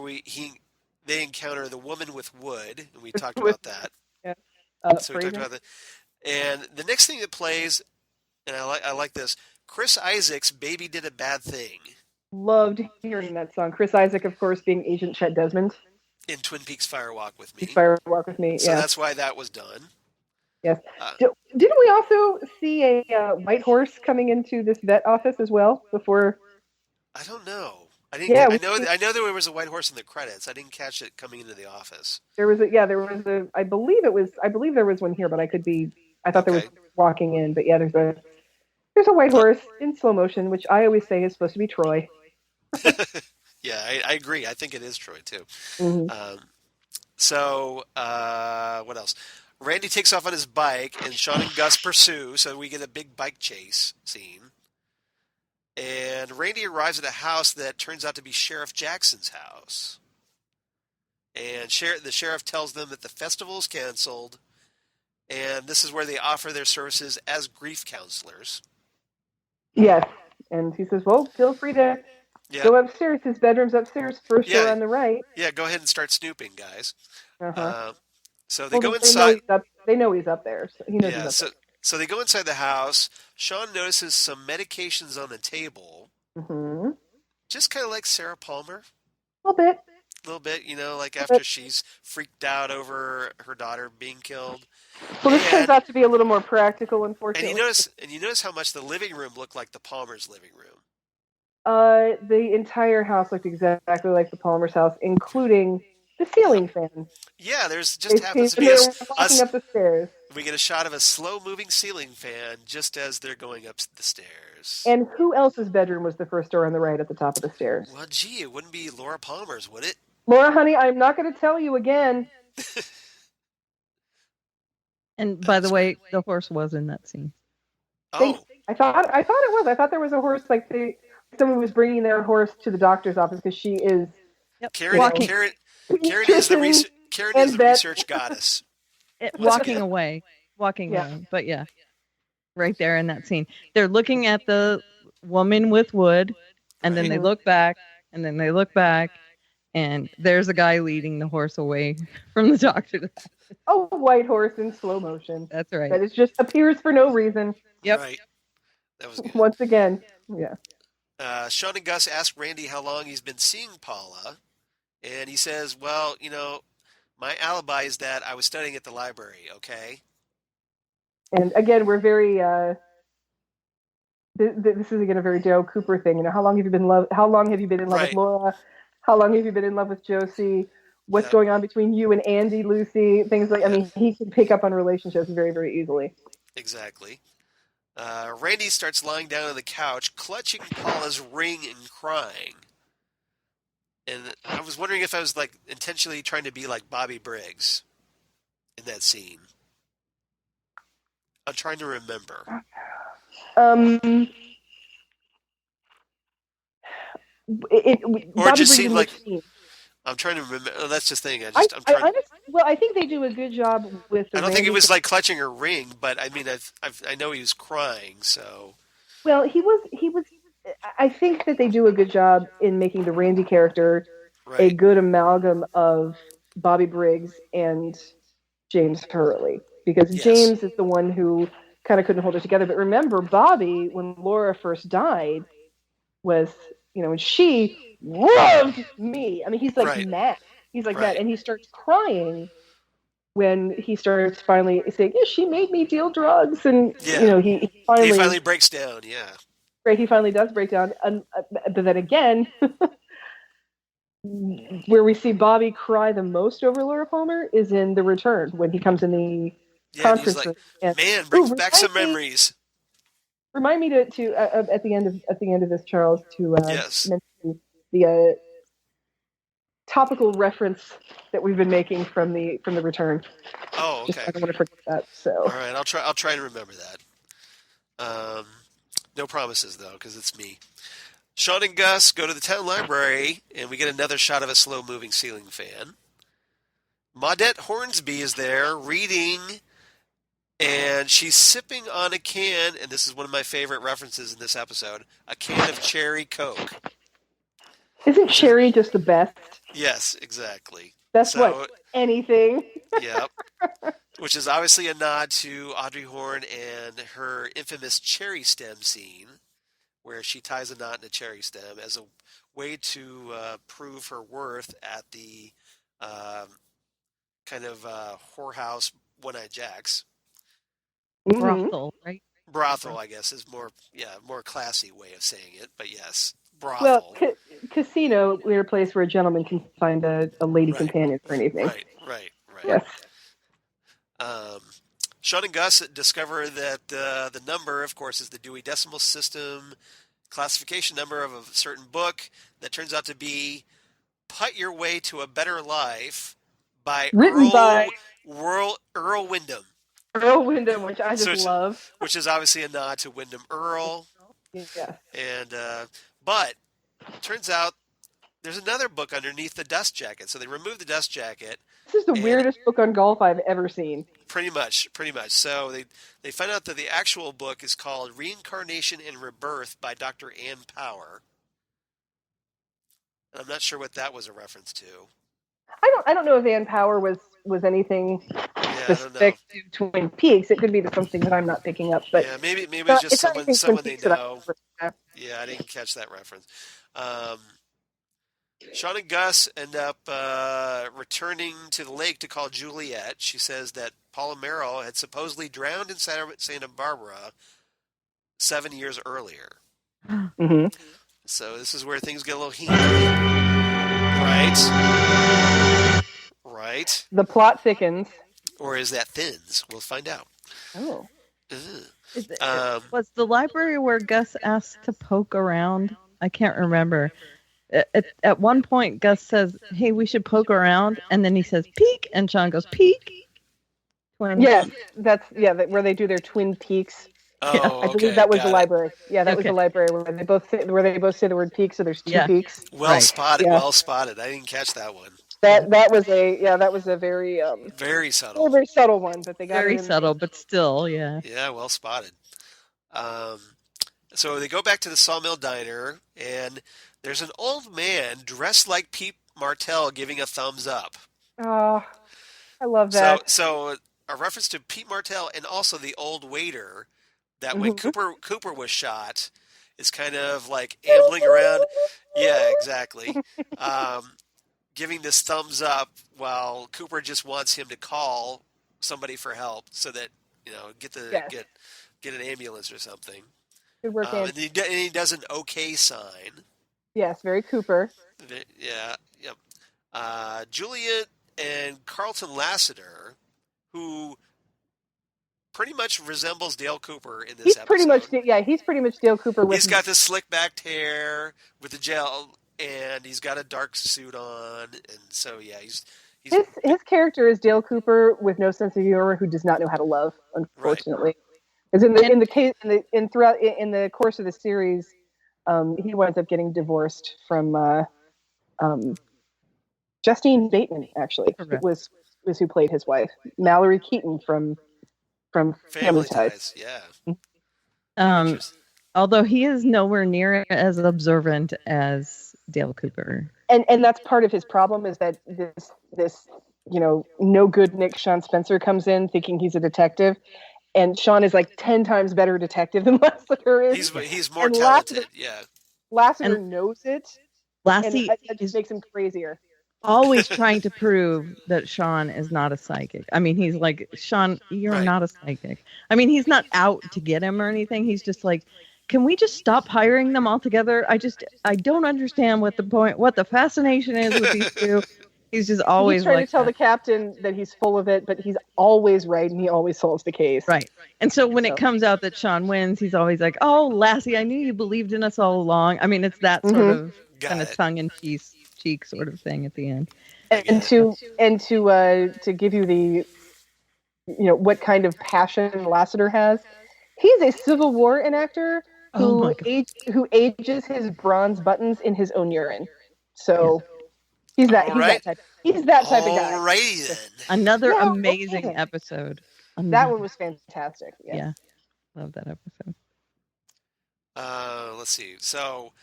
[SPEAKER 1] they encounter the woman with wood, and we talked about that.
[SPEAKER 3] Yeah.
[SPEAKER 1] So we talked about that. And the next thing that plays, and I like this. Chris Isaac's "Baby Did a Bad Thing"
[SPEAKER 3] Loved hearing that song. Chris Isaac, of course, being Agent Chet Desmond.
[SPEAKER 1] in Twin Peaks: Fire Walk with Me.
[SPEAKER 3] Firewalk with Me.
[SPEAKER 1] So
[SPEAKER 3] Yeah.
[SPEAKER 1] that's why that was done.
[SPEAKER 3] Yes.
[SPEAKER 1] Uh,
[SPEAKER 3] Didn't we also see a white horse coming into this vet office as well before?
[SPEAKER 1] I don't know. I didn't.
[SPEAKER 3] Yeah,
[SPEAKER 1] I know there was a white horse in the credits. I didn't catch it coming into the office.
[SPEAKER 3] There was a. I believe there was one here, but I could be. I thought there was
[SPEAKER 1] Okay.
[SPEAKER 3] walking in, but yeah, there's a white horse in slow motion, which I always say is supposed to be Troy.
[SPEAKER 1] Yeah, I agree. I think it is Troy too.
[SPEAKER 3] Mhm.
[SPEAKER 1] So what else? Randy takes off on his bike, and Sean and Gus pursue. So we get a big bike chase scene. And Randy arrives at a house that turns out to be Sheriff Jackson's house. And the sheriff tells them that the festival is canceled, and this is where they offer their services as grief counselors.
[SPEAKER 3] Yes, and he says, "Well, feel free to
[SPEAKER 1] Yeah,
[SPEAKER 3] go upstairs. His bedroom's upstairs, first
[SPEAKER 1] Yeah.
[SPEAKER 3] door on the right."
[SPEAKER 1] yeah. Go ahead and start snooping, guys.
[SPEAKER 3] Uh-huh.
[SPEAKER 1] So they go
[SPEAKER 3] Well,
[SPEAKER 1] inside.
[SPEAKER 3] They know he's up there. So he knows
[SPEAKER 1] Yeah,
[SPEAKER 3] he's up
[SPEAKER 1] so they go inside the house. Sean notices some medications on the table,
[SPEAKER 3] there. Mm-hmm.
[SPEAKER 1] just kind of like Sarah Palmer,
[SPEAKER 3] A little bit.
[SPEAKER 1] a little bit, like after she's freaked out over her daughter being killed.
[SPEAKER 3] Well, this turns
[SPEAKER 1] And-
[SPEAKER 3] out to be a little more practical,
[SPEAKER 1] And
[SPEAKER 3] unfortunately.
[SPEAKER 1] you notice how much the living room looked like the Palmer's living room.
[SPEAKER 3] The entire house looked exactly like the Palmer's house, including the ceiling fan.
[SPEAKER 1] Yeah, there's
[SPEAKER 3] They
[SPEAKER 1] just happens to be
[SPEAKER 3] they're walking up the stairs.
[SPEAKER 1] we get a shot of a slow-moving ceiling fan just as they're going up the stairs.
[SPEAKER 3] And who else's bedroom was the first door on the right at the top of the stairs?
[SPEAKER 1] Well, gee, it wouldn't be Laura Palmer's, would it?
[SPEAKER 3] Laura, honey, I'm not going to tell you again.
[SPEAKER 2] And by the way, the horse was in that scene.
[SPEAKER 1] Oh,
[SPEAKER 3] I thought it was. I thought there was a horse. Like someone was bringing their horse to the doctor's office because she is.
[SPEAKER 2] Yep.
[SPEAKER 1] Karen is the research goddess.
[SPEAKER 2] Walking away. But yeah, right there in that scene. They're looking at the woman with wood, and then they look back, and then they look back, and there's a guy leading the horse away from the doctor.
[SPEAKER 3] A white horse in slow motion.
[SPEAKER 2] That's right.
[SPEAKER 3] That it just appears for no reason.
[SPEAKER 2] Yep.
[SPEAKER 1] Right. That was good.
[SPEAKER 3] Once again, yeah.
[SPEAKER 1] Sean and Gus ask Randy how long he's been seeing Paula, and he says, well, my alibi is that I was studying at the library, okay?
[SPEAKER 3] And again, we're very. This is again a very Joe Cooper thing. How long have you been in love? How long have you been in love with Laura? How long have you been in love with Josie? What's going on between you and Andy, Lucy? Things like. I mean, he can pick up on relationships very, very easily.
[SPEAKER 1] Exactly. Randy starts lying down on the couch, clutching Paula's ring and crying. And I was wondering if I was intentionally trying to be like Bobby Briggs in that scene. I'm trying to remember. Or just seemed like I'm trying to remember. Oh, that's just the thing.
[SPEAKER 3] I think they do a good job with.
[SPEAKER 1] I don't think it was like clutching her ring, but I mean, I know he was crying. So.
[SPEAKER 3] Well, he was. I think that they do a good job in making the Randy character a good amalgam of Bobby Briggs and James Hurley, because James is the one who kind of couldn't hold it together. But remember, Bobby, when Laura first died, was, and she loved me. I mean, he's like mad. He's like mad. And he starts crying when he starts finally saying, yeah, she made me deal drugs. And, he finally
[SPEAKER 1] breaks down. Yeah.
[SPEAKER 3] Right. He finally does break down. But then again, where we see Bobby cry the most over Laura Palmer is in The Return, when he comes in the conference room.
[SPEAKER 1] Man, brings back some memories.
[SPEAKER 3] Remind me to at the end of this, Charles, to mention the topical reference that we've been making from the Return.
[SPEAKER 1] Oh, okay.
[SPEAKER 3] I don't want to forget that. So.
[SPEAKER 1] All right, I'll try to remember that. No promises though, because it's me. Sean and Gus go to the town library, and we get another shot of a slow-moving ceiling fan. Maudette Hornsby is there reading, and she's sipping on a can, and this is one of my favorite references in this episode, a can of cherry Coke.
[SPEAKER 3] Isn't cherry just the best?
[SPEAKER 1] Yes, exactly.
[SPEAKER 3] That's what anything.
[SPEAKER 1] Yep. Which is obviously a nod to Audrey Horne and her infamous cherry stem scene, where she ties a knot in a cherry stem as a way to prove her worth at the kind of whorehouse One-Eyed Jack's.
[SPEAKER 2] Brothel, right?
[SPEAKER 1] Brothel, I guess, is more classy way of saying it, but yes, brothel.
[SPEAKER 3] Well, casino, we're a place where a gentleman can find a lady companion for anything.
[SPEAKER 1] Right.
[SPEAKER 3] Yes.
[SPEAKER 1] Sean and Gus discover that the number, of course, is the Dewey Decimal System classification number of a certain book that turns out to be Put Your Way to a Better Life by Earl Wyndham.
[SPEAKER 3] Earl Wyndham, which I just love.
[SPEAKER 1] Which is obviously a nod to Wyndham Earl.
[SPEAKER 3] Yeah.
[SPEAKER 1] And but turns out there's another book underneath the dust jacket. So they remove the dust jacket.
[SPEAKER 3] This is the weirdest book on golf I've ever seen.
[SPEAKER 1] Pretty much. So they find out that the actual book is called Reincarnation and Rebirth by Dr. Ann Power. And I'm not sure what that was a reference to.
[SPEAKER 3] I don't know if Ann Power was anything specific to Twin Peaks. It could be something that I'm not picking up. But
[SPEAKER 1] yeah, maybe it's just someone they know. Yeah, I didn't catch that reference. Sean and Gus end up returning to the lake to call Juliet. She says that Paula Merrill had supposedly drowned in Santa Barbara 7 years earlier.
[SPEAKER 3] Mm-hmm.
[SPEAKER 1] So this is where things get a little hinky. Right? Right?
[SPEAKER 3] The plot thickens.
[SPEAKER 1] Or is that thins? We'll find out.
[SPEAKER 3] Oh.
[SPEAKER 1] Ugh.
[SPEAKER 2] Was the library where Gus asked to poke around? I can't remember. At one point, Gus says, "Hey, we should poke around," and then he says, "Peek," and Sean goes, "Peek."
[SPEAKER 3] Yes, where they do their Twin Peaks.
[SPEAKER 1] Oh,
[SPEAKER 3] I believe that was the library. Yeah, that was
[SPEAKER 2] Okay.
[SPEAKER 3] the library where they both say the word peak, so there's two peaks.
[SPEAKER 1] Well spotted.
[SPEAKER 3] Yeah.
[SPEAKER 1] Well spotted. I didn't catch that one.
[SPEAKER 3] That was a very
[SPEAKER 1] Very subtle.
[SPEAKER 3] very subtle one, but they got
[SPEAKER 2] Very
[SPEAKER 3] it in
[SPEAKER 2] subtle, but still, yeah.
[SPEAKER 1] Yeah, well spotted. So they go back to the Sawmill Diner, and there's an old man dressed like Pete Martell giving a thumbs up.
[SPEAKER 3] Oh, I love that.
[SPEAKER 1] So a reference to Pete Martell and also the old waiter that when Cooper was shot is kind of like ambling around. Yeah, exactly. Giving this thumbs up while Cooper just wants him to call somebody for help so that, get an ambulance or something.
[SPEAKER 3] Good work,
[SPEAKER 1] and he does an okay sign.
[SPEAKER 3] Yes, very Cooper.
[SPEAKER 1] Yeah, yep. Juliet and Carlton Lassiter, who pretty much resembles Dale Cooper in this episode.
[SPEAKER 3] He's pretty much Dale Cooper.
[SPEAKER 1] He's got this slick backed hair with the gel, and he's got a dark suit on, and so he's
[SPEAKER 3] his character is Dale Cooper with no sense of humor, who does not know how to love, unfortunately. Because in the course of the series, he winds up getting divorced from Justine Bateman. Actually, it was who played his wife, Mallory Keaton from Family Ties.
[SPEAKER 1] Yeah.
[SPEAKER 2] Although he is nowhere near as observant as Dale Cooper.
[SPEAKER 3] And that's part of his problem, is that this no good Nick Sean Spencer comes in thinking he's a detective, and Sean is like 10 times better detective than Lassiter is.
[SPEAKER 1] He's more talented.
[SPEAKER 3] Lassiter knows it.
[SPEAKER 2] Lassie
[SPEAKER 3] just makes him crazier.
[SPEAKER 2] Always trying to prove that Sean is not a psychic. I mean, he's like, "Sean, you're not a psychic." I mean, he's not out to get him or anything. He's just like, "Can we just stop hiring them altogether? I don't understand what the fascination is with these two." He's just always
[SPEAKER 3] trying to tell the captain that he's full of it, but he's always right and he always solves the case.
[SPEAKER 2] Right. And so when it comes out that Sean wins, he's always like, "Oh, Lassie, I knew you believed in us all along." I mean, it's that sort of kind of tongue-in-cheek sort of thing at the end.
[SPEAKER 3] And to give you the what kind of passion Lassiter has, he's a Civil War enactor who ages his bronze buttons in his own urine. So he's that type of guy.
[SPEAKER 1] Alrighty then.
[SPEAKER 2] Another amazing episode.
[SPEAKER 3] That one was fantastic.
[SPEAKER 2] Yeah. Love that episode.
[SPEAKER 1] Let's see. So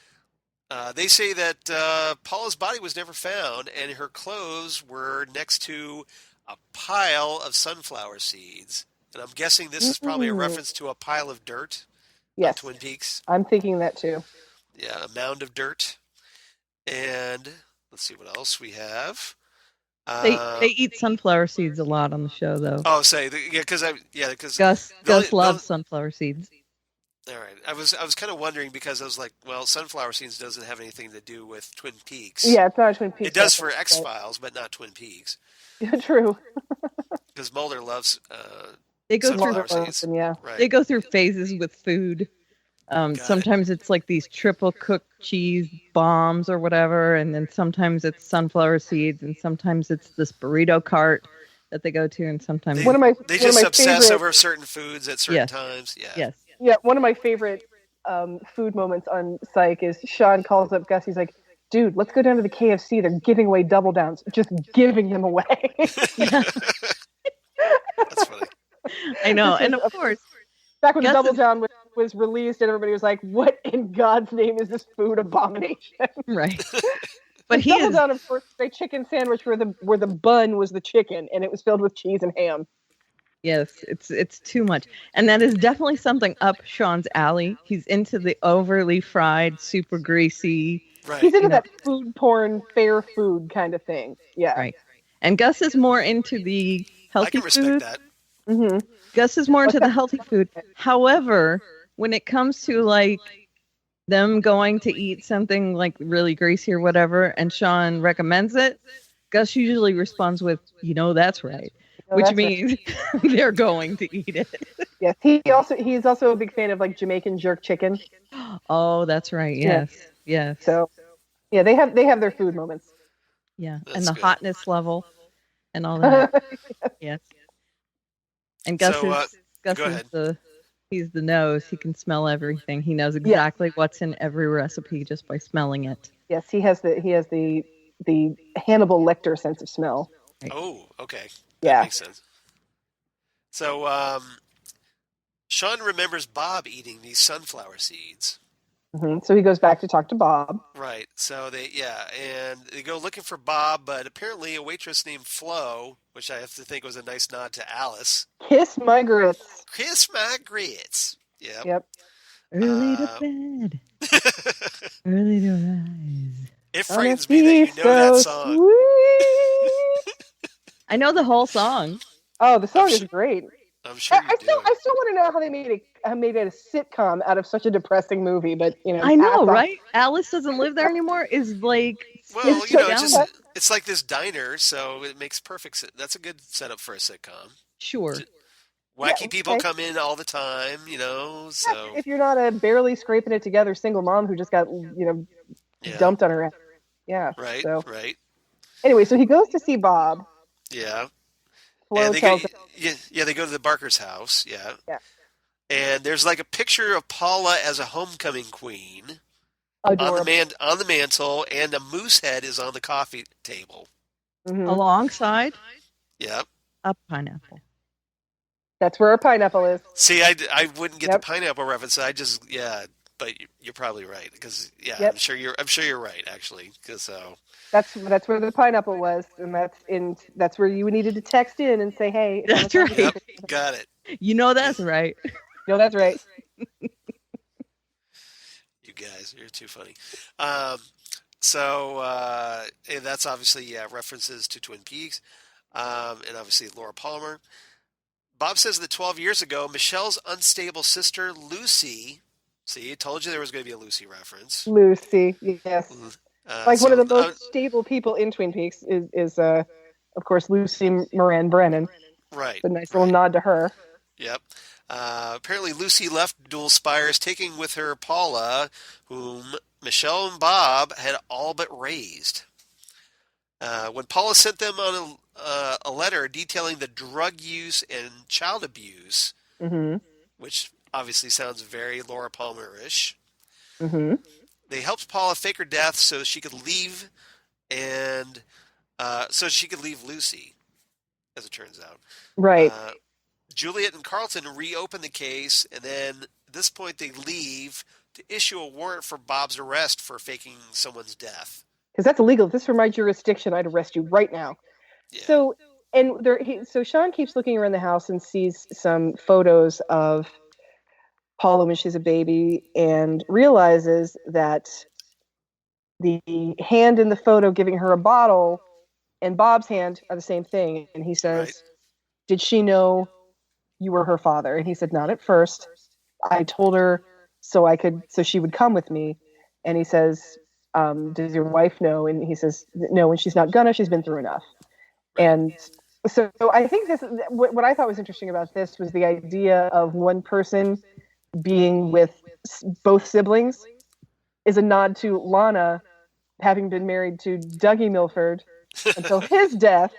[SPEAKER 1] they say that Paula's body was never found, and her clothes were next to a pile of sunflower seeds. And I'm guessing this is probably a reference to a pile of dirt.
[SPEAKER 3] Yes.
[SPEAKER 1] Twin Peaks.
[SPEAKER 3] I'm thinking that too.
[SPEAKER 1] Yeah, a mound of dirt. And let's see what else we have.
[SPEAKER 2] They eat sunflower seeds a lot on the show, though.
[SPEAKER 1] Oh, because
[SPEAKER 2] Gus loves sunflower seeds.
[SPEAKER 1] All right, I was kind of wondering, because I was like, well, sunflower seeds doesn't have anything to do with Twin Peaks.
[SPEAKER 3] Yeah, it's not a Twin Peaks.
[SPEAKER 1] It does for X-Files, but not Twin Peaks.
[SPEAKER 3] Yeah, true.
[SPEAKER 1] Because Mulder loves
[SPEAKER 2] they go
[SPEAKER 1] sunflower
[SPEAKER 2] through
[SPEAKER 1] seeds. Right.
[SPEAKER 2] They go through phases with food. Sometimes it's like these triple cooked cheese bombs or whatever, and then sometimes it's sunflower seeds, and sometimes it's this burrito cart that they go to, and sometimes
[SPEAKER 1] they just obsess over certain foods at certain times. Yeah.
[SPEAKER 2] Yes.
[SPEAKER 3] Yeah, one of my favorite food moments on Psych is Sean calls up Gus. He's like, "Dude, let's go down to the KFC. They're giving away double downs." Just giving them away.
[SPEAKER 1] That's funny.
[SPEAKER 2] I know, and of course,
[SPEAKER 3] back when the double down was released, and everybody was like, "What in God's name is this food abomination?"
[SPEAKER 2] Right. But
[SPEAKER 3] double down, of course, a chicken sandwich where the bun was the chicken, and it was filled with cheese and ham.
[SPEAKER 2] Yes, it's too much. And that is definitely something up Sean's alley. He's into the overly fried, super greasy.
[SPEAKER 1] Right.
[SPEAKER 3] He's into that food porn, fair food kind of thing. Yeah.
[SPEAKER 2] Right. And Gus is more into the healthy food.
[SPEAKER 1] I can respect that.
[SPEAKER 2] Mm-hmm. Gus is more into the healthy food. However, when it comes to like them going to eat something like really greasy or whatever, and Sean recommends it, Gus usually responds with, that's right.
[SPEAKER 3] Oh,
[SPEAKER 2] Which
[SPEAKER 3] that's right.
[SPEAKER 2] means they're going to eat it.
[SPEAKER 3] Yes, he's also a big fan of like Jamaican jerk chicken.
[SPEAKER 2] Oh, that's right. Yes. Yes.
[SPEAKER 3] So yeah, they have their food moments.
[SPEAKER 2] Yeah.
[SPEAKER 1] That's
[SPEAKER 2] and the
[SPEAKER 1] good.
[SPEAKER 2] hotness level and all that. Yes. And Gus
[SPEAKER 1] So,
[SPEAKER 2] is Gus
[SPEAKER 1] go
[SPEAKER 2] is
[SPEAKER 1] ahead.
[SPEAKER 2] he's the nose. He can smell everything. He knows exactly what's in every recipe just by smelling it.
[SPEAKER 3] Yes, he has the Hannibal Lecter sense of smell.
[SPEAKER 1] Oh, okay.
[SPEAKER 3] Yeah.
[SPEAKER 1] That makes sense. So, Sean remembers Bob eating these sunflower seeds.
[SPEAKER 3] So he goes back to talk to Bob.
[SPEAKER 1] Right. So and they go looking for Bob, but apparently a waitress named Flo, which I have to think was a nice nod to Alice.
[SPEAKER 3] Kiss my grits.
[SPEAKER 1] Kiss my grits. Yep.
[SPEAKER 3] Yep.
[SPEAKER 2] Early to bed, early to rise.
[SPEAKER 1] It frightens me that you know that song.
[SPEAKER 3] Sweet.
[SPEAKER 2] I know the whole song.
[SPEAKER 3] Oh, the song
[SPEAKER 1] I'm
[SPEAKER 3] is
[SPEAKER 1] sure-
[SPEAKER 3] great.
[SPEAKER 1] I'm sure you
[SPEAKER 3] I still
[SPEAKER 1] do.
[SPEAKER 3] want to know how they made it a sitcom out of such a depressing movie, but
[SPEAKER 2] I know,
[SPEAKER 3] hats off.
[SPEAKER 2] right? Alice doesn't live there anymore. Is like
[SPEAKER 1] Well,
[SPEAKER 3] It's
[SPEAKER 1] you know,
[SPEAKER 3] so
[SPEAKER 1] it's
[SPEAKER 3] down.
[SPEAKER 1] it's like this diner, so it makes perfect sense. That's a good setup for a sitcom.
[SPEAKER 2] sure.
[SPEAKER 1] Wacky
[SPEAKER 3] Yeah,
[SPEAKER 1] people
[SPEAKER 3] okay.
[SPEAKER 1] come in all the time, so
[SPEAKER 3] If you're not a barely scraping it together single mom who just got
[SPEAKER 1] yeah.
[SPEAKER 3] dumped on her ass. Yeah.
[SPEAKER 1] Right,
[SPEAKER 3] So
[SPEAKER 1] right.
[SPEAKER 3] anyway, so he goes to see Bob.
[SPEAKER 1] Yeah.
[SPEAKER 3] Flo
[SPEAKER 1] And they
[SPEAKER 3] tells
[SPEAKER 1] go,
[SPEAKER 3] him,
[SPEAKER 1] they go to the Barker's house, yeah.
[SPEAKER 3] Yeah.
[SPEAKER 1] And there's like a picture of Paula as a homecoming queen on
[SPEAKER 3] adorable.
[SPEAKER 1] the mantle, and a moose head is on the coffee table.
[SPEAKER 3] Mhm.
[SPEAKER 2] Alongside
[SPEAKER 1] Yep.
[SPEAKER 2] a pineapple.
[SPEAKER 3] That's where a pineapple is.
[SPEAKER 1] See, I wouldn't get
[SPEAKER 3] Yep.
[SPEAKER 1] the pineapple reference. But you're probably right because
[SPEAKER 3] Yep.
[SPEAKER 1] I'm sure you're right actually because
[SPEAKER 3] That's where the pineapple was, and that's where you needed to text in and say, "Hey, it's on the
[SPEAKER 2] That's right.
[SPEAKER 3] conversation."
[SPEAKER 1] Yep, got it.
[SPEAKER 2] You know that's right.
[SPEAKER 3] No, that's right.
[SPEAKER 1] You guys, you're too funny. And that's obviously references to Twin Peaks, and obviously Laura Palmer. Bob says that 12 years ago, Michelle's unstable sister Lucy. See, I told you there was going to be a Lucy reference.
[SPEAKER 3] Lucy, yes. Like one of the most stable people in Twin Peaks is of course, Lucy Moran Brennan.
[SPEAKER 1] Right.
[SPEAKER 3] It's a nice little nod to her.
[SPEAKER 1] Yep. Apparently, Lucy left Dual Spires, taking with her Paula, whom Michelle and Bob had all but raised. When Paula sent them on a letter detailing the drug use and child abuse,
[SPEAKER 3] Mm-hmm.
[SPEAKER 1] which obviously sounds very Laura Palmer-ish,
[SPEAKER 3] Mm-hmm.
[SPEAKER 1] they helped Paula fake her death so she could leave, and so she could leave Lucy, as it turns out.
[SPEAKER 3] Right.
[SPEAKER 1] Juliet and Carlton reopen the case, and then at this point they leave to issue a warrant for Bob's arrest for faking someone's death.
[SPEAKER 3] Because that's illegal. If this were my jurisdiction, I'd arrest you right now.
[SPEAKER 1] Yeah.
[SPEAKER 3] So Sean keeps looking around the house and sees some photos of Paula when she's a baby, and realizes that the hand in the photo giving her a bottle and Bob's hand are the same thing. And he says,
[SPEAKER 1] Right.
[SPEAKER 3] "Did she know you were her father?" And he said, "Not at first. I told her so she would come with me." And he says, "Does your wife know?" And he says, "No, and she's not gonna. She's been through enough." And so I think what I thought was interesting about this was the idea of one person being with both siblings is a nod to Lana having been married to Dougie Milford until his death,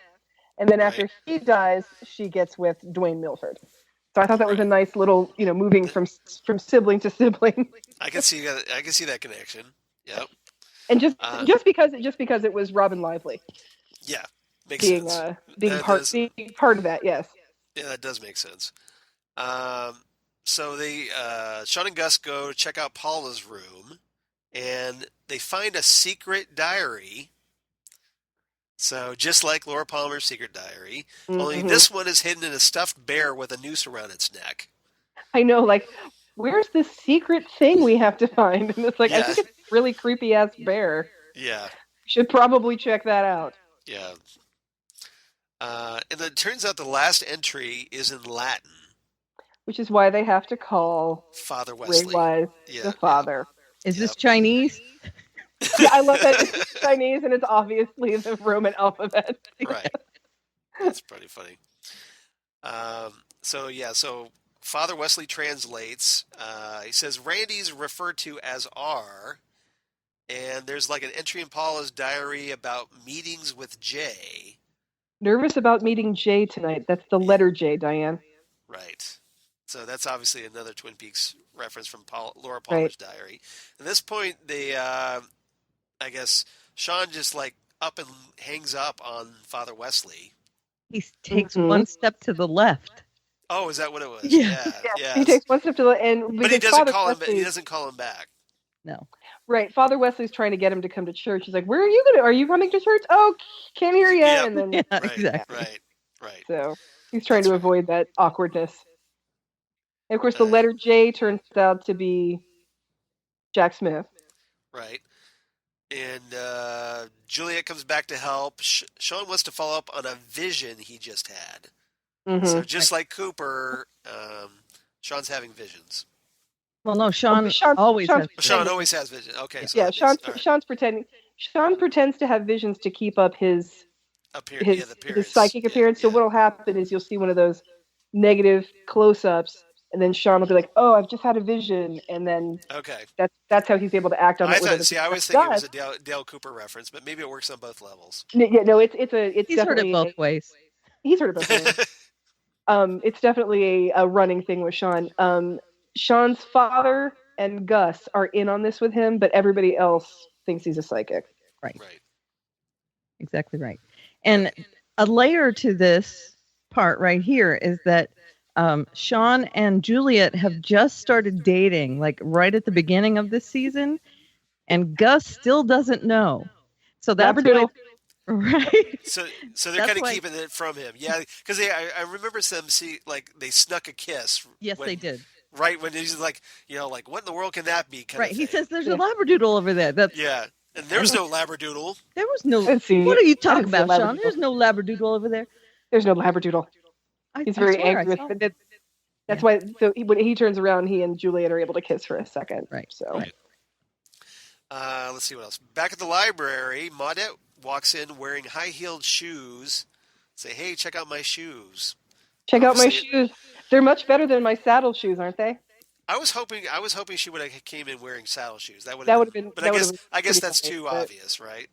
[SPEAKER 3] and then after he dies, she gets with Dwayne Milford. So I thought that was a nice little, moving from sibling to sibling.
[SPEAKER 1] I can see that connection. Yep.
[SPEAKER 3] And just because it was Robin Lively
[SPEAKER 1] Yeah. Makes
[SPEAKER 3] being
[SPEAKER 1] sense.
[SPEAKER 3] being part of that, yes.
[SPEAKER 1] Yeah, that does make sense. So Sean and Gus go check out Paula's room, and they find a secret diary. So just like Laura Palmer's secret diary, only
[SPEAKER 3] Mhm.
[SPEAKER 1] this one is hidden in a stuffed bear with a noose around its neck.
[SPEAKER 3] I know, like, where's this secret thing we have to find? And it's like, I
[SPEAKER 1] Yeah.
[SPEAKER 3] think it's a really creepy ass bear.
[SPEAKER 1] Yeah,
[SPEAKER 3] Should probably check that out.
[SPEAKER 1] yeah. And then it turns out the last entry is in Latin.
[SPEAKER 3] Which is why they have to call
[SPEAKER 1] Father
[SPEAKER 3] Ray
[SPEAKER 1] Wesley.
[SPEAKER 3] Wise
[SPEAKER 1] Yeah,
[SPEAKER 3] the father.
[SPEAKER 2] Is this
[SPEAKER 1] Yep.
[SPEAKER 2] Chinese?
[SPEAKER 3] Yeah, I love that it's Chinese and it's obviously the Roman alphabet.
[SPEAKER 1] Right. That's pretty funny. So Father Wesley translates. He says Randy's referred to as R, and there's like an entry in Paula's diary about meetings with Jay.
[SPEAKER 3] Nervous about meeting Jay tonight. That's the letter J, Diane.
[SPEAKER 1] Right. So that's obviously another Twin Peaks reference from Laura Palmer's diary. At this point, I guess Sean just like up and hangs up on Father Wesley.
[SPEAKER 2] He takes one step to the left.
[SPEAKER 1] Oh, is that what it was?
[SPEAKER 2] Yeah.
[SPEAKER 1] Yeah.
[SPEAKER 3] He takes one step to the end,
[SPEAKER 1] But he doesn't call him. He doesn't call him back.
[SPEAKER 2] No.
[SPEAKER 3] Right, Father Wesley's trying to get him to come to church. He's like, "Where are you going? Are you coming to church? Oh, can't hear you."
[SPEAKER 1] Yep.
[SPEAKER 3] And then,
[SPEAKER 2] Yeah,
[SPEAKER 1] Right.
[SPEAKER 2] exactly.
[SPEAKER 1] Right.
[SPEAKER 3] So he's trying to avoid that awkwardness. And of course, the letter J turns out to be Jack Smith.
[SPEAKER 1] Right. And Juliet comes back to help. Sean wants to follow up on a vision he just had.
[SPEAKER 3] Mm-hmm.
[SPEAKER 1] So just like Cooper, Sean's having visions.
[SPEAKER 2] Well, no, Sean
[SPEAKER 3] Sean's
[SPEAKER 2] always has.
[SPEAKER 1] Sean always has visions. Okay. So
[SPEAKER 3] Yeah,
[SPEAKER 1] that makes-
[SPEAKER 3] Sean's pretending. Sean pretends to have visions to keep up his
[SPEAKER 1] the appearance.
[SPEAKER 3] psychic appearance. So what'll happen is you'll see one of those negative close-ups, and then Sean will be like, "Oh, I've just had a vision," and then
[SPEAKER 1] Okay.
[SPEAKER 3] that's how he's able to act on it.
[SPEAKER 1] I always think it was a Dale Cooper reference, but maybe it works on both levels.
[SPEAKER 3] Yeah, no, it's
[SPEAKER 2] He's heard
[SPEAKER 3] definitely
[SPEAKER 2] it both ways.
[SPEAKER 3] He's heard it both ways. It's definitely a running thing with Sean. Sean's father and Gus are in on this with him, but everybody else thinks he's a psychic.
[SPEAKER 2] Right.
[SPEAKER 1] Right.
[SPEAKER 2] Exactly right. And a layer to this part right here is that Sean and Juliet have just started dating, like right at the beginning of this season, and Gus still doesn't know. So that's
[SPEAKER 3] Labradoodle.
[SPEAKER 2] right.
[SPEAKER 1] So they're
[SPEAKER 2] That's
[SPEAKER 1] kind of
[SPEAKER 2] why-
[SPEAKER 1] keeping it from him. Yeah, because I remember them they snuck a kiss.
[SPEAKER 2] Yes, they did.
[SPEAKER 1] Right when he's like, like what in the world can that be? Kind
[SPEAKER 2] Right.
[SPEAKER 1] of
[SPEAKER 2] He
[SPEAKER 1] thing.
[SPEAKER 2] says there's a labradoodle over there. That's
[SPEAKER 1] Yeah, and there's no labradoodle.
[SPEAKER 2] there was no.
[SPEAKER 3] Let's see.
[SPEAKER 2] What are you talking
[SPEAKER 3] I didn't see
[SPEAKER 2] about,
[SPEAKER 3] a
[SPEAKER 2] Sean?
[SPEAKER 3] labradoodle.
[SPEAKER 2] There's no labradoodle over there.
[SPEAKER 3] There's no Labradoodle. He's
[SPEAKER 2] I
[SPEAKER 3] very
[SPEAKER 2] swear I
[SPEAKER 3] angry
[SPEAKER 2] saw
[SPEAKER 3] with
[SPEAKER 2] it.
[SPEAKER 3] it. That's why. So when he turns around, he and Juliet are able to kiss for a second.
[SPEAKER 2] Right.
[SPEAKER 3] So
[SPEAKER 2] Right.
[SPEAKER 1] Let's see what else. Back at the library, Maudette walks in wearing high-heeled shoes. Say, hey, check out my shoes.
[SPEAKER 3] check out my
[SPEAKER 1] Obviously-
[SPEAKER 3] shoes. They're much better than my saddle shoes, aren't they?
[SPEAKER 1] I was hoping she would have came in wearing saddle shoes. That would
[SPEAKER 3] That
[SPEAKER 1] have
[SPEAKER 3] would've been-
[SPEAKER 1] But
[SPEAKER 3] that
[SPEAKER 1] I guess
[SPEAKER 3] would've been
[SPEAKER 1] I guess
[SPEAKER 3] pretty
[SPEAKER 1] that's
[SPEAKER 3] funny,
[SPEAKER 1] too
[SPEAKER 3] but-
[SPEAKER 1] obvious, right?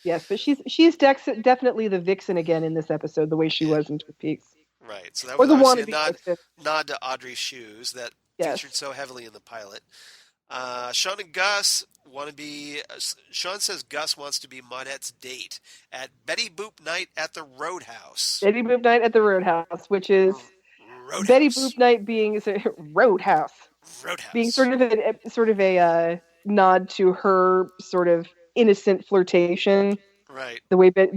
[SPEAKER 3] Yes, but she's definitely the vixen again in this episode, the way she was in Twin Peaks,
[SPEAKER 1] Right. So that
[SPEAKER 3] or
[SPEAKER 1] was
[SPEAKER 3] the
[SPEAKER 1] obviously
[SPEAKER 3] wannabe
[SPEAKER 1] a
[SPEAKER 3] vixen.
[SPEAKER 1] nod to Audrey's shoes that
[SPEAKER 3] Yes.
[SPEAKER 1] featured so heavily in the pilot. Sean and Gus want to be. Sean says Gus wants to be Maudette's date at Betty Boop night at the Roadhouse.
[SPEAKER 3] Betty Boop Night at the Roadhouse, which is
[SPEAKER 1] Roadhouse.
[SPEAKER 3] Betty Boop Night being Roadhouse.
[SPEAKER 1] Roadhouse.
[SPEAKER 3] Being sort of a nod to her sort of innocent flirtation,
[SPEAKER 1] Right.
[SPEAKER 3] the way Betty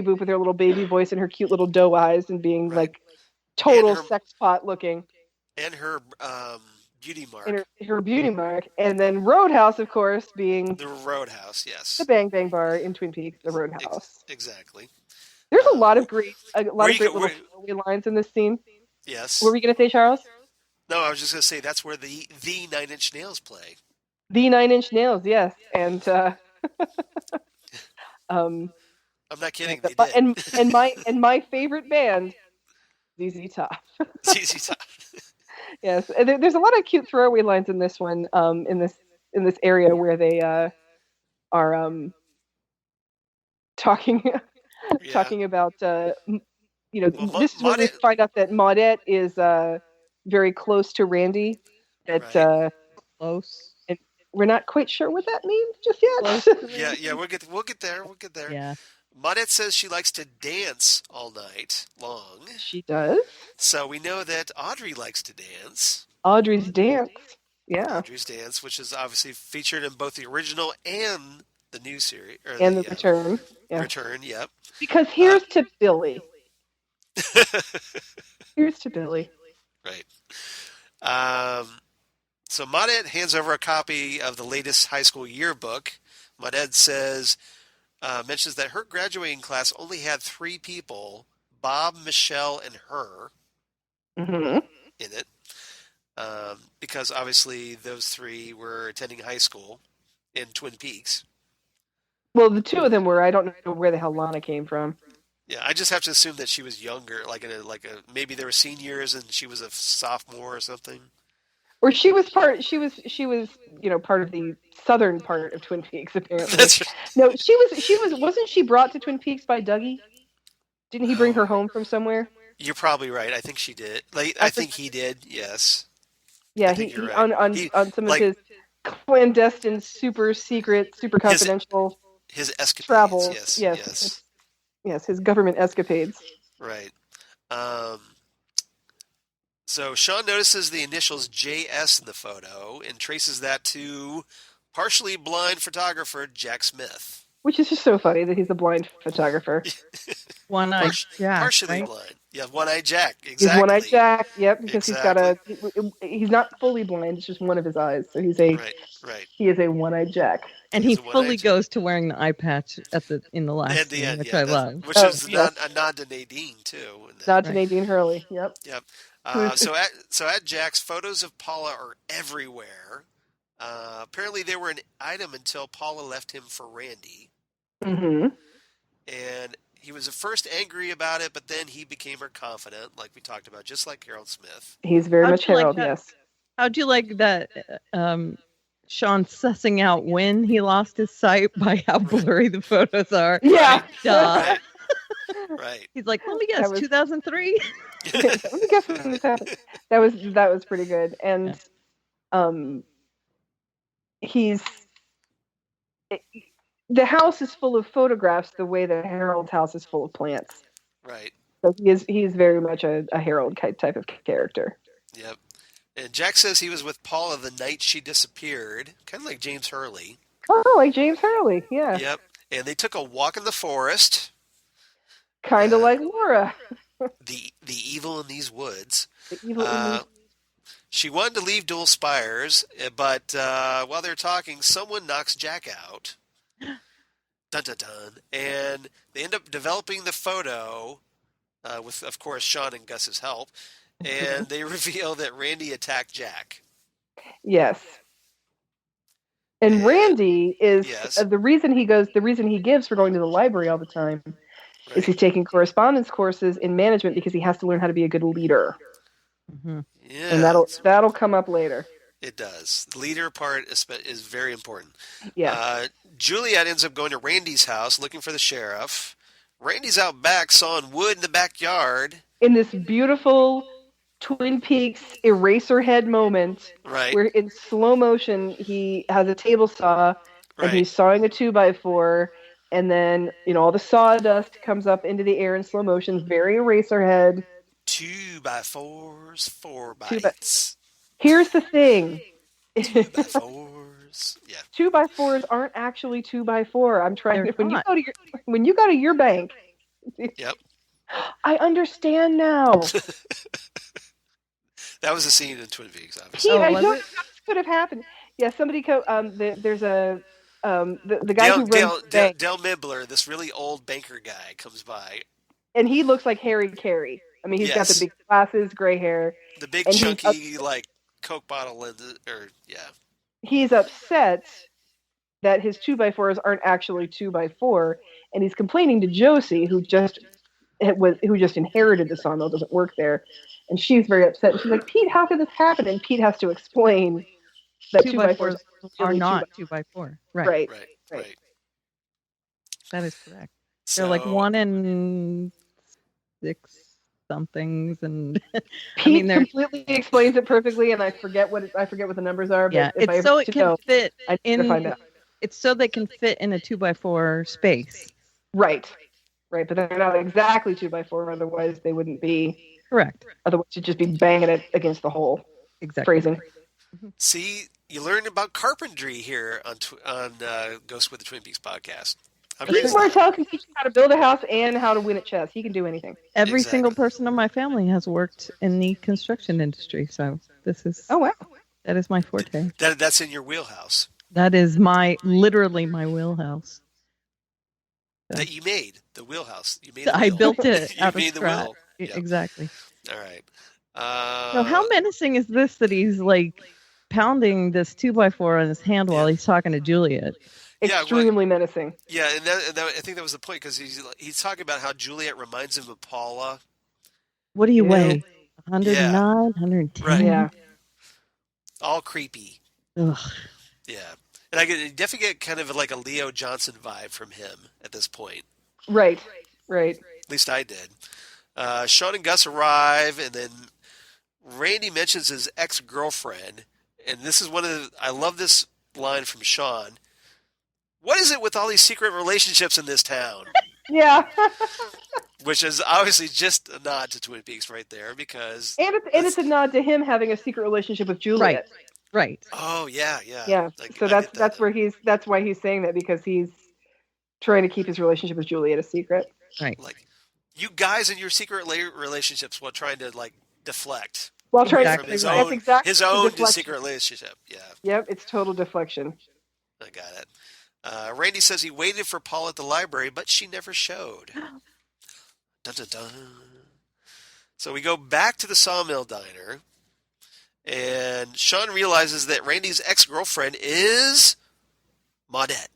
[SPEAKER 3] Boop with her little baby voice and her cute little doe eyes and being
[SPEAKER 1] Right.
[SPEAKER 3] like total
[SPEAKER 1] And her-
[SPEAKER 3] sex pot looking,
[SPEAKER 1] And her beauty mark.
[SPEAKER 3] and her beauty mark, and then Roadhouse, of course, being
[SPEAKER 1] The Roadhouse. Yes.
[SPEAKER 3] the Bang Bang Bar in Twin Peaks, the Roadhouse.
[SPEAKER 1] Exactly.
[SPEAKER 3] There's a lot of great little
[SPEAKER 1] where-
[SPEAKER 3] throwaway lines in this scene.
[SPEAKER 1] Yes.
[SPEAKER 3] What were we gonna say, Charles?
[SPEAKER 1] No, I was just going to say that's where the Nine Inch Nails play.
[SPEAKER 3] The 9 Inch Nails, yes, and
[SPEAKER 1] I'm not kidding. They did.
[SPEAKER 3] and my favorite band, ZZ Top.
[SPEAKER 1] ZZ Top.
[SPEAKER 3] Yes, and there's a lot of cute throwaway lines in this one, in this area where they are talking
[SPEAKER 1] Yeah.
[SPEAKER 3] talking about
[SPEAKER 1] Well,
[SPEAKER 3] this is when we
[SPEAKER 1] Maudette-
[SPEAKER 3] find out that Maudette is very close to Randy. That
[SPEAKER 1] Right.
[SPEAKER 2] Close.
[SPEAKER 3] we're not quite sure what that means just yet.
[SPEAKER 1] Yeah, we'll get there. We'll get there.
[SPEAKER 2] Yeah.
[SPEAKER 1] Maudette says she likes to dance all night long.
[SPEAKER 3] She does.
[SPEAKER 1] So we know that Audrey likes to dance.
[SPEAKER 3] Audrey's dance. Yeah.
[SPEAKER 1] Audrey's dance, which is obviously featured in both the original and the new series. Or
[SPEAKER 3] And the return. Yeah.
[SPEAKER 1] Return, yep.
[SPEAKER 3] Because here's to Billy. Here's to Billy.
[SPEAKER 1] Right. So Maudette hands over a copy of the latest high school yearbook. Maudette says, mentions that her graduating class only had 3 people, Bob, Michelle, and her,
[SPEAKER 3] Mm-hmm.
[SPEAKER 1] in it. because obviously those three were attending high school in Twin Peaks.
[SPEAKER 3] Well, the two of them were. I don't know where the hell Lana came from.
[SPEAKER 1] Yeah, I just have to assume that she was younger, maybe they were seniors and she was a sophomore or something.
[SPEAKER 3] Or she was part. She was part of the southern part of Twin Peaks. Apparently,
[SPEAKER 1] That's
[SPEAKER 3] no. She was. Wasn't she brought to Twin Peaks by Dougie? Didn't he bring her home from somewhere?
[SPEAKER 1] You're probably right. I think she did. I think he did. Yes.
[SPEAKER 3] Yeah,
[SPEAKER 1] I think
[SPEAKER 3] he
[SPEAKER 1] you're right.
[SPEAKER 3] on some of his clandestine, super secret, super confidential
[SPEAKER 1] his escapades.
[SPEAKER 3] travels.
[SPEAKER 1] Yes.
[SPEAKER 3] Yes, his government escapades.
[SPEAKER 1] Right. So Sean notices the initials JS in the photo and traces that to partially blind photographer Jack Smith.
[SPEAKER 3] Which is just so funny that he's a blind photographer.
[SPEAKER 2] One-eyed Jack,
[SPEAKER 1] partially
[SPEAKER 2] right?
[SPEAKER 1] blind. Yeah, one-eyed Jack. Exactly.
[SPEAKER 3] He's one-eyed Jack. Yep, because
[SPEAKER 1] Exactly.
[SPEAKER 3] he's not fully blind. It's just one of his eyes. So he's a
[SPEAKER 1] right.
[SPEAKER 3] He is a one-eyed Jack.
[SPEAKER 2] And
[SPEAKER 1] He's
[SPEAKER 2] he
[SPEAKER 1] a one-eyed
[SPEAKER 2] fully
[SPEAKER 1] Jack.
[SPEAKER 2] goes to wearing the eye patch in the last
[SPEAKER 1] At the
[SPEAKER 2] scene,
[SPEAKER 1] end,
[SPEAKER 2] which
[SPEAKER 1] yeah,
[SPEAKER 2] I love.
[SPEAKER 1] which is a nod to Nadine too.
[SPEAKER 3] Nod to Nadine Hurley. Yep.
[SPEAKER 1] Yep. So at Jack's, photos of Paula are everywhere. Apparently they were an item until Paula left him for Randy.
[SPEAKER 3] Mm-hmm.
[SPEAKER 1] And he was at first angry about it, but then he became more confident, like we talked about, just like Harold Smith.
[SPEAKER 3] He's very
[SPEAKER 2] How'd
[SPEAKER 3] much
[SPEAKER 2] you like
[SPEAKER 3] Harold,
[SPEAKER 2] that?
[SPEAKER 3] yes.
[SPEAKER 2] How'd you like that Sean sussing out when he lost his sight by how blurry the photos are?
[SPEAKER 3] Yeah.
[SPEAKER 2] Duh.
[SPEAKER 1] Right.
[SPEAKER 2] He's like, let me guess, 2003?
[SPEAKER 3] Let me guess when this happened. That was pretty good. And the house is full of photographs the way that Harold's house is full of plants.
[SPEAKER 1] Right.
[SPEAKER 3] So he's very much a Harold type of character.
[SPEAKER 1] Yep. And Jack says he was with Paula the night she disappeared, kind of like James Hurley.
[SPEAKER 3] Oh, like James Hurley, yeah.
[SPEAKER 1] Yep. And they took a walk in the forest.
[SPEAKER 3] Kind of like Laura.
[SPEAKER 1] The evil in these woods.
[SPEAKER 3] The evil in these...
[SPEAKER 1] She wanted to leave Dual Spires, but while they're talking, someone knocks Jack out. Dun dun dun. And they end up developing the photo with, of course, Sean and Gus's help. And they reveal that Randy attacked Jack.
[SPEAKER 3] Yes. And Randy is the reason he gives for going to the library all the time is he's taking correspondence courses in management because he has to learn how to be a good leader.
[SPEAKER 2] Mm-hmm.
[SPEAKER 1] Yeah.
[SPEAKER 3] And that'll come up later.
[SPEAKER 1] It does. The leader part is very important.
[SPEAKER 3] Yeah.
[SPEAKER 1] Juliet ends up going to Randy's house looking for the sheriff. Randy's out back sawing wood in the backyard.
[SPEAKER 3] In this beautiful Twin Peaks Eraserhead moment, where in slow motion he has a table saw and he's sawing a 2x4, and then all the sawdust comes up into the air in slow motion, very Eraserhead.
[SPEAKER 1] 2x4s, 4 bites.
[SPEAKER 3] Here's the thing.
[SPEAKER 1] 2x4s. Yeah.
[SPEAKER 3] 2x4s aren't actually 2x4. I'm trying
[SPEAKER 2] They're
[SPEAKER 3] to,
[SPEAKER 2] not.
[SPEAKER 3] when you go to your bank.
[SPEAKER 1] Yep.
[SPEAKER 3] I understand now.
[SPEAKER 1] That was a scene in Twin Peaks, obviously.
[SPEAKER 3] I don't know how this could have happened. Yeah, somebody there's a the guy who runs the bank.
[SPEAKER 1] Dale Mibler, this really old banker guy, comes by.
[SPEAKER 3] And he looks like Harry Carey. I mean, he's got the big glasses, gray hair.
[SPEAKER 1] The big chunky, Coke bottle lens,
[SPEAKER 3] He's upset that his 2x4s aren't actually 2x4, and he's complaining to Josie, who just inherited the sawmill, doesn't work there, and she's very upset. And she's like, Pete, how could this happen? And Pete has to explain that 2x4s
[SPEAKER 2] are not 2x4.
[SPEAKER 3] Right.
[SPEAKER 2] That is correct. They're like 1 and 6 somethings, and
[SPEAKER 3] Pete completely explains it perfectly, and I forget what the numbers are. But
[SPEAKER 2] yeah,
[SPEAKER 3] if
[SPEAKER 2] it's so it can fit
[SPEAKER 3] in. Find out.
[SPEAKER 2] It's so they can fit in a 2x4 space.
[SPEAKER 3] Right, but they're not exactly 2x4. Otherwise, they wouldn't be
[SPEAKER 2] correct.
[SPEAKER 3] Otherwise, you'd just be banging it against the hole.
[SPEAKER 2] Exactly.
[SPEAKER 3] Phrasing.
[SPEAKER 1] See, you learned about carpentry here on Ghost with the Twin Peaks podcast.
[SPEAKER 3] Pete Martell can teach you how to build a house and how to win at chess. He can do anything.
[SPEAKER 2] Every single person in my family has worked in the construction industry, so this is that is my forte.
[SPEAKER 1] That's in your wheelhouse.
[SPEAKER 2] That is literally my wheelhouse. So.
[SPEAKER 1] That you made the wheelhouse. You made.
[SPEAKER 2] I built it out of
[SPEAKER 1] made
[SPEAKER 2] scratch.
[SPEAKER 1] the wheel. Yep.
[SPEAKER 2] Exactly.
[SPEAKER 1] All right.
[SPEAKER 2] So how menacing is this that he's like pounding this 2x4 on his hand while he's talking to Juliet?
[SPEAKER 3] Extremely menacing.
[SPEAKER 1] Yeah, and I think that was the point, because he's talking about how Juliet reminds him of Paula.
[SPEAKER 2] What do you weigh? 109, 110?
[SPEAKER 1] Right.
[SPEAKER 3] Yeah.
[SPEAKER 1] All creepy.
[SPEAKER 2] Ugh.
[SPEAKER 1] Yeah. And I definitely get kind of like a Leo Johnson vibe from him at this point.
[SPEAKER 3] Right.
[SPEAKER 1] At least I did. Sean and Gus arrive, and then Randy mentions his ex-girlfriend, and this is I love this line from Sean. What is it with all these secret relationships in this town?
[SPEAKER 3] Yeah.
[SPEAKER 1] Which is obviously just a nod to Twin Peaks right there, because...
[SPEAKER 3] And it's a nod to him having a secret relationship with Juliet.
[SPEAKER 2] Right.
[SPEAKER 1] Oh, yeah.
[SPEAKER 3] Yeah.
[SPEAKER 1] Like,
[SPEAKER 3] so that's why he's saying that, because he's trying to keep his relationship with Juliet a secret.
[SPEAKER 2] Right.
[SPEAKER 1] Like, you guys in your secret relationships while trying to, like, deflect.
[SPEAKER 3] While trying
[SPEAKER 1] from
[SPEAKER 3] to...
[SPEAKER 1] his
[SPEAKER 3] That's
[SPEAKER 1] own,
[SPEAKER 3] exactly
[SPEAKER 1] his own
[SPEAKER 3] deflection.
[SPEAKER 1] secret relationship. Yeah.
[SPEAKER 3] Yep, it's total deflection.
[SPEAKER 1] I got it. Randy says he waited for Paul at the library, but she never showed. Dun, dun, dun. So we go back to the Sawmill Diner, and Sean realizes that Randy's ex-girlfriend is Maudette.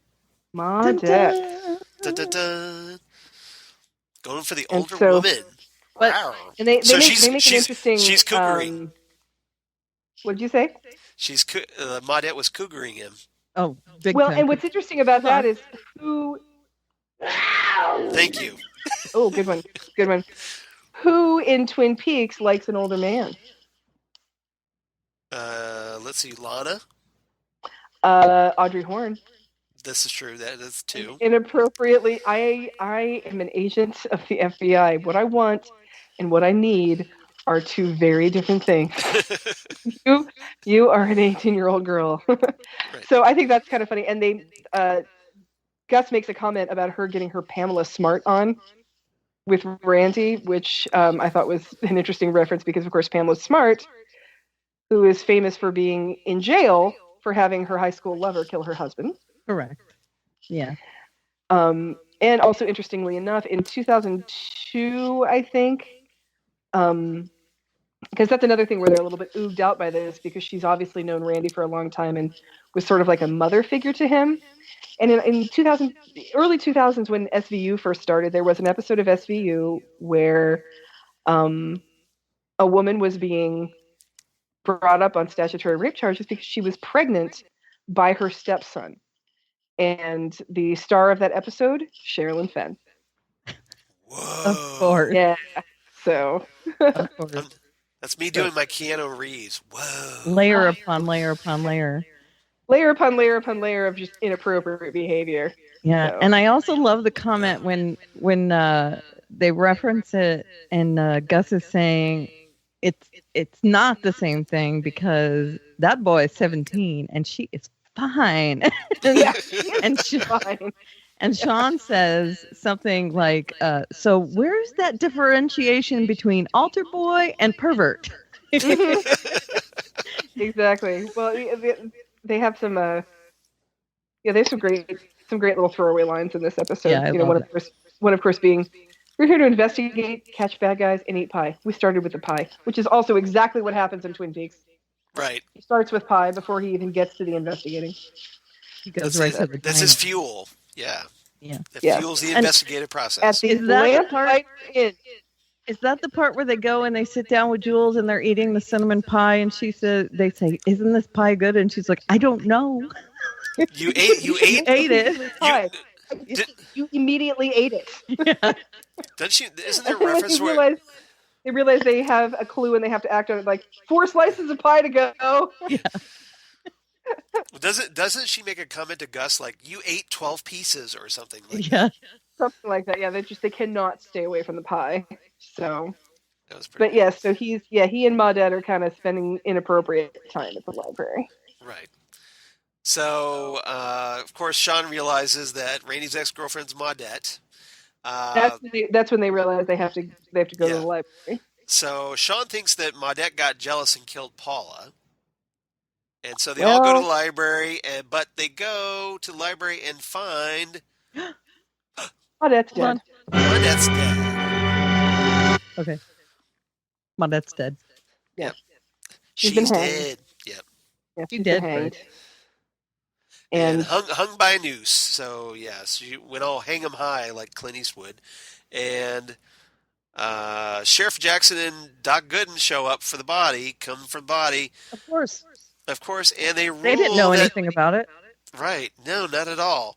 [SPEAKER 3] Maudette.
[SPEAKER 1] Dun, dun, dun. Going for the
[SPEAKER 3] And
[SPEAKER 1] older
[SPEAKER 3] so-
[SPEAKER 1] woman.
[SPEAKER 2] But-
[SPEAKER 1] Wow.
[SPEAKER 3] And they
[SPEAKER 1] So
[SPEAKER 3] make
[SPEAKER 1] she's-
[SPEAKER 3] an
[SPEAKER 1] she's-
[SPEAKER 3] interesting...
[SPEAKER 1] she's cougering.
[SPEAKER 3] what did you say?
[SPEAKER 1] She's Maudette was cougaring him.
[SPEAKER 2] Oh, big
[SPEAKER 3] Well,
[SPEAKER 2] time.
[SPEAKER 3] and what's interesting about that is who...
[SPEAKER 1] Thank you.
[SPEAKER 3] Oh, good one. Who in Twin Peaks likes an older man?
[SPEAKER 1] Let's see, Lana.
[SPEAKER 3] Audrey Horne.
[SPEAKER 1] This is true. That is two.
[SPEAKER 3] Inappropriately, I am an agent of the FBI. What I want and what I need are two very different things. You are an 18-year-old girl. So I think that's kind of funny. And they Gus makes a comment about her getting her Pamela Smart on with Randy, which I thought was an interesting reference, because of course Pamela Smart, who is famous for being in jail for having her high school lover kill her husband.
[SPEAKER 2] Correct. Yeah.
[SPEAKER 3] And also, interestingly enough, in 2002, I think, because that's another thing where they're a little bit ooged out by this, because she's obviously known Randy for a long time and was sort of like a mother figure to him. And in early 2000s, when SVU first started, there was an episode of SVU where a woman was being brought up on statutory rape charges because she was pregnant by her stepson. And the star of that episode, Sherilyn Fenn.
[SPEAKER 1] Whoa.
[SPEAKER 2] Of course.
[SPEAKER 3] Yeah. So.
[SPEAKER 2] Of course.
[SPEAKER 1] That's me doing my Keanu Reeves. Whoa.
[SPEAKER 2] Layer upon layer upon layer.
[SPEAKER 3] Layer upon layer upon layer of just inappropriate behavior.
[SPEAKER 2] Yeah,
[SPEAKER 3] So.
[SPEAKER 2] and I also love the comment when they reference it, and Gus is saying it's not the same thing because that boy is 17 and she is fine. and
[SPEAKER 3] Fine.
[SPEAKER 2] and Sean says something like, "So where's that differentiation between altar boy and pervert?"
[SPEAKER 3] Exactly. Well, they have some. There's some great little throwaway lines in this episode.
[SPEAKER 2] Yeah, I love
[SPEAKER 3] one of course being, "We're here to investigate, catch bad guys, and eat pie. We started with the pie," which is also exactly what happens in Twin Peaks.
[SPEAKER 1] Right.
[SPEAKER 3] He starts with pie before he even gets to the investigating.
[SPEAKER 2] He goes right to the
[SPEAKER 1] That's his
[SPEAKER 2] diner.
[SPEAKER 1] fuel. Yeah.
[SPEAKER 2] Yeah.
[SPEAKER 1] It
[SPEAKER 3] Yeah.
[SPEAKER 1] fuels the
[SPEAKER 2] And
[SPEAKER 1] investigative
[SPEAKER 3] At
[SPEAKER 1] process.
[SPEAKER 3] the
[SPEAKER 2] Is that the
[SPEAKER 3] Lamplighter Inn.
[SPEAKER 2] Is that the part where they go and they sit down with Jules and they're eating the cinnamon pie, and they say, "Isn't this pie good?" And she's like, "I don't know."
[SPEAKER 1] You ate
[SPEAKER 2] Ate it.
[SPEAKER 3] Pie.
[SPEAKER 1] Did-
[SPEAKER 3] You immediately ate it.
[SPEAKER 2] Yeah.
[SPEAKER 1] Isn't there a
[SPEAKER 3] And then
[SPEAKER 1] reference
[SPEAKER 3] they
[SPEAKER 1] where
[SPEAKER 3] realize they have a clue and they have to act on it, like 4 slices of pie to go.
[SPEAKER 1] doesn't she make a comment to Gus like, "You ate 12 pieces" or something like
[SPEAKER 2] Yeah.
[SPEAKER 3] Something like that. Yeah, they cannot stay away from the pie. So,
[SPEAKER 1] that? Was pretty
[SPEAKER 3] but yeah, so he and Maudette are kind of spending inappropriate time at the library.
[SPEAKER 1] right. So, of course, Sean realizes that Randy's ex-girlfriend's Maudette.
[SPEAKER 3] That's when they realize they have to go to
[SPEAKER 1] Yeah.
[SPEAKER 3] the library.
[SPEAKER 1] So Sean thinks that Maudette got jealous and killed Paula. And so they all go to the library, but they go to the library and find
[SPEAKER 3] Maudette's dead.
[SPEAKER 1] Maudette's dead.
[SPEAKER 2] Okay. Maudette's dead.
[SPEAKER 3] Yes.
[SPEAKER 1] She's
[SPEAKER 3] been hanged.
[SPEAKER 1] dead. Yep.
[SPEAKER 3] Yeah,
[SPEAKER 2] She
[SPEAKER 3] she's
[SPEAKER 2] dead,
[SPEAKER 3] been hanged.
[SPEAKER 1] And
[SPEAKER 3] And
[SPEAKER 1] hung by a noose. So, yes, you went all hang 'em high like Clint Eastwood. And Sheriff Jackson and Doc Gooden show up for the body, come for the body,
[SPEAKER 2] Of course.
[SPEAKER 1] and they rule
[SPEAKER 2] They didn't know
[SPEAKER 1] that,
[SPEAKER 2] anything about it.
[SPEAKER 1] Right, no, not at all.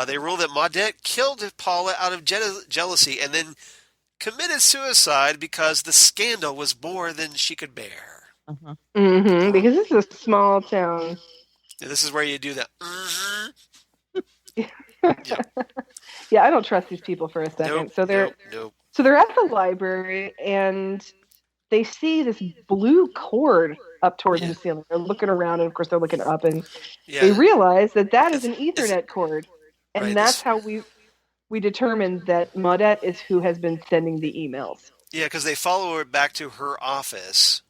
[SPEAKER 1] They rule that Maudette killed Paula out of jealousy and then committed suicide because the scandal was more than she could bear.
[SPEAKER 2] Uh-huh.
[SPEAKER 3] because this is a small town.
[SPEAKER 1] And this is where you do that.
[SPEAKER 3] Yeah, I don't trust these people for a second.
[SPEAKER 1] Nope,
[SPEAKER 3] So they're at the library and they see this blue cord up towards
[SPEAKER 1] Yeah.
[SPEAKER 3] the ceiling. They're looking around, and of course they're looking up, and
[SPEAKER 1] Yeah,
[SPEAKER 3] they realize that is an
[SPEAKER 1] It's-
[SPEAKER 3] Ethernet cord, and
[SPEAKER 1] right,
[SPEAKER 3] that's
[SPEAKER 1] this-
[SPEAKER 3] how we determined that Maudette is who has been sending the emails.
[SPEAKER 1] yeah, because they follow her back to her office,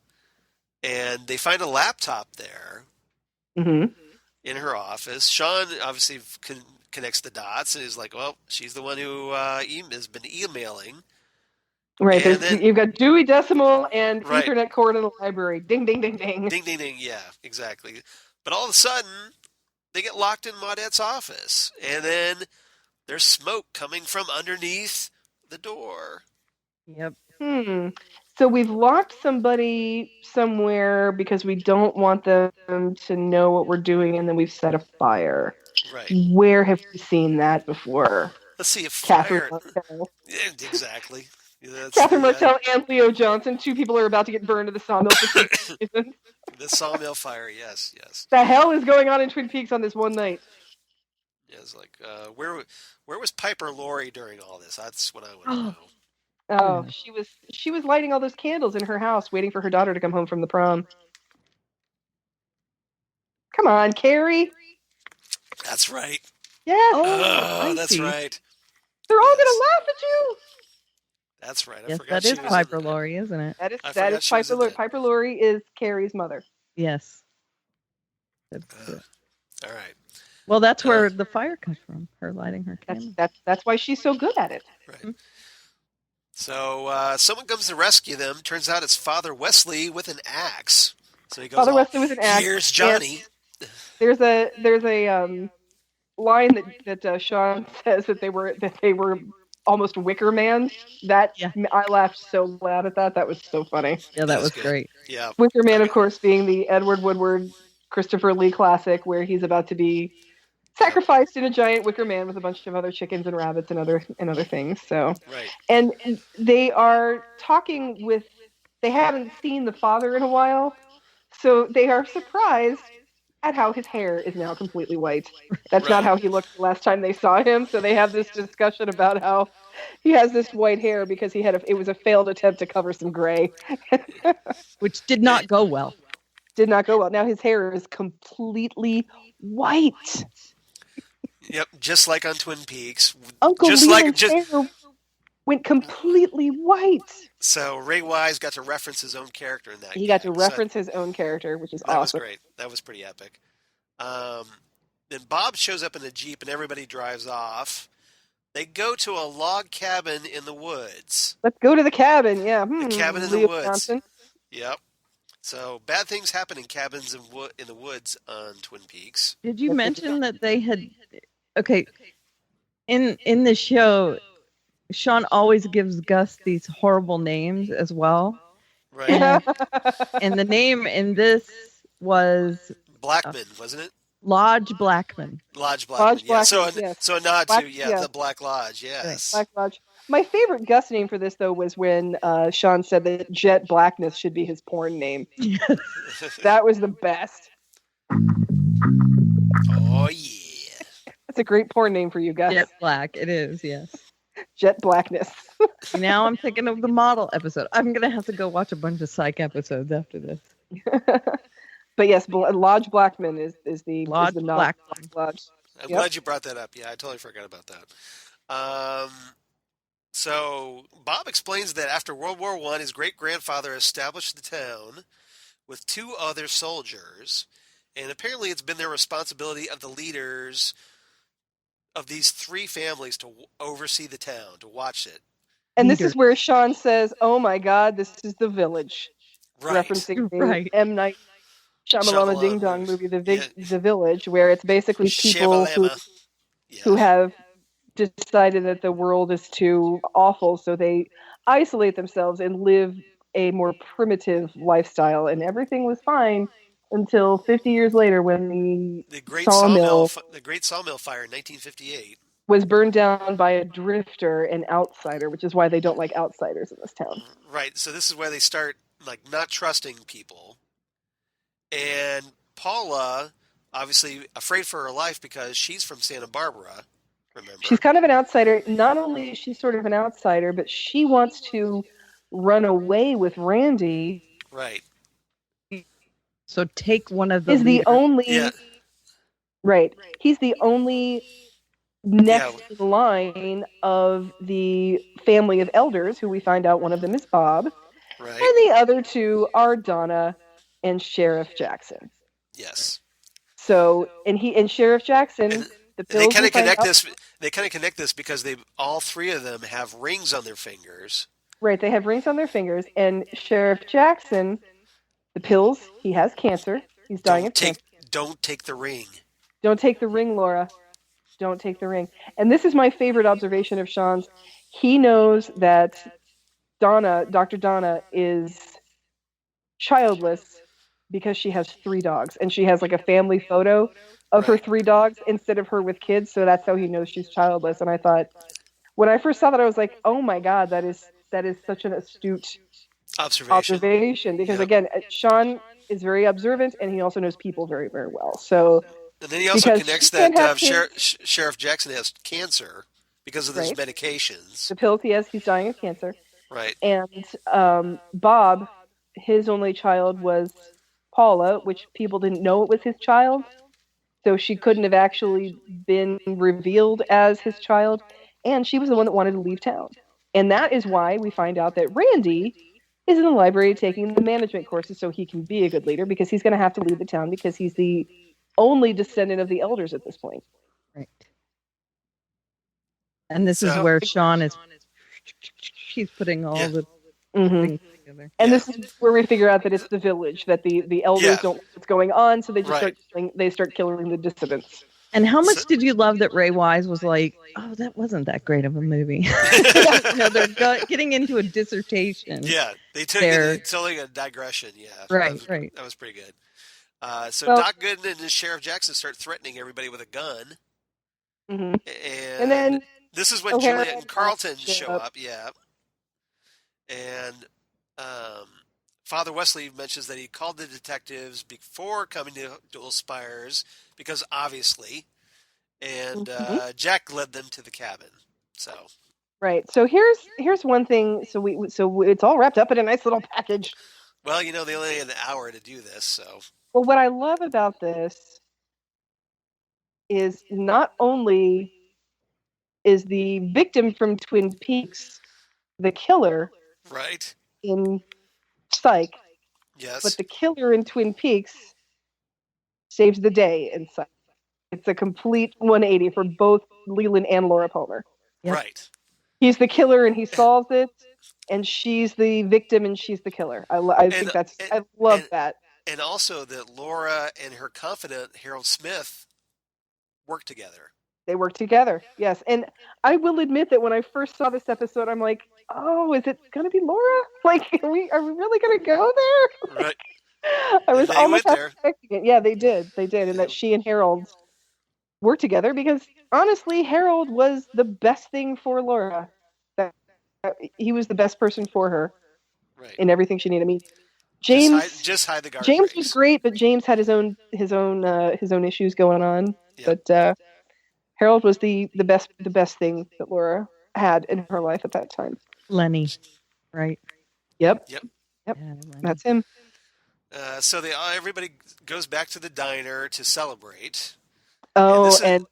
[SPEAKER 1] and they find a laptop there
[SPEAKER 3] hmm
[SPEAKER 1] in her office. Sean obviously connects the dots and is like, well, she's the one who has been emailing.
[SPEAKER 3] Right.
[SPEAKER 1] And then-
[SPEAKER 3] You've got Dewey Decimal and
[SPEAKER 1] Right.
[SPEAKER 3] Ethernet cord in the library. Ding, ding, ding, ding.
[SPEAKER 1] Ding, ding, ding. Yeah, exactly. But all of a sudden, they get locked in Maudette's office, and then there's smoke coming from underneath the door.
[SPEAKER 2] Yep.
[SPEAKER 3] So we've locked somebody somewhere because we don't want them to know what we're doing, and then we've set a fire.
[SPEAKER 1] Right.
[SPEAKER 3] Where have we seen that before?
[SPEAKER 1] Let's see if
[SPEAKER 3] Catherine
[SPEAKER 1] fire.
[SPEAKER 3] Martell.
[SPEAKER 1] Yeah, exactly. Yeah, that's
[SPEAKER 3] Catherine
[SPEAKER 1] the,
[SPEAKER 3] Martell and Leo Johnson. Two people are about to get burned to the sawmill for two reasons.
[SPEAKER 1] The sawmill fire. Yes.
[SPEAKER 3] The hell is going on in Twin Peaks on this one night?
[SPEAKER 1] Yeah, it's like where was Piper Laurie during all this? That's what I want to know.
[SPEAKER 3] Oh, she was lighting all those candles in her house, waiting for her daughter to come home from the prom. Come on, Carrie.
[SPEAKER 1] That's right.
[SPEAKER 3] Yes,
[SPEAKER 2] Oh, I
[SPEAKER 1] That's
[SPEAKER 2] see.
[SPEAKER 1] right.
[SPEAKER 3] they're all
[SPEAKER 1] yes.
[SPEAKER 3] gonna laugh at you.
[SPEAKER 1] That's right. I
[SPEAKER 2] Yes,
[SPEAKER 1] forgot
[SPEAKER 2] that
[SPEAKER 1] she
[SPEAKER 2] is
[SPEAKER 1] was in
[SPEAKER 2] Piper
[SPEAKER 1] that.
[SPEAKER 2] Laurie, isn't it?
[SPEAKER 3] That is
[SPEAKER 1] I
[SPEAKER 3] that
[SPEAKER 1] forgot
[SPEAKER 3] is
[SPEAKER 1] she was
[SPEAKER 3] Piper
[SPEAKER 1] in
[SPEAKER 3] Laurie.
[SPEAKER 1] that.
[SPEAKER 3] Piper Laurie is Carrie's mother.
[SPEAKER 2] Yes. That's
[SPEAKER 1] Uh,
[SPEAKER 2] it.
[SPEAKER 1] All right.
[SPEAKER 2] Well, that's where the fire comes from. Her lighting her candle.
[SPEAKER 3] That's why she's so good at it.
[SPEAKER 1] Right. So someone comes to rescue them. Turns out it's Father Wesley with an axe. So he goes,
[SPEAKER 3] Father
[SPEAKER 1] all,
[SPEAKER 3] Wesley with an axe.
[SPEAKER 1] Here's Johnny.
[SPEAKER 3] There's a line that Sean says that they were almost Wicker Man. That
[SPEAKER 2] Yeah.
[SPEAKER 3] I laughed so loud at that. That was so funny.
[SPEAKER 2] Yeah,
[SPEAKER 1] That
[SPEAKER 2] that
[SPEAKER 1] was
[SPEAKER 2] was
[SPEAKER 1] good.
[SPEAKER 2] great.
[SPEAKER 1] Yeah.
[SPEAKER 3] Wicker Man, of course, being the Edward Woodward, Christopher Lee classic, where he's about to be sacrificed in a giant wicker man with a bunch of other chickens and rabbits and other things. So,
[SPEAKER 1] Right.
[SPEAKER 3] and they are talking with. They haven't seen the father in a while, so they are surprised at how his hair is now completely white. That's not
[SPEAKER 1] Right.
[SPEAKER 3] how he looked the last time they saw him. So they have this discussion about how he has this white hair because it was a failed attempt to cover some gray.
[SPEAKER 2] Which did not go well.
[SPEAKER 3] Did not go well. Now his hair is completely white.
[SPEAKER 1] Yep. Just like on Twin Peaks.
[SPEAKER 3] Uncle
[SPEAKER 1] just
[SPEAKER 3] Leland's
[SPEAKER 1] like just
[SPEAKER 3] hair went completely white.
[SPEAKER 1] so Ray Wise got to reference his own character in that.
[SPEAKER 3] He got to
[SPEAKER 1] gag. So
[SPEAKER 3] reference his own character, which is
[SPEAKER 1] that was
[SPEAKER 3] awesome.
[SPEAKER 1] great. That was pretty epic. Then Bob shows up in a Jeep and everybody drives off. They go to a log cabin in the woods.
[SPEAKER 3] Let's go to the cabin. Yeah,
[SPEAKER 1] The cabin in the
[SPEAKER 3] Leo
[SPEAKER 1] woods.
[SPEAKER 3] Johnson.
[SPEAKER 1] Yep. So bad things happen in cabins in the woods on Twin Peaks.
[SPEAKER 2] Did you
[SPEAKER 3] That's
[SPEAKER 2] mention that they had? Okay, in the show, Sean always gives Gus these horrible names as well,
[SPEAKER 1] Right.
[SPEAKER 2] and the name in this was
[SPEAKER 1] Blackman, wasn't it?
[SPEAKER 2] Lodge Blackman.
[SPEAKER 1] Lodge Blackman.
[SPEAKER 3] Lodge
[SPEAKER 1] Yeah. So,
[SPEAKER 3] Blackman, yes.
[SPEAKER 1] so a nod
[SPEAKER 3] Black-
[SPEAKER 1] to
[SPEAKER 3] yeah.
[SPEAKER 1] the Black Lodge. Yes.
[SPEAKER 3] Black Lodge. My favorite Gus name for this, though, was when Sean said that Jet Blackness should be his porn name. That was the best.
[SPEAKER 1] Oh yeah.
[SPEAKER 3] That's a great porn name for you, Gus.
[SPEAKER 2] Jet Black. It is, yes.
[SPEAKER 3] Jet Blackness.
[SPEAKER 2] Now I'm thinking of the model episode. I'm gonna have to go watch a bunch of Psych episodes after this.
[SPEAKER 3] But yes, Lodge Blackman is the
[SPEAKER 2] Lodge
[SPEAKER 3] is the nod.
[SPEAKER 2] Blackman.
[SPEAKER 3] Lodge.
[SPEAKER 1] I'm
[SPEAKER 3] Yep.
[SPEAKER 1] glad you brought that up. Yeah, I totally forgot about that. So Bob explains that after World War I, his great-grandfather established the town with 2 other soldiers, and apparently it's been their responsibility of the leaders of these 3 families to oversee the town, to watch it.
[SPEAKER 3] And this
[SPEAKER 2] Leader.
[SPEAKER 3] is where Sean says, "Oh my God, this is the village."
[SPEAKER 1] Right.
[SPEAKER 3] referencing the
[SPEAKER 2] Right.
[SPEAKER 3] M. Night Shyamalan
[SPEAKER 1] Shyamalan
[SPEAKER 3] Ding Dong
[SPEAKER 1] movies.
[SPEAKER 3] movie,
[SPEAKER 1] Yeah.
[SPEAKER 3] The Village, where it's basically people
[SPEAKER 1] Shabalama.
[SPEAKER 3] who
[SPEAKER 1] Yeah.
[SPEAKER 3] have decided that the world is too awful, so they isolate themselves and live a more primitive lifestyle, and everything was fine until 50 years later when
[SPEAKER 1] The great
[SPEAKER 3] sawmill
[SPEAKER 1] sawmill fire in 1958.
[SPEAKER 3] was burned down by a drifter, an outsider, which is why they don't like outsiders in this town.
[SPEAKER 1] Right. So this is where they start like not trusting people. And Paula, obviously afraid for her life because she's from Santa Barbara, remember?
[SPEAKER 3] She's kind of an outsider. Not only is she sort of an outsider, but she wants to run away with Randy.
[SPEAKER 1] Right.
[SPEAKER 2] So take one of the
[SPEAKER 3] Is the
[SPEAKER 2] leaders.
[SPEAKER 3] only
[SPEAKER 1] Yeah.
[SPEAKER 3] right. He's the only next in line of the family of elders, who we find out one of them is Bob,
[SPEAKER 1] Right.
[SPEAKER 3] and the other two are Donna and Sheriff Jackson.
[SPEAKER 1] Yes.
[SPEAKER 3] So, and Sheriff Jackson,
[SPEAKER 1] And
[SPEAKER 3] the
[SPEAKER 1] they
[SPEAKER 3] pills
[SPEAKER 1] kind
[SPEAKER 3] we
[SPEAKER 1] of
[SPEAKER 3] find
[SPEAKER 1] connect
[SPEAKER 3] out-
[SPEAKER 1] this. They kind of connect this because all three of them have rings on their fingers.
[SPEAKER 3] Right, they have rings on their fingers, and Sheriff Jackson, the pills, he has cancer. He's dying of cancer.
[SPEAKER 1] Don't take the ring.
[SPEAKER 3] Don't take the ring, Laura. Don't take the ring. And this is my favorite observation of Sean's. He knows that Dr. Donna, is childless because she has 3 dogs, and she has like a family photo of her
[SPEAKER 1] Right.
[SPEAKER 3] 3 dogs instead of her with kids, so that's how he knows she's childless. And I thought, when I first saw that, I was like, oh my God, that is such an astute observation, because
[SPEAKER 1] Yep.
[SPEAKER 3] again, Sean is very observant, and he also knows people very, very well. So
[SPEAKER 1] And then he also
[SPEAKER 3] because
[SPEAKER 1] connects
[SPEAKER 3] she can't
[SPEAKER 1] that
[SPEAKER 3] have kids-
[SPEAKER 1] Sheriff Jackson has cancer because of his
[SPEAKER 3] Right.
[SPEAKER 1] medications.
[SPEAKER 3] the pills he has, he's dying of cancer.
[SPEAKER 1] Right.
[SPEAKER 3] And Bob, his only child was Paula, which people didn't know it was his child, so she couldn't have actually been revealed as his child, and she was the one that wanted to leave town. And that is why we find out that Randy is in the library taking the management courses so he can be a good leader, because he's going to have to leave the town because he's the only descendant of the elders at this point.
[SPEAKER 2] Right. And this is
[SPEAKER 1] So-
[SPEAKER 2] where Sean is. She's putting all
[SPEAKER 1] Yeah.
[SPEAKER 2] the
[SPEAKER 3] Mhm.
[SPEAKER 2] things together.
[SPEAKER 3] And
[SPEAKER 1] Yeah.
[SPEAKER 3] this is where we figure out that it's the village, that the elders
[SPEAKER 1] Yeah.
[SPEAKER 3] don't know what's going on, so they just
[SPEAKER 1] Right.
[SPEAKER 3] start killing the dissidents.
[SPEAKER 2] And how much
[SPEAKER 1] So-
[SPEAKER 2] did you love that Ray Wise was like, "Oh, that wasn't that great of a movie"? You know, they're getting into a dissertation.
[SPEAKER 1] Yeah, they took
[SPEAKER 2] They're-
[SPEAKER 1] it's only a digression. Yeah,
[SPEAKER 2] Right,
[SPEAKER 1] that
[SPEAKER 2] right.
[SPEAKER 1] was pretty good. So
[SPEAKER 3] Well-
[SPEAKER 1] Doc Gooden and Sheriff Jackson start threatening everybody with a gun,
[SPEAKER 3] Mhm.
[SPEAKER 1] and
[SPEAKER 3] then
[SPEAKER 1] this is when
[SPEAKER 3] O'Hara
[SPEAKER 1] Juliet and Carlton
[SPEAKER 3] show
[SPEAKER 1] show
[SPEAKER 3] up.
[SPEAKER 1] up. Yeah, and Father Wesley mentions that he called the detectives before coming to Dual Spires because obviously, and Jack led them to the cabin. So
[SPEAKER 3] Right. So here's one thing. So it's all wrapped up in a nice little package.
[SPEAKER 1] well, they only had an hour to do this, so
[SPEAKER 3] Well, what I love about this is not only is the victim from Twin Peaks the killer
[SPEAKER 1] right.
[SPEAKER 3] in Psych,
[SPEAKER 1] Yes.
[SPEAKER 3] but the killer in Twin Peaks saves the day in Psych. It's a complete 180 for both Leland and Laura Palmer.
[SPEAKER 2] Yep.
[SPEAKER 1] Right.
[SPEAKER 3] He's the killer and he solves it, and she's the victim and she's the killer. I love that.
[SPEAKER 1] And also that Laura and her confidant, Harold Smith, work together.
[SPEAKER 3] They work together, yes. And I will admit that when I first saw this episode, I'm like, oh, is it going to be Laura? Like, are we really going to go there?
[SPEAKER 1] Right.
[SPEAKER 3] I was
[SPEAKER 1] They
[SPEAKER 3] almost
[SPEAKER 1] went there.
[SPEAKER 3] expecting it. Yeah, they did. And that she and Harold worked together because, honestly, Harold was the best thing for Laura. He was the best person for her
[SPEAKER 1] Right.
[SPEAKER 3] in everything she needed. I mean, James
[SPEAKER 1] Just hide the guard.
[SPEAKER 3] James was great, but James had his own issues going on.
[SPEAKER 1] Yeah.
[SPEAKER 3] But Harold was the best thing that Laura had in her life at that time.
[SPEAKER 2] Lenny, right?
[SPEAKER 3] Yep,
[SPEAKER 1] Yep.
[SPEAKER 3] Yep.
[SPEAKER 2] Yeah, Lenny.
[SPEAKER 3] that's him.
[SPEAKER 1] So everybody goes back to the diner to celebrate.
[SPEAKER 3] Oh,
[SPEAKER 1] this is-
[SPEAKER 3] and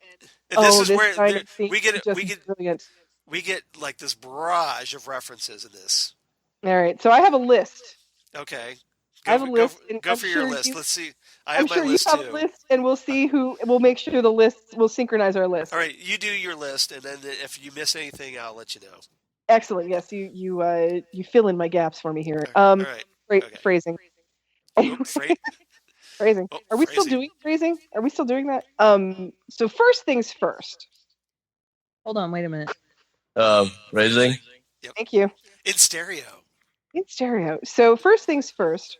[SPEAKER 1] this is
[SPEAKER 3] this
[SPEAKER 1] where
[SPEAKER 3] kind
[SPEAKER 1] there-
[SPEAKER 3] of scene
[SPEAKER 1] we
[SPEAKER 3] is
[SPEAKER 1] get
[SPEAKER 3] just brilliant.
[SPEAKER 1] we get like this barrage of references in this.
[SPEAKER 3] All right, so I have a list.
[SPEAKER 1] Okay.
[SPEAKER 3] I have a list, and
[SPEAKER 1] Go
[SPEAKER 3] I'm
[SPEAKER 1] for your
[SPEAKER 3] sure
[SPEAKER 1] list.
[SPEAKER 3] you-
[SPEAKER 1] Let's see. I
[SPEAKER 3] I'm
[SPEAKER 1] have
[SPEAKER 3] sure
[SPEAKER 1] my
[SPEAKER 3] you
[SPEAKER 1] list
[SPEAKER 3] have
[SPEAKER 1] too.
[SPEAKER 3] a list, and we'll make sure the lists will synchronize our list.
[SPEAKER 1] All right, you do your list, and then if you miss anything, I'll let you know.
[SPEAKER 3] Excellent. Yes, you fill in my gaps for me here.
[SPEAKER 1] All right. Okay.
[SPEAKER 3] Phrasing.
[SPEAKER 1] Oh,
[SPEAKER 3] Phrasing.
[SPEAKER 1] Oh,
[SPEAKER 3] Are we still
[SPEAKER 1] phrasing.
[SPEAKER 3] doing phrasing? Are we still doing that? So first things first.
[SPEAKER 2] Hold on, wait a minute.
[SPEAKER 5] Phrasing.
[SPEAKER 3] Thank you.
[SPEAKER 1] In stereo.
[SPEAKER 3] In stereo. So first things first.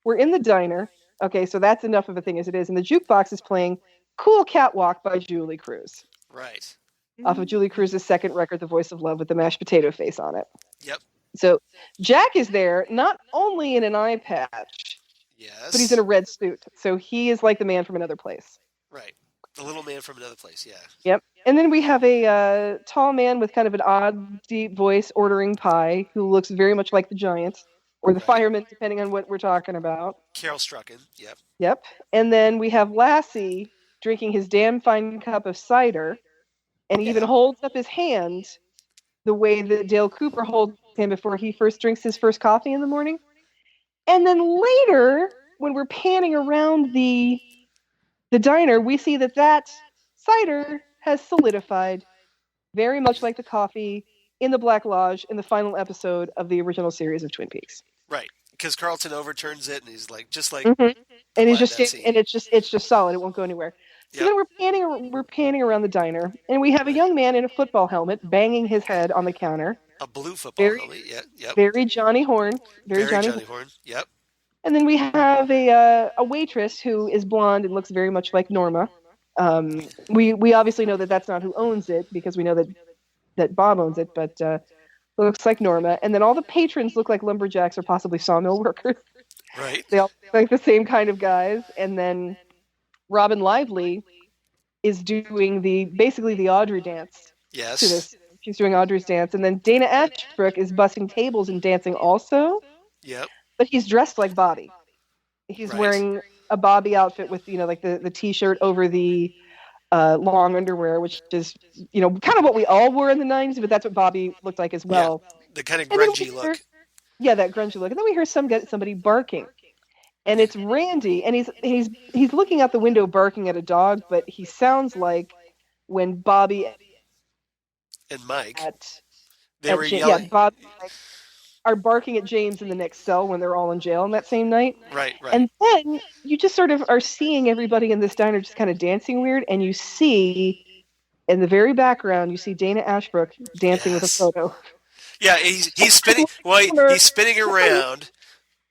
[SPEAKER 3] We're in the diner. Okay, so that's enough of a thing as it is. And the jukebox is playing Cool Catwalk by Julie Cruz.
[SPEAKER 1] Right.
[SPEAKER 3] Off of Julie Cruz's second record, The Voice of Love, with the mashed potato face on it.
[SPEAKER 1] Yep.
[SPEAKER 3] So Jack is there, not only in an eye patch,
[SPEAKER 1] Yes.
[SPEAKER 3] but he's in a red suit. So he is like the man from another place.
[SPEAKER 1] Right. The little man from another place, yeah.
[SPEAKER 3] Yep. And then we have a tall man with kind of an odd, deep voice ordering pie who looks very much like the giant or the
[SPEAKER 1] Right.
[SPEAKER 3] fireman, depending on what we're talking about.
[SPEAKER 1] Carol Strucken, yep.
[SPEAKER 3] Yep. And then we have Lassie drinking his damn fine cup of cider, and he even holds up his hand the way that Dale Cooper holds him before he first drinks his first coffee in the morning. And then later, when we're panning around the diner, we see that cider has solidified, very much like the coffee in the Black Lodge in the final episode of the original series of Twin Peaks.
[SPEAKER 1] Right. Because Carlton overturns it and he's like, just like,
[SPEAKER 3] And he's just
[SPEAKER 1] that scene.
[SPEAKER 3] and it's just solid. It won't go anywhere. So
[SPEAKER 1] Yep.
[SPEAKER 3] then we're panning around the diner, and we have a young man in a football helmet banging his head on the counter.
[SPEAKER 1] a blue football
[SPEAKER 3] Very-
[SPEAKER 1] helmet, yeah, yep.
[SPEAKER 3] Very Johnny Horn. Very
[SPEAKER 1] Very
[SPEAKER 3] Johnny
[SPEAKER 1] Johnny
[SPEAKER 3] Horn.
[SPEAKER 1] Horn, yep.
[SPEAKER 3] And then we have a waitress who is blonde and looks very much like Norma. We obviously know that that's not who owns it because we know that Bob owns it, but looks like Norma. And then all the patrons look like lumberjacks or possibly sawmill workers.
[SPEAKER 1] Right.
[SPEAKER 3] They all look like the same kind of guys. And then Robin Lively is doing basically the Audrey dance to
[SPEAKER 1] Yes.
[SPEAKER 3] this. She's doing Audrey's dance. And then Dana Ashbrook is bussing tables and dancing also,
[SPEAKER 1] Yep.
[SPEAKER 3] but he's dressed like Bobby. He's
[SPEAKER 1] Right.
[SPEAKER 3] wearing a Bobby outfit with, like the t-shirt over the long underwear, which is, kind of what we all wore in the 90s, but that's what Bobby looked like as well.
[SPEAKER 1] The kind of
[SPEAKER 3] And then
[SPEAKER 1] grungy
[SPEAKER 3] we
[SPEAKER 1] look.
[SPEAKER 3] hear- Yeah, that grungy look. And then we hear somebody barking. And it's Randy, and he's looking out the window barking at a dog, but he sounds like when Bobby
[SPEAKER 1] And Mike.
[SPEAKER 3] at
[SPEAKER 1] They were yelling.
[SPEAKER 3] Yeah, Bobby and Mike are barking at James in the next cell when they're all in jail on that same night.
[SPEAKER 1] Right, right.
[SPEAKER 3] And then you just sort of are seeing everybody in this diner just kind of dancing weird, and you see in the very background, you see Dana Ashbrook dancing with a
[SPEAKER 1] Yes.
[SPEAKER 3] photo.
[SPEAKER 1] Yeah, he's spinning. Well, he's spinning around.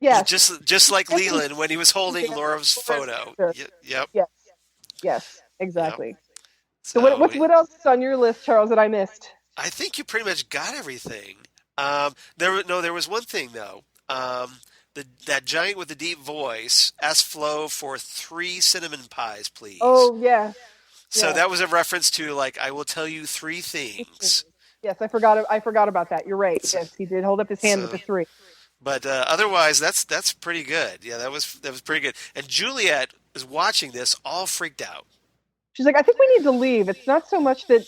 [SPEAKER 3] Yes.
[SPEAKER 1] Just like Leland when he was holding Laura's photo. Yep.
[SPEAKER 3] Yes, exactly. So what else is on your list, Charles, that I missed?
[SPEAKER 1] I think you pretty much got everything. There was one thing though. That giant with the deep voice asked Flo for 3 cinnamon pies, please.
[SPEAKER 3] Oh, yeah.
[SPEAKER 1] So
[SPEAKER 3] yeah.
[SPEAKER 1] that was a reference to like, I will tell you 3 things.
[SPEAKER 3] Yes, I forgot about that. You're right. Yes, he did hold up his hand with the 3.
[SPEAKER 1] But otherwise, that's pretty good. Yeah, that was pretty good. And Juliet is watching this, all freaked out.
[SPEAKER 3] She's like, I think we need to leave. It's not so much that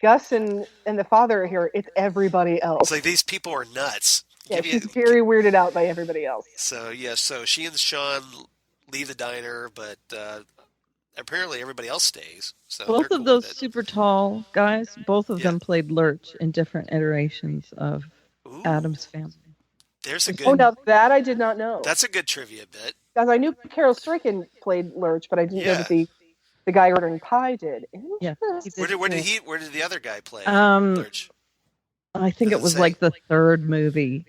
[SPEAKER 3] Gus and the father are here. It's everybody else.
[SPEAKER 1] It's like these people are nuts.
[SPEAKER 3] Yeah, she's very weirded out by everybody else.
[SPEAKER 1] So so she and Sean leave the diner, but apparently everybody else stays. So
[SPEAKER 2] Both
[SPEAKER 1] they're
[SPEAKER 2] of
[SPEAKER 1] cool with
[SPEAKER 2] those
[SPEAKER 1] it.
[SPEAKER 2] super tall guys, both of
[SPEAKER 1] Yeah.
[SPEAKER 2] them played Lurch in different iterations of
[SPEAKER 1] Ooh,
[SPEAKER 2] Adam's Family.
[SPEAKER 1] There's a good.
[SPEAKER 3] Oh, now that I did not know.
[SPEAKER 1] That's a good trivia bit.
[SPEAKER 3] Because I knew Carol Stricken played Lurch, but I didn't know
[SPEAKER 1] Yeah.
[SPEAKER 3] that the guy ordering pie did.
[SPEAKER 2] Yeah.
[SPEAKER 3] Interesting.
[SPEAKER 1] Where did the other guy play?
[SPEAKER 2] Um,
[SPEAKER 1] Lurch?
[SPEAKER 2] I think
[SPEAKER 1] Does
[SPEAKER 2] it
[SPEAKER 1] it
[SPEAKER 2] was
[SPEAKER 1] say?
[SPEAKER 2] like the third movie.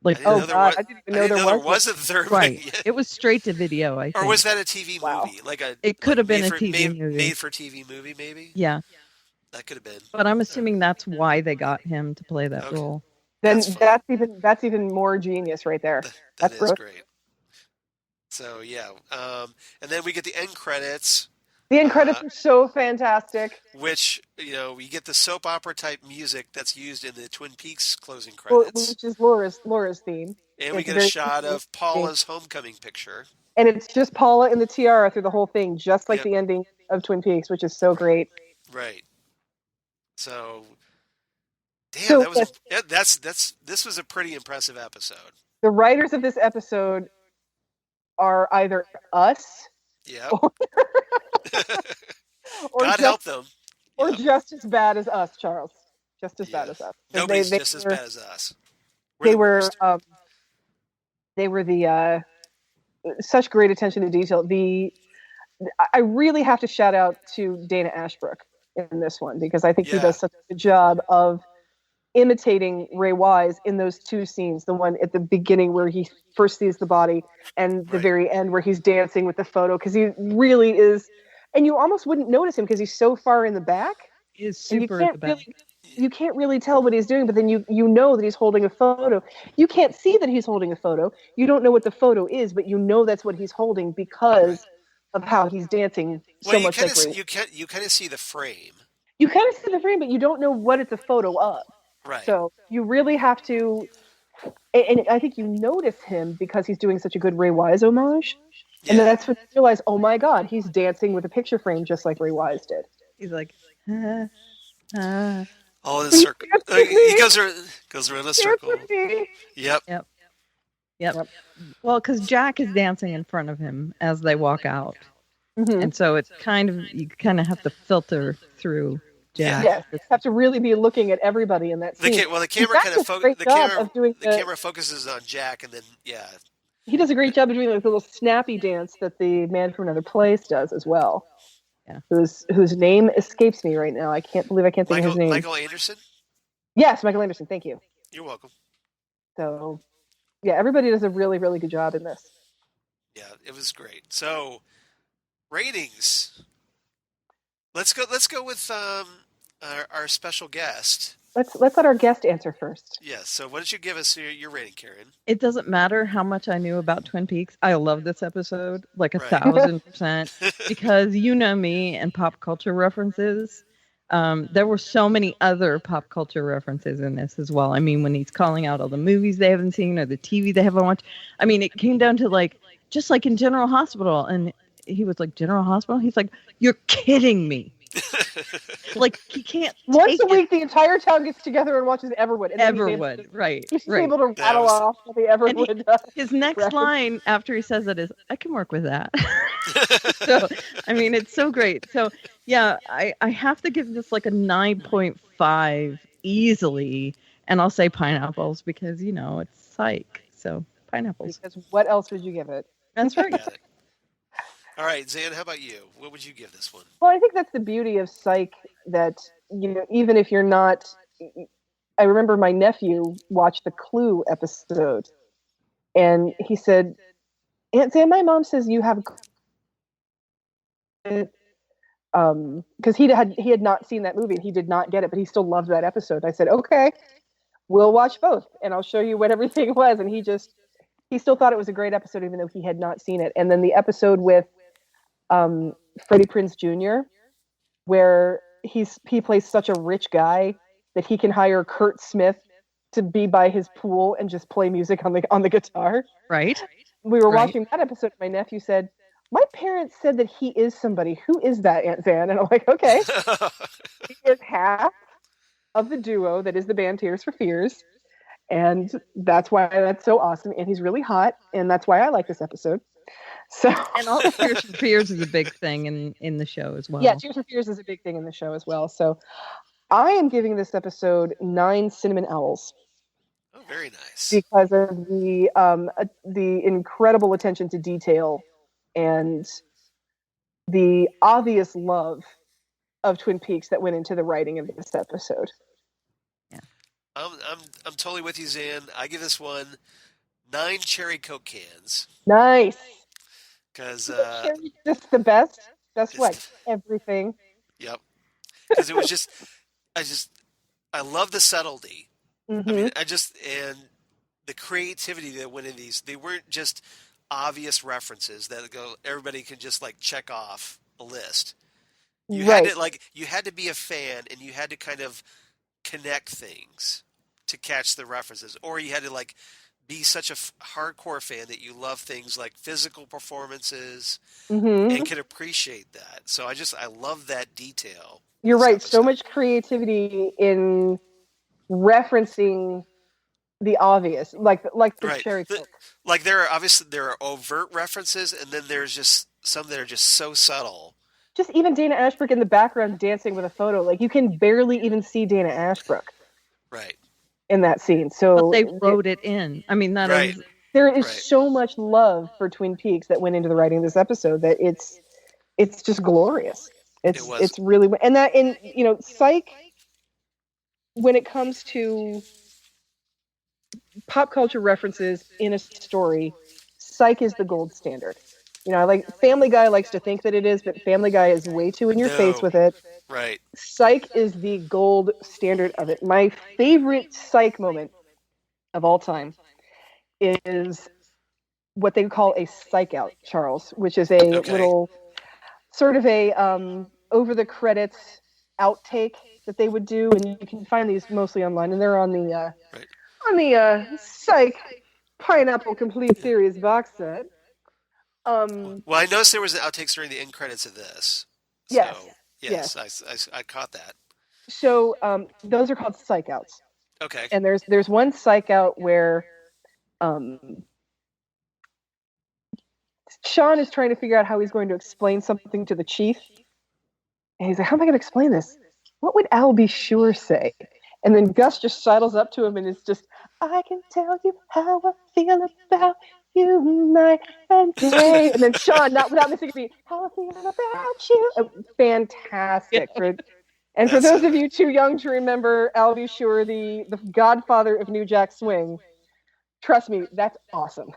[SPEAKER 2] Like,
[SPEAKER 1] I didn't know
[SPEAKER 3] Oh,
[SPEAKER 1] there
[SPEAKER 3] God,
[SPEAKER 1] was-
[SPEAKER 3] I didn't even
[SPEAKER 1] I
[SPEAKER 3] know
[SPEAKER 1] didn't
[SPEAKER 3] there
[SPEAKER 1] know there
[SPEAKER 3] was
[SPEAKER 1] was a third
[SPEAKER 2] right.
[SPEAKER 1] movie.
[SPEAKER 2] It was straight to video, I think.
[SPEAKER 1] Or was that a TV
[SPEAKER 3] Wow.
[SPEAKER 1] movie? Like a
[SPEAKER 2] It could have been
[SPEAKER 1] made
[SPEAKER 2] a
[SPEAKER 1] for-
[SPEAKER 2] TV
[SPEAKER 1] made,
[SPEAKER 2] movie.
[SPEAKER 1] made for TV movie, maybe.
[SPEAKER 2] Yeah,
[SPEAKER 1] That could have been.
[SPEAKER 2] but I'm assuming that's why they got him to play that
[SPEAKER 1] Okay.
[SPEAKER 2] role.
[SPEAKER 3] Then
[SPEAKER 1] That's fun.
[SPEAKER 3] that's even more genius right there.
[SPEAKER 1] That
[SPEAKER 3] That's
[SPEAKER 1] is
[SPEAKER 3] brilliant.
[SPEAKER 1] great. So yeah, and then we get the end credits,
[SPEAKER 3] The end credits are so fantastic.
[SPEAKER 1] which we get the soap opera type music that's used in the Twin Peaks closing
[SPEAKER 3] Well,
[SPEAKER 1] credits,
[SPEAKER 3] which is Laura's theme.
[SPEAKER 1] and we
[SPEAKER 3] it's
[SPEAKER 1] get a
[SPEAKER 3] very
[SPEAKER 1] shot of
[SPEAKER 3] interesting.
[SPEAKER 1] Paula's homecoming picture.
[SPEAKER 3] And it's just Paula in the tiara through the whole thing, just like
[SPEAKER 1] Yep.
[SPEAKER 3] the ending of Twin Peaks, which is so great.
[SPEAKER 1] Right. So, damn,
[SPEAKER 3] So,
[SPEAKER 1] that was this was a pretty impressive episode.
[SPEAKER 3] The writers of this episode are either us
[SPEAKER 1] Yeah.
[SPEAKER 3] or
[SPEAKER 1] God
[SPEAKER 3] just,
[SPEAKER 1] help them.
[SPEAKER 3] or
[SPEAKER 1] Yep.
[SPEAKER 3] just as bad as us, Charles. Just as bad
[SPEAKER 1] Yeah.
[SPEAKER 3] as us. 'Cause
[SPEAKER 1] Nobody's
[SPEAKER 3] they
[SPEAKER 1] just as
[SPEAKER 3] were-
[SPEAKER 1] bad as us. We're
[SPEAKER 3] They
[SPEAKER 1] the
[SPEAKER 3] were
[SPEAKER 1] worst.
[SPEAKER 3] They were the such great attention to detail. I really have to shout out to Dana Ashbrook in this one, because I think he does such a good job of imitating Ray Wise in those two scenes. The one at the beginning where he first sees the body, and the very end where he's dancing with the photo, because he really is, and you almost wouldn't notice him because he's so far in the back.
[SPEAKER 2] He's super at the back.
[SPEAKER 3] You can't really tell what he's doing, but then you know that he's holding a photo. You can't see that he's holding a photo. You don't know what the photo is, but you know that's what he's holding because of how he's dancing so much.
[SPEAKER 1] You kind of see the frame.
[SPEAKER 3] You kind of see the frame, but you don't know what it's a photo of.
[SPEAKER 1] Right.
[SPEAKER 3] So you really have to, and I think you notice him because he's doing such a good Ray Wise homage. Yeah. And then that's when you realize, oh my God, he's dancing with a picture frame just like Ray Wise did.
[SPEAKER 2] He's like,
[SPEAKER 1] all in a circle. He goes around a circle. Yep.
[SPEAKER 2] Well, because Jack is dancing in front of him as they walk out. Mm-hmm. And so it's you kind of have to filter through Jack.
[SPEAKER 3] Yes, you have to really be looking at everybody in that scene.
[SPEAKER 1] The camera kind of the camera focuses on Jack, and then
[SPEAKER 3] he does a great job of doing like the little snappy dance that the Man from Another Place does as well. Yeah, whose name escapes me right now. I can't believe I can't think of his name.
[SPEAKER 1] Michael Anderson?
[SPEAKER 3] Yes, Michael Anderson. Thank you.
[SPEAKER 1] You're welcome.
[SPEAKER 3] So, yeah, everybody does a really, really good job in this.
[SPEAKER 1] Yeah, it was great. So, ratings. Let's go with our special guest.
[SPEAKER 3] Let's let our guest answer first.
[SPEAKER 1] Yes. So, what did you give us your rating, Karen?
[SPEAKER 2] It doesn't matter how much I knew about Twin Peaks. I love this episode, like 1,000%, because you know me and pop culture references. There were so many other pop culture references in this as well. I mean, when he's calling out all the movies they haven't seen or the TV they haven't watched. I mean, it came down to just like in General Hospital, and he was like, General Hospital? He's like, you're kidding me. Like, he can't
[SPEAKER 3] once a week the entire town gets together and watches Everwood. And
[SPEAKER 2] Everwood, right.
[SPEAKER 3] He's able to rattle off the Everwood.
[SPEAKER 2] His next line after he says it is, I can work with that. So, I mean, it's so great. So, yeah, I have to give this like a 9.5 easily. And I'll say pineapples because, it's Psych. So, pineapples.
[SPEAKER 3] Because what else would you give it?
[SPEAKER 2] That's right.
[SPEAKER 1] All right, Xan, how about you? What would you give this one?
[SPEAKER 3] Well, I think that's the beauty of Psych, that, even if you're not... I remember my nephew watched the Clue episode, and he said, Aunt Xan, my mom says you have... Because he had not seen that movie, and he did not get it, but he still loved that episode. I said, okay, we'll watch both, and I'll show you what everything was, and he still thought it was a great episode, even though he had not seen it. And then the episode with Freddie Prinze Jr., where he plays such a rich guy that he can hire Kurt Smith to be by his pool and just play music on the guitar.
[SPEAKER 2] Right.
[SPEAKER 3] We were watching that episode. My nephew said, my parents said that he is somebody. Who is that, Aunt Xan? And I'm like, okay. He is half of the duo that is the band Tears for Fears. And that's why that's so awesome. And he's really hot. And that's why I like this episode. So,
[SPEAKER 2] and all the Tears for Fears is a big thing in the show as well.
[SPEAKER 3] Yeah, Tears for Fears is a big thing in the show as well. So I am giving this episode 9 cinnamon owls.
[SPEAKER 1] Oh, very nice.
[SPEAKER 3] Because of the incredible attention to detail and the obvious love of Twin Peaks that went into the writing of this episode.
[SPEAKER 1] Yeah. I'm totally with you, Xan. I give this one 9 cherry Coke cans.
[SPEAKER 3] Nice.
[SPEAKER 1] Because
[SPEAKER 3] just the best. That's what everything.
[SPEAKER 1] Yep. Because it was I love the subtlety.
[SPEAKER 3] Mm-hmm.
[SPEAKER 1] I mean, and the creativity that went in these. They weren't just obvious references that everybody can just like check off a list. You had to be a fan, and you had to kind of connect things to catch the references, or you had to like be such a hardcore fan that you love things like physical performances and can appreciate that. So I love that detail.
[SPEAKER 3] You're right. So much creativity in referencing the obvious, like the cherry Coke.
[SPEAKER 1] Like there are overt references, and then there's just some that are just so subtle.
[SPEAKER 3] Just even Dana Ashbrook in the background dancing with a photo, like you can barely even see Dana Ashbrook.
[SPEAKER 1] Right.
[SPEAKER 3] In that scene. So
[SPEAKER 2] but they wrote it in. I mean, that is
[SPEAKER 3] There is
[SPEAKER 1] Right.
[SPEAKER 3] so much love for Twin Peaks that went into the writing of this episode that it's just glorious.
[SPEAKER 1] It was.
[SPEAKER 3] It's really, and that, and Psych, when it comes to pop culture references in a story, Psych is the gold standard. Family Guy likes to think that it is, but Family Guy is way too in your face with it.
[SPEAKER 1] Right.
[SPEAKER 3] Psych is the gold standard of it. My favorite Psych moment of all time is what they call a psych out, Charles, which is a little sort of a over the credits outtake that they would do, and you can find these mostly online, and they're on the Psych Pineapple Complete Series box set.
[SPEAKER 1] Well, I noticed there was an outtakes during the end credits of this. So,
[SPEAKER 3] Yes.
[SPEAKER 1] I caught that.
[SPEAKER 3] So those are called psych outs.
[SPEAKER 1] Okay.
[SPEAKER 3] And there's one psych out where Sean is trying to figure out how he's going to explain something to the chief. And he's like, how am I going to explain this? What would Al be sure say? And then Gus just sidles up to him and is just, I can tell you how I feel about you night and day. And then Sean, not without missing a beat, how I feel about you. Fantastic. For those of you too young to remember Al B. Sure, the godfather of New Jack Swing, trust me, that's awesome.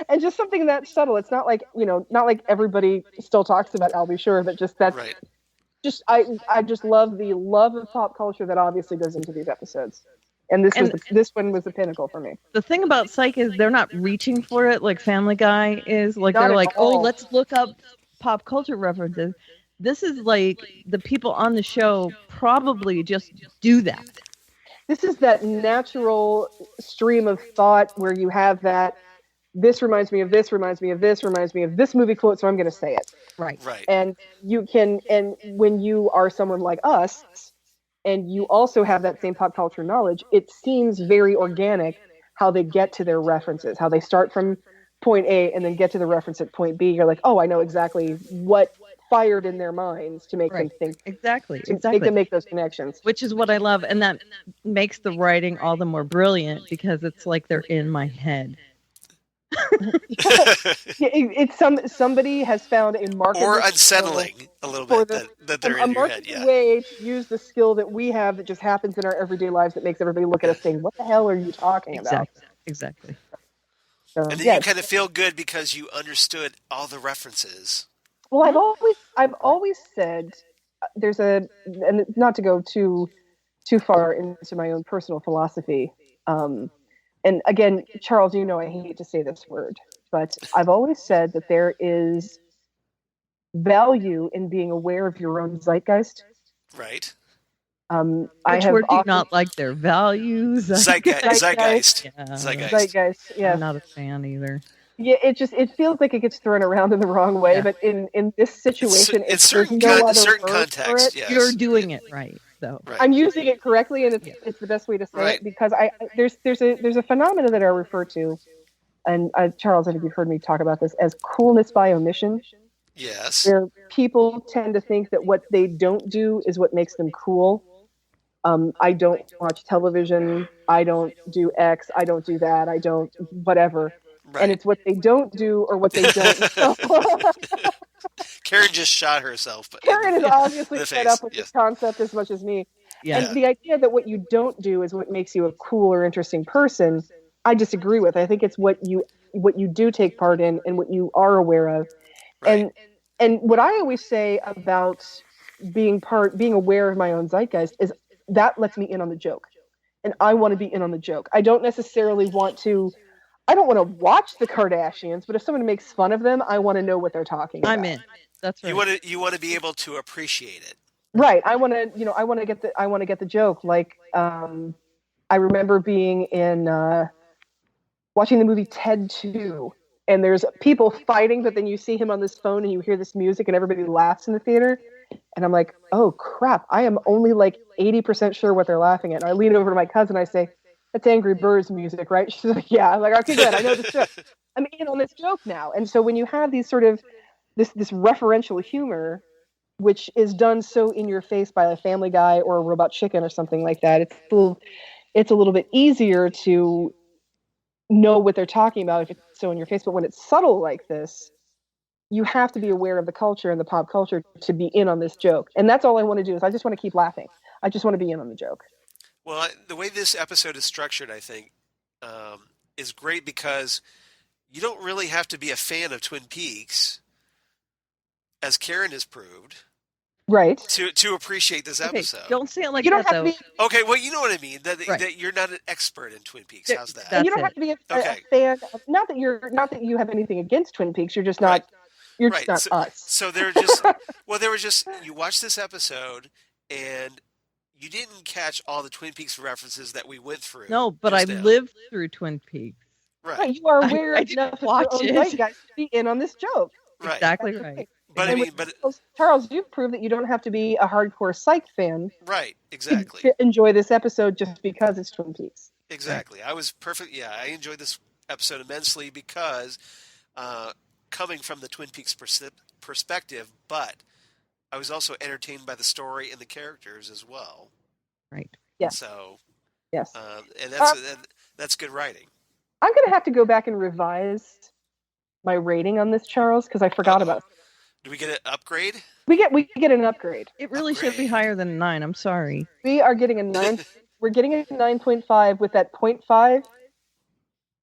[SPEAKER 3] And just something that subtle. It's not like, not like everybody still talks about Al B. Sure, but just that's
[SPEAKER 1] right.
[SPEAKER 3] Just I just love the love of pop culture that obviously goes into these episodes. And this one was the pinnacle for me.
[SPEAKER 2] The thing about Psych is they're not reaching for it like Family Guy is. Like
[SPEAKER 3] Not
[SPEAKER 2] they're
[SPEAKER 3] at
[SPEAKER 2] like,
[SPEAKER 3] all.
[SPEAKER 2] oh, let's look up pop culture references. This is like the people on the show probably just do that.
[SPEAKER 3] This is that natural stream of thought where you have that, this reminds me of this, reminds me of this, reminds me of this movie quote, so I'm going to say it.
[SPEAKER 2] Right.
[SPEAKER 3] And you can, and when you are someone like us, and you also have that same pop culture knowledge, it seems very organic how they get to their references, how they start from point A and then get to the reference at point B. You're like, oh, I know exactly what fired in their minds to make them think.
[SPEAKER 2] Exactly.
[SPEAKER 3] Make them make those connections.
[SPEAKER 2] Which is what I love. And that makes the writing all the more brilliant because it's like they're in my head.
[SPEAKER 3] It's somebody has found a market
[SPEAKER 1] or unsettling a little bit that they're in your head. Yeah.
[SPEAKER 3] A way to use the skill that we have that just happens in our everyday lives that makes everybody look at us saying, "What the hell are you talking about?"
[SPEAKER 2] Exactly.
[SPEAKER 3] So,
[SPEAKER 1] And then you kind of feel good because you understood all the references.
[SPEAKER 3] Well, I've always said and not to go too far into my own personal philosophy. And again, Charles, I hate to say this word, but I've always said that there is value in being aware of your own zeitgeist.
[SPEAKER 1] Right.
[SPEAKER 2] Which word do you not like their values?
[SPEAKER 1] Zeitgeist.
[SPEAKER 2] Yeah.
[SPEAKER 3] Zeitgeist, yeah.
[SPEAKER 2] I'm not a fan either.
[SPEAKER 3] Yeah, it feels like it gets thrown around in the wrong way, but in this situation,
[SPEAKER 1] it's certain context. Yes.
[SPEAKER 2] You're doing it right, though.
[SPEAKER 1] Right.
[SPEAKER 3] I'm using it correctly, and it's the best way to say it because there's a phenomenon that I refer to, and Charles, I think you've heard me talk about this as coolness by omission.
[SPEAKER 1] Yes.
[SPEAKER 3] Where people tend to think that what they don't do is what makes them cool. I don't watch television. I don't do X. I don't do that. I don't whatever. Right. And it's what they don't do or what they don't know.
[SPEAKER 1] Karen just shot herself. But
[SPEAKER 3] Karen is obviously fed up with this concept as much as me. Yeah. And the idea that what you don't do is what makes you a cool or interesting person, I disagree with. I think it's what you do take part in and what you are aware of. Right. And what I always say about being aware of my own zeitgeist is that lets me in on the joke. And I want to be in on the joke. I don't want to watch the Kardashians, but if someone makes fun of them, I want to know what they're talking about.
[SPEAKER 2] I'm in. That's right.
[SPEAKER 1] You want to be able to appreciate it.
[SPEAKER 3] Right. I want to get the joke. Like, I remember being in, watching the movie Ted 2, and there's people fighting, but then you see him on this phone and you hear this music and everybody laughs in the theater. And I'm like, oh crap, I am only like 80% sure what they're laughing at. And I lean over to my cousin, I say, that's Angry Birds music, right? She's like, yeah. I'm like, okay, good. I know this joke. I'm in on this joke now. And so when you have these sort of this referential humor, which is done so in your face by a Family Guy or a Robot Chicken or something like that, it's a little bit easier to know what they're talking about if it's so in your face. But when it's subtle like this, you have to be aware of the culture and the pop culture to be in on this joke. And that's all I want to do is I just want to keep laughing. I just want to be in on the joke.
[SPEAKER 1] Well, the way this episode is structured, I think, is great because you don't really have to be a fan of Twin Peaks, as Karen has proved,
[SPEAKER 3] Right.
[SPEAKER 1] to appreciate this
[SPEAKER 2] Okay,
[SPEAKER 1] episode.
[SPEAKER 2] don't say it like
[SPEAKER 3] You don't
[SPEAKER 2] that,
[SPEAKER 3] have
[SPEAKER 2] though.
[SPEAKER 3] to be.
[SPEAKER 1] Okay, well, you know what I mean. That,
[SPEAKER 2] Right.
[SPEAKER 1] that you're not an expert in Twin Peaks.
[SPEAKER 2] Th-
[SPEAKER 1] How's that?
[SPEAKER 2] That's
[SPEAKER 3] You don't
[SPEAKER 2] it.
[SPEAKER 3] have to be a
[SPEAKER 1] Okay.
[SPEAKER 3] fan. Not that you have anything against Twin Peaks. You're just not.
[SPEAKER 1] Right.
[SPEAKER 3] You're
[SPEAKER 1] Right.
[SPEAKER 3] just not us.
[SPEAKER 1] So they're just there was just you watched this episode and you didn't catch all the Twin Peaks references that we went through.
[SPEAKER 2] No, but I
[SPEAKER 1] just now.
[SPEAKER 2] lived through Twin Peaks.
[SPEAKER 1] Right.
[SPEAKER 3] Right, you are
[SPEAKER 2] I
[SPEAKER 3] aware
[SPEAKER 2] didn't
[SPEAKER 3] enough of
[SPEAKER 2] watch
[SPEAKER 3] your own
[SPEAKER 2] it.
[SPEAKER 3] right, guys, to be in on this joke.
[SPEAKER 1] Right.
[SPEAKER 2] Exactly
[SPEAKER 3] That's
[SPEAKER 2] right.
[SPEAKER 3] okay.
[SPEAKER 1] But I
[SPEAKER 3] And
[SPEAKER 1] mean,
[SPEAKER 3] with
[SPEAKER 1] but
[SPEAKER 3] Charles, you've proved that you don't have to be a hardcore Psych fan
[SPEAKER 1] right,
[SPEAKER 3] to
[SPEAKER 1] exactly.
[SPEAKER 3] enjoy this episode just because it's Twin Peaks.
[SPEAKER 1] Exactly. I was perfect. Yeah, I enjoyed this episode immensely because coming from the Twin Peaks perspective, but I was also entertained by the story and the characters as well.
[SPEAKER 2] Right.
[SPEAKER 3] Yes.
[SPEAKER 1] So,
[SPEAKER 3] Yes.
[SPEAKER 1] and
[SPEAKER 3] Uh,
[SPEAKER 1] that's good writing.
[SPEAKER 3] I'm going to have to go back and revise my rating on this, Charles, because I forgot about it.
[SPEAKER 1] Do we get an upgrade?
[SPEAKER 3] We get an upgrade.
[SPEAKER 2] It really should be
[SPEAKER 1] Upgrade.
[SPEAKER 2] higher than a 9. I'm sorry.
[SPEAKER 3] We are getting a 9. We're getting a 9.5 with that 0.5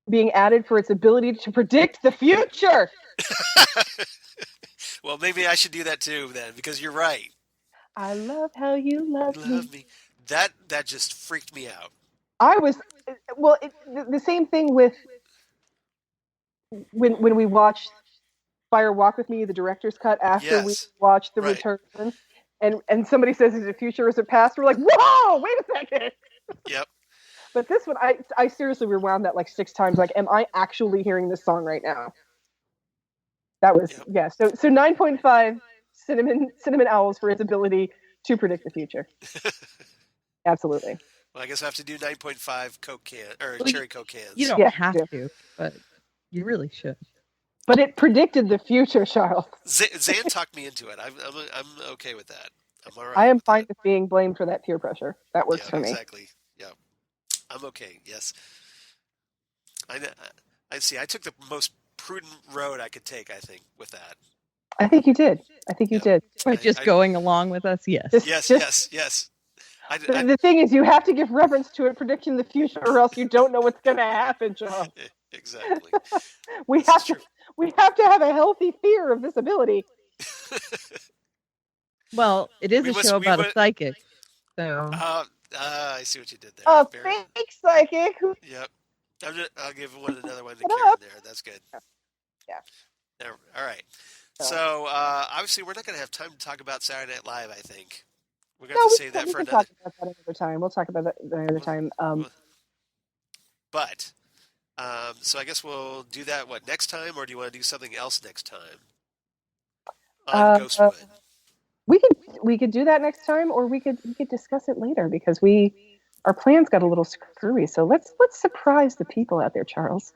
[SPEAKER 3] being added for its ability to predict the future.
[SPEAKER 1] Well, maybe I should do that too then, because you're right.
[SPEAKER 3] I love how you love me.
[SPEAKER 1] Love me. That just freaked me out.
[SPEAKER 3] I was the same thing with when we watched Fire Walk with Me, the director's cut after we
[SPEAKER 1] Yes.
[SPEAKER 3] watched The
[SPEAKER 1] Right.
[SPEAKER 3] Return, and somebody says is it future or is it past? We're like, whoa, wait a second.
[SPEAKER 1] Yep.
[SPEAKER 3] But this one, I seriously rewound that like 6 times. Like, am I actually hearing this song right now? That was
[SPEAKER 1] Yep.
[SPEAKER 3] yeah. So 9.5 cinnamon owls for its ability to predict the future. Absolutely.
[SPEAKER 1] Well, I guess I have to do 9.5 Coke can or
[SPEAKER 2] Well,
[SPEAKER 1] cherry Coke cans.
[SPEAKER 2] You don't
[SPEAKER 3] Yeah,
[SPEAKER 2] have
[SPEAKER 3] yeah.
[SPEAKER 2] to, but you really should.
[SPEAKER 3] But it predicted the future, Charles.
[SPEAKER 1] Zan talked me into it. I'm okay with that. I'm all right.
[SPEAKER 3] I am
[SPEAKER 1] with
[SPEAKER 3] fine
[SPEAKER 1] that.
[SPEAKER 3] with being blamed for that peer pressure. That works
[SPEAKER 1] Yeah,
[SPEAKER 3] for me.
[SPEAKER 1] exactly. Yeah, I'm okay. Yes. I see. I took the most prudent road I could take. I think with that.
[SPEAKER 3] I think you did. I think you
[SPEAKER 1] Yeah.
[SPEAKER 3] did.
[SPEAKER 2] By just going along with us, yes.
[SPEAKER 3] Just-
[SPEAKER 1] Yes.
[SPEAKER 3] The thing is, you have to give reference to it predicting the future, or else you don't know what's going to happen, Charles.
[SPEAKER 1] Exactly.
[SPEAKER 3] We
[SPEAKER 1] This
[SPEAKER 3] have
[SPEAKER 1] is
[SPEAKER 3] to.
[SPEAKER 1] true.
[SPEAKER 3] We have to have a healthy fear of this ability.
[SPEAKER 2] Well, it is
[SPEAKER 1] We
[SPEAKER 2] a
[SPEAKER 1] must-
[SPEAKER 2] show
[SPEAKER 1] we
[SPEAKER 2] about
[SPEAKER 1] must-
[SPEAKER 2] a psychic. So
[SPEAKER 1] I see what you did there.
[SPEAKER 3] A
[SPEAKER 1] Very-
[SPEAKER 3] fake psychic.
[SPEAKER 1] Yep. I'll give another one to
[SPEAKER 3] Shut
[SPEAKER 1] Karen
[SPEAKER 3] up.
[SPEAKER 1] there. That's good.
[SPEAKER 3] Yeah.
[SPEAKER 1] All right.
[SPEAKER 3] So-
[SPEAKER 1] So obviously we're not going to have time to talk about Saturday Night Live. I think we're going to
[SPEAKER 3] No,
[SPEAKER 1] have
[SPEAKER 3] we
[SPEAKER 1] to save
[SPEAKER 3] can,
[SPEAKER 1] that
[SPEAKER 3] we
[SPEAKER 1] for
[SPEAKER 3] can
[SPEAKER 1] another.
[SPEAKER 3] talk about that another time. We'll talk about that another time.
[SPEAKER 1] But so I guess we'll do that next time, or do you want to do something else next time? On Ghostwood.
[SPEAKER 3] We could do that next time, or we could discuss it later because our plans got a little screwy. So let's surprise the people out there, Charles.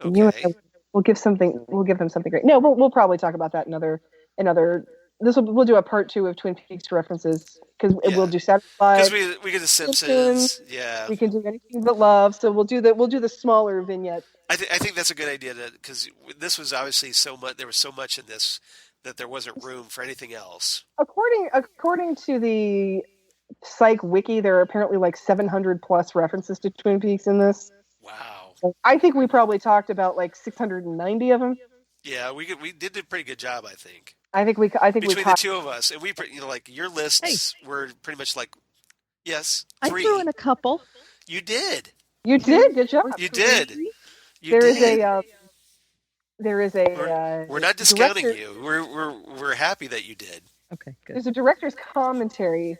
[SPEAKER 3] You and
[SPEAKER 1] Okay.
[SPEAKER 3] I, we'll give them something great. No, we'll probably talk about that another. We'll do a part 2 of Twin Peaks references because
[SPEAKER 1] Yeah.
[SPEAKER 3] we'll do Saturday
[SPEAKER 1] Because
[SPEAKER 3] Live.
[SPEAKER 1] we get the Simpsons. Yeah.
[SPEAKER 3] We can do anything but love. So we'll do the smaller vignette.
[SPEAKER 1] I think that's a good idea because this was obviously so much. There was so much in this that there wasn't room for anything else.
[SPEAKER 3] According to the Psych wiki, there are apparently like 700 plus references to Twin Peaks in this.
[SPEAKER 1] Wow.
[SPEAKER 3] So I think we probably talked about like 690 of them.
[SPEAKER 1] Yeah, we did a pretty good job, I think,
[SPEAKER 3] I think we
[SPEAKER 1] between the
[SPEAKER 3] talked.
[SPEAKER 1] two of us, and we like your lists were pretty much like, yes,
[SPEAKER 2] I
[SPEAKER 1] 3.
[SPEAKER 2] threw in a couple.
[SPEAKER 1] You did.
[SPEAKER 3] You did good job.
[SPEAKER 1] You did. You
[SPEAKER 3] There is
[SPEAKER 1] did.
[SPEAKER 3] a
[SPEAKER 1] We're not discounting
[SPEAKER 3] director-
[SPEAKER 1] you. We're happy that you did.
[SPEAKER 2] Okay, good.
[SPEAKER 3] There's a director's commentary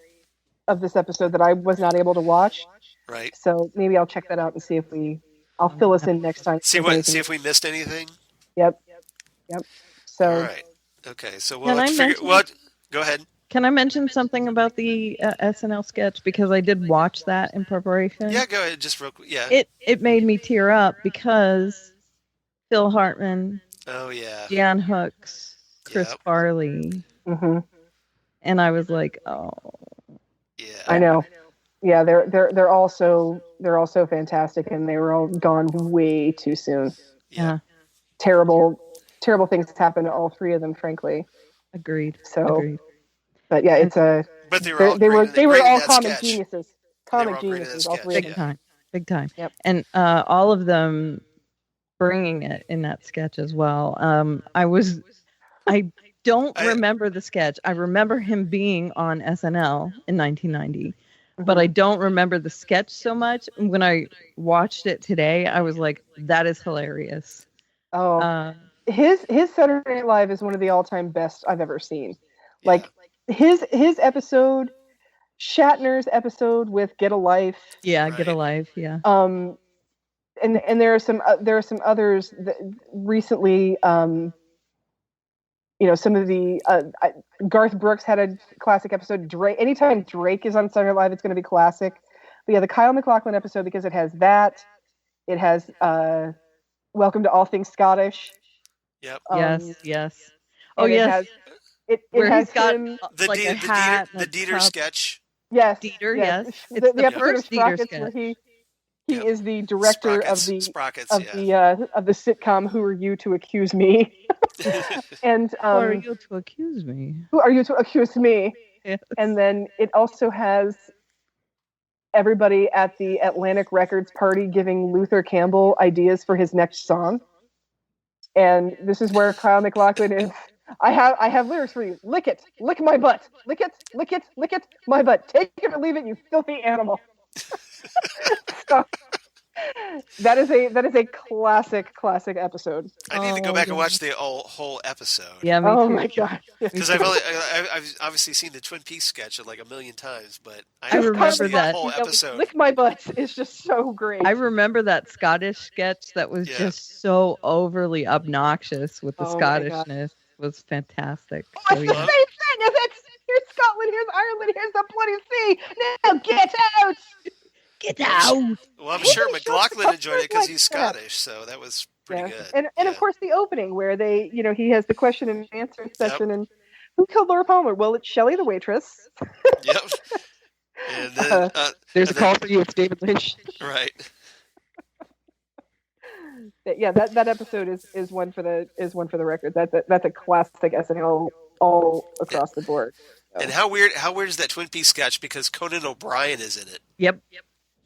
[SPEAKER 3] of this episode that I was not able to watch,
[SPEAKER 1] Right.
[SPEAKER 3] so maybe I'll check that out and see if I'll fill us in next time.
[SPEAKER 1] See if we missed anything.
[SPEAKER 3] Yep. So
[SPEAKER 1] All right. Okay. So we'll
[SPEAKER 2] Can
[SPEAKER 1] have
[SPEAKER 2] I
[SPEAKER 1] to figure.
[SPEAKER 2] mention-
[SPEAKER 1] What? Go ahead.
[SPEAKER 2] Can I mention something about the SNL sketch because I did watch that in preparation?
[SPEAKER 1] Yeah. Go ahead. Just real quick. Yeah.
[SPEAKER 2] It made me tear up because Phil Hartman,
[SPEAKER 1] Oh yeah.
[SPEAKER 2] Jan Hooks, Chris
[SPEAKER 1] Yep.
[SPEAKER 2] Farley,
[SPEAKER 3] mhm.
[SPEAKER 2] and I was like, oh,
[SPEAKER 1] Yeah.
[SPEAKER 3] I know. Yeah, they're also fantastic, and they were all gone way too soon.
[SPEAKER 1] Yeah.
[SPEAKER 3] Terrible things happened to all three of them, frankly.
[SPEAKER 2] Agreed.
[SPEAKER 3] So,
[SPEAKER 2] Agreed.
[SPEAKER 3] but yeah, it's a.
[SPEAKER 1] But they were all
[SPEAKER 3] They were
[SPEAKER 1] great in
[SPEAKER 3] all
[SPEAKER 1] that
[SPEAKER 3] comic
[SPEAKER 1] sketch.
[SPEAKER 3] geniuses.
[SPEAKER 1] They were
[SPEAKER 3] Comic
[SPEAKER 1] all great in that
[SPEAKER 3] geniuses, all
[SPEAKER 1] sketch,
[SPEAKER 3] three of
[SPEAKER 2] Big
[SPEAKER 3] them.
[SPEAKER 1] yeah.
[SPEAKER 2] Big time.
[SPEAKER 3] Yep.
[SPEAKER 2] And all of them bringing it in that sketch as well. I don't remember the sketch. I remember him being on SNL in 1990, but I don't remember the sketch so much. When I watched it today, I was like, that is hilarious.
[SPEAKER 3] Oh, his Saturday Night Live is one of the all-time best I've ever seen.
[SPEAKER 1] Yeah.
[SPEAKER 3] Like his episode, Shatner's episode with Get a Life.
[SPEAKER 2] Yeah,
[SPEAKER 1] Right.
[SPEAKER 2] Get a Life. Yeah.
[SPEAKER 3] And there are some others that recently. Some of the Garth Brooks had a classic episode. Drake, anytime Drake is on Saturday Night Live, it's going to be classic. But yeah, the Kyle MacLachlan episode, because it has that. It has Welcome to All Things Scottish.
[SPEAKER 1] Yep.
[SPEAKER 2] Yes.
[SPEAKER 3] and
[SPEAKER 2] Oh
[SPEAKER 3] it has- It
[SPEAKER 2] Where
[SPEAKER 3] has
[SPEAKER 2] he's got
[SPEAKER 3] him.
[SPEAKER 1] The
[SPEAKER 2] like a
[SPEAKER 1] Dieter,
[SPEAKER 2] hat.
[SPEAKER 1] the
[SPEAKER 2] and a
[SPEAKER 1] Dieter
[SPEAKER 2] cup.
[SPEAKER 1] sketch.
[SPEAKER 3] Yes.
[SPEAKER 2] Dieter,
[SPEAKER 3] yes.
[SPEAKER 2] yes. It's the
[SPEAKER 3] episode
[SPEAKER 2] first
[SPEAKER 3] of
[SPEAKER 2] Dieter
[SPEAKER 3] Sprockets
[SPEAKER 2] sketch.
[SPEAKER 3] where he
[SPEAKER 1] Yep.
[SPEAKER 3] is the director of the
[SPEAKER 1] Sprockets,
[SPEAKER 3] of
[SPEAKER 1] yeah.
[SPEAKER 3] the sitcom Who Are You to Accuse Me? And
[SPEAKER 2] Who are you to accuse me?
[SPEAKER 3] Who are you to accuse me?
[SPEAKER 2] Yes.
[SPEAKER 3] And then it also has everybody at the Atlantic Records party giving Luther Campbell ideas for his next song. And this is where Kyle MacLachlan is. I have lyrics for you. Lick it. Lick my butt. Lick it. Lick it. Lick it. My butt. Take it or leave it, you filthy animal. So, that is a classic episode.
[SPEAKER 1] I need to go back and
[SPEAKER 2] yeah.
[SPEAKER 1] watch the whole episode.
[SPEAKER 2] Yeah, me
[SPEAKER 3] Oh
[SPEAKER 2] too.
[SPEAKER 3] my god.
[SPEAKER 1] Because I've obviously seen the Twin Peaks sketch like a million times, but I
[SPEAKER 2] I
[SPEAKER 1] haven't
[SPEAKER 2] remember
[SPEAKER 1] watched the
[SPEAKER 2] that.
[SPEAKER 1] whole episode.
[SPEAKER 3] Lick my butt is just so great.
[SPEAKER 2] I remember that Scottish sketch that was
[SPEAKER 1] Yeah.
[SPEAKER 2] just so overly obnoxious with the
[SPEAKER 3] Oh my God.
[SPEAKER 2] Scottishness. Was fantastic.
[SPEAKER 3] Oh,
[SPEAKER 2] So,
[SPEAKER 3] it's the
[SPEAKER 2] yeah.
[SPEAKER 3] same thing. It's here's Scotland, here's Ireland, here's the bloody sea. Now get out.
[SPEAKER 2] Get out!
[SPEAKER 1] Well, I'm
[SPEAKER 3] Who
[SPEAKER 1] sure
[SPEAKER 3] they show
[SPEAKER 1] McLaughlin enjoyed it because
[SPEAKER 3] like
[SPEAKER 1] he's
[SPEAKER 3] that?
[SPEAKER 1] Scottish, so that was pretty good.
[SPEAKER 3] And
[SPEAKER 1] Yeah.
[SPEAKER 3] of course the opening where they, he has the question and answer session, and who killed Laura Palmer? Well, it's Shelley the waitress.
[SPEAKER 1] Yep. And then,
[SPEAKER 3] There's
[SPEAKER 1] and
[SPEAKER 3] a call for you. It's David Lynch.
[SPEAKER 1] right.
[SPEAKER 3] Yeah, that episode is one for the record. That's a classic SNL all across the board. So.
[SPEAKER 1] And how weird is that Twin Peaks sketch? Because Conan O'Brien is in it
[SPEAKER 2] Yep.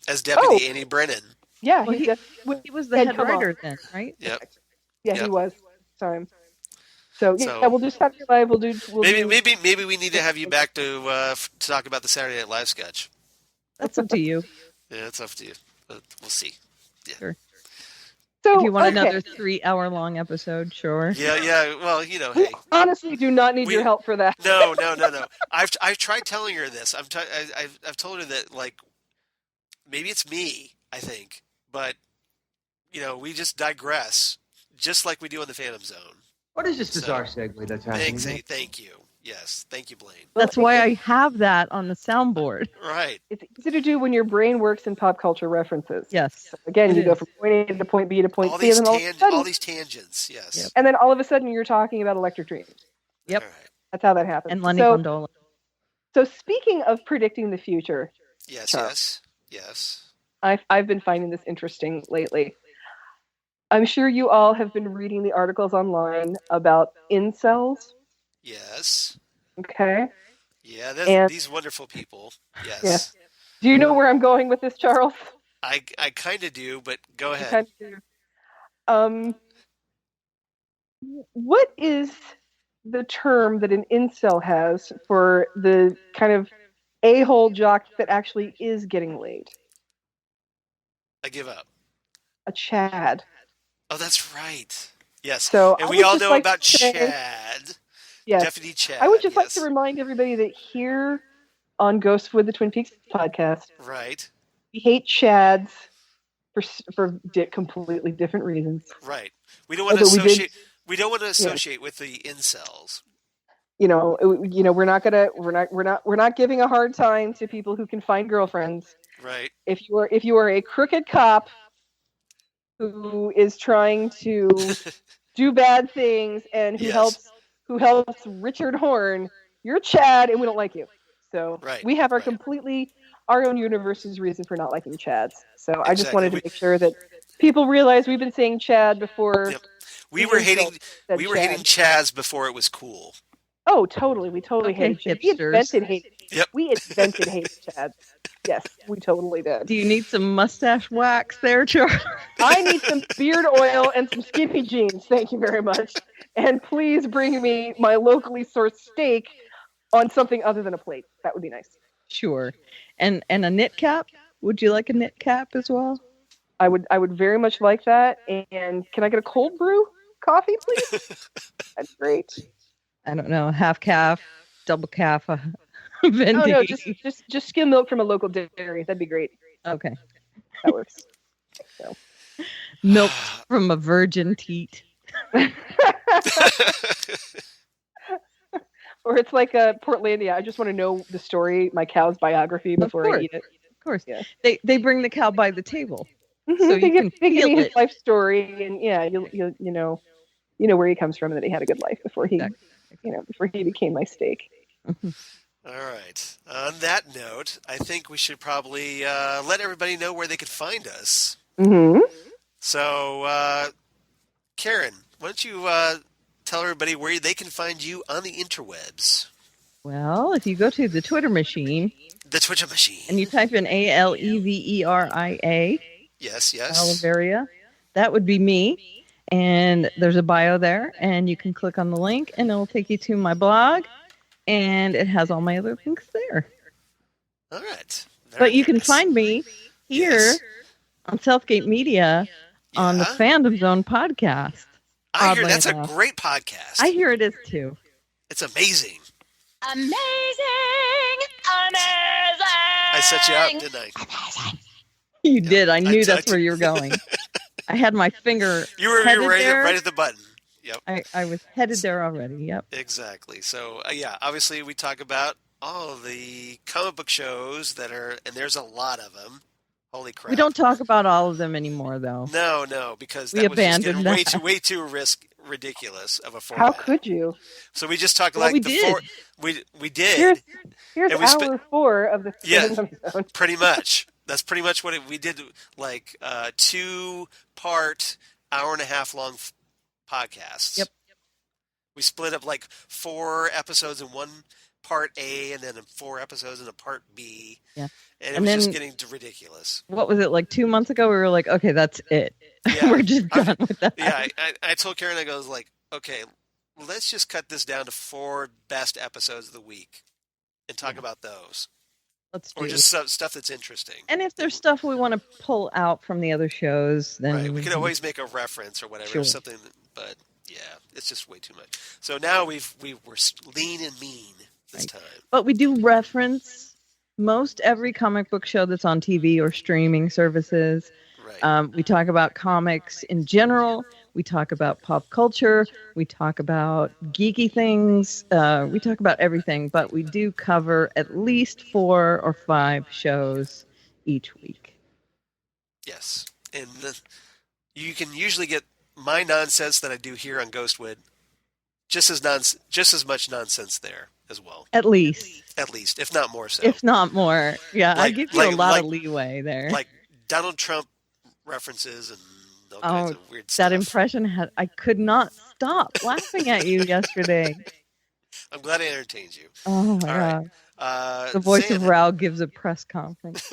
[SPEAKER 1] as Deputy
[SPEAKER 3] Oh.
[SPEAKER 1] Annie Brennan.
[SPEAKER 3] Yeah,
[SPEAKER 2] Well, he was the
[SPEAKER 3] Ed,
[SPEAKER 2] head
[SPEAKER 3] come on.
[SPEAKER 2] writer then, right?
[SPEAKER 1] Yep.
[SPEAKER 3] Yeah,
[SPEAKER 1] Yep.
[SPEAKER 3] he was. Sorry. So yeah,
[SPEAKER 1] So-
[SPEAKER 3] we'll do Saturday Night Live. We'll do.
[SPEAKER 1] Maybe we need to have you back to talk about the Saturday Night Live sketch.
[SPEAKER 2] That's up to you.
[SPEAKER 1] Yeah, it's up to you. But we'll see.
[SPEAKER 3] So
[SPEAKER 2] If you want
[SPEAKER 3] okay.
[SPEAKER 2] another 3-hour-long episode, sure.
[SPEAKER 1] Yeah. Well,
[SPEAKER 3] We
[SPEAKER 1] hey.
[SPEAKER 3] honestly do not need
[SPEAKER 1] We-
[SPEAKER 3] your help for that.
[SPEAKER 1] No. I've tried telling her this. I've told her that like maybe it's me. I think, but we just digress, just like we do in the Phantom Zone.
[SPEAKER 6] What is this
[SPEAKER 1] So-
[SPEAKER 6] bizarre segue that's happening?
[SPEAKER 1] Thank you. Yes, thank you, Blaine.
[SPEAKER 2] That's why I have that on the soundboard.
[SPEAKER 1] Right.
[SPEAKER 3] It's easy to do when your brain works in pop culture references.
[SPEAKER 2] Yes.
[SPEAKER 3] Again,
[SPEAKER 2] It
[SPEAKER 3] you go
[SPEAKER 2] is.
[SPEAKER 3] from point A to point B to point
[SPEAKER 1] All
[SPEAKER 3] C,
[SPEAKER 1] these
[SPEAKER 3] and then
[SPEAKER 1] all these tangents. Yes.
[SPEAKER 2] Yep.
[SPEAKER 3] and then all of a sudden you're talking about Electric Dreams.
[SPEAKER 2] Yep.
[SPEAKER 1] All right.
[SPEAKER 3] That's how that happens.
[SPEAKER 2] And Lenny
[SPEAKER 3] so,
[SPEAKER 2] Von Dohlen.
[SPEAKER 3] so speaking of predicting the future,
[SPEAKER 1] Yes.
[SPEAKER 3] Charles.
[SPEAKER 1] Yes.
[SPEAKER 3] I've been finding this interesting lately. I'm sure you all have been reading the articles online about incels.
[SPEAKER 1] Yes.
[SPEAKER 3] Okay.
[SPEAKER 1] Yeah.
[SPEAKER 3] And-
[SPEAKER 1] These wonderful people. Yes.
[SPEAKER 3] Yes. Do you know where I'm going with this, Charles?
[SPEAKER 1] I kind of do, but go
[SPEAKER 3] You
[SPEAKER 1] ahead.
[SPEAKER 3] kind of do. What is the term that an incel has for the kind of a-hole jock that actually is getting laid?
[SPEAKER 1] I give up.
[SPEAKER 3] A Chad.
[SPEAKER 1] Oh, that's right. Yes.
[SPEAKER 3] So
[SPEAKER 1] And
[SPEAKER 3] I
[SPEAKER 1] we
[SPEAKER 3] would
[SPEAKER 1] all
[SPEAKER 3] just
[SPEAKER 1] know
[SPEAKER 3] like
[SPEAKER 1] about
[SPEAKER 3] to say-
[SPEAKER 1] Chad.
[SPEAKER 3] Yes.
[SPEAKER 1] Deputy Chad.
[SPEAKER 3] I would just like
[SPEAKER 1] yes.
[SPEAKER 3] to remind everybody that here on Ghost with the Twin Peaks podcast,
[SPEAKER 1] Right.
[SPEAKER 3] we hate Chads for completely different reasons.
[SPEAKER 1] Right. We don't want to
[SPEAKER 3] Although we did-
[SPEAKER 1] associate. We don't want to associate with the incels.
[SPEAKER 3] We're not giving a hard time to people who can find girlfriends.
[SPEAKER 1] Right.
[SPEAKER 3] If you are a crooked cop who is trying to do bad things and who
[SPEAKER 1] Yes.
[SPEAKER 3] helps Richard Horn, you're Chad and we don't like you. So
[SPEAKER 1] Right,
[SPEAKER 3] we have our
[SPEAKER 1] right.
[SPEAKER 3] completely our own universe's reason for not liking Chads. So I just
[SPEAKER 1] Exactly.
[SPEAKER 3] wanted to make sure that people realize we've been saying Chad before.
[SPEAKER 1] Yep. We were hating
[SPEAKER 3] Chad.
[SPEAKER 1] Chaz before it was cool.
[SPEAKER 3] Oh, totally. We totally
[SPEAKER 2] Okay,
[SPEAKER 3] hated Chad.
[SPEAKER 1] Yep.
[SPEAKER 3] We invented hate Chads. Yes, we totally did.
[SPEAKER 2] Do you need some mustache wax there, Charles?
[SPEAKER 3] I need some beard oil and some skinny jeans. Thank you very much. And please bring me my locally sourced steak on something other than a plate. That would be nice.
[SPEAKER 2] Sure. And a knit cap? Would you like a knit cap as well?
[SPEAKER 3] I would very much like that. And can I get a cold brew coffee, please? That's great.
[SPEAKER 2] I don't know, half calf, double calf, venti.
[SPEAKER 3] Oh no, just skim milk from a local dairy. That'd be great.
[SPEAKER 2] Okay.
[SPEAKER 3] That works. So.
[SPEAKER 2] Milk from a virgin teat.
[SPEAKER 3] Or it's like Portlandia. I just want to know the story, my cow's biography before I eat it.
[SPEAKER 2] Of course.
[SPEAKER 3] Yeah.
[SPEAKER 2] They bring the cow by the table.
[SPEAKER 3] Mm-hmm.
[SPEAKER 2] So
[SPEAKER 3] they
[SPEAKER 2] you can
[SPEAKER 3] give me
[SPEAKER 2] feel
[SPEAKER 3] his
[SPEAKER 2] it.
[SPEAKER 3] life story, and yeah, you know where he comes from, and that he had a good life before he before he became my steak.
[SPEAKER 2] Mhm.
[SPEAKER 1] All right. On that note, I think we should probably let everybody know where they could find us.
[SPEAKER 3] Mm-hmm.
[SPEAKER 1] So, Karen, why don't you tell everybody where they can find you on the interwebs?
[SPEAKER 2] Well, if you go to the Twitter machine
[SPEAKER 1] The Twitch machine.
[SPEAKER 2] and you type in ALEVERIA,
[SPEAKER 1] Yes.
[SPEAKER 2] Oliveria, that would be me. And there's a bio there, and you can click on the link, and it'll take you to my blog, and it has all my other links there.
[SPEAKER 1] All right.
[SPEAKER 2] But you can find me here on Southgate Media on the Fandom Zone Podcast.
[SPEAKER 1] I hear
[SPEAKER 2] oddly
[SPEAKER 1] that's
[SPEAKER 2] enough.
[SPEAKER 1] a great podcast.
[SPEAKER 2] I hear it is too.
[SPEAKER 1] It's amazing.
[SPEAKER 6] Amazing! Amazing!
[SPEAKER 1] I set you up, didn't I?
[SPEAKER 2] You did. I knew that's
[SPEAKER 1] touched-
[SPEAKER 2] where you were going. I had my finger
[SPEAKER 1] You were
[SPEAKER 2] headed there.
[SPEAKER 1] right at the button. Yep.
[SPEAKER 2] I was headed there already. Yep.
[SPEAKER 1] Exactly. So, obviously we talk about all the comic book shows that are, and there's a lot of them. Holy crap.
[SPEAKER 2] We don't talk about all of them anymore, though.
[SPEAKER 1] No, because
[SPEAKER 2] We
[SPEAKER 1] that was just
[SPEAKER 2] abandoned
[SPEAKER 1] getting
[SPEAKER 2] that.
[SPEAKER 1] way too ridiculous of a format.
[SPEAKER 3] How could you?
[SPEAKER 1] So we just talked
[SPEAKER 2] Well,
[SPEAKER 1] like
[SPEAKER 2] we
[SPEAKER 1] the
[SPEAKER 2] did.
[SPEAKER 1] four. We did
[SPEAKER 3] Here's
[SPEAKER 1] And we
[SPEAKER 3] hour 4 of the
[SPEAKER 1] Yeah.
[SPEAKER 3] Fandom Zone.
[SPEAKER 1] pretty much. That's pretty much what we did. Like 2-part, hour-and-a-half long podcasts.
[SPEAKER 2] Yep.
[SPEAKER 1] We split up like 4 episodes in one part A, and then 4 episodes in a part B.
[SPEAKER 2] Yeah.
[SPEAKER 1] And it
[SPEAKER 2] And
[SPEAKER 1] was just
[SPEAKER 2] then-
[SPEAKER 1] getting ridiculous.
[SPEAKER 2] What was it, like 2 months ago? We were like, okay, that's it.
[SPEAKER 1] Yeah.
[SPEAKER 2] We're just done with that.
[SPEAKER 1] Yeah, I told Karen, I goes like, okay, let's just cut this down to 4 best episodes of the week and talk about those.
[SPEAKER 2] Let's do
[SPEAKER 1] Or
[SPEAKER 2] it.
[SPEAKER 1] just stuff that's interesting.
[SPEAKER 2] And if there's stuff we want to pull out from the other shows, then
[SPEAKER 1] Right, we can always make a reference or whatever,
[SPEAKER 2] Sure.
[SPEAKER 1] something. But yeah, it's just way too much. So now we're lean and mean this
[SPEAKER 2] Right.
[SPEAKER 1] time.
[SPEAKER 2] But we do reference most every comic book show that's on TV or streaming services.
[SPEAKER 1] Right.
[SPEAKER 2] We talk about comics in general. We talk about pop culture. We talk about geeky things. We talk about everything, but we do cover at least 4 or 5 shows each week.
[SPEAKER 1] Yes, and you can usually get my nonsense that I do here on Ghostwood, just as much nonsense there as well.
[SPEAKER 2] At least,
[SPEAKER 1] If not more so.
[SPEAKER 2] if not more. Yeah, I
[SPEAKER 1] Like-
[SPEAKER 2] give you a
[SPEAKER 1] like-
[SPEAKER 2] lot
[SPEAKER 1] like-
[SPEAKER 2] of leeway there.
[SPEAKER 1] Like Donald Trump references and all kinds of weird stuff.
[SPEAKER 2] that impression I could not stop laughing at you yesterday.
[SPEAKER 1] I'm glad I entertained you.
[SPEAKER 2] Oh my
[SPEAKER 1] All right.
[SPEAKER 2] god. The voice of
[SPEAKER 1] Zan,
[SPEAKER 2] Rao gives a press conference.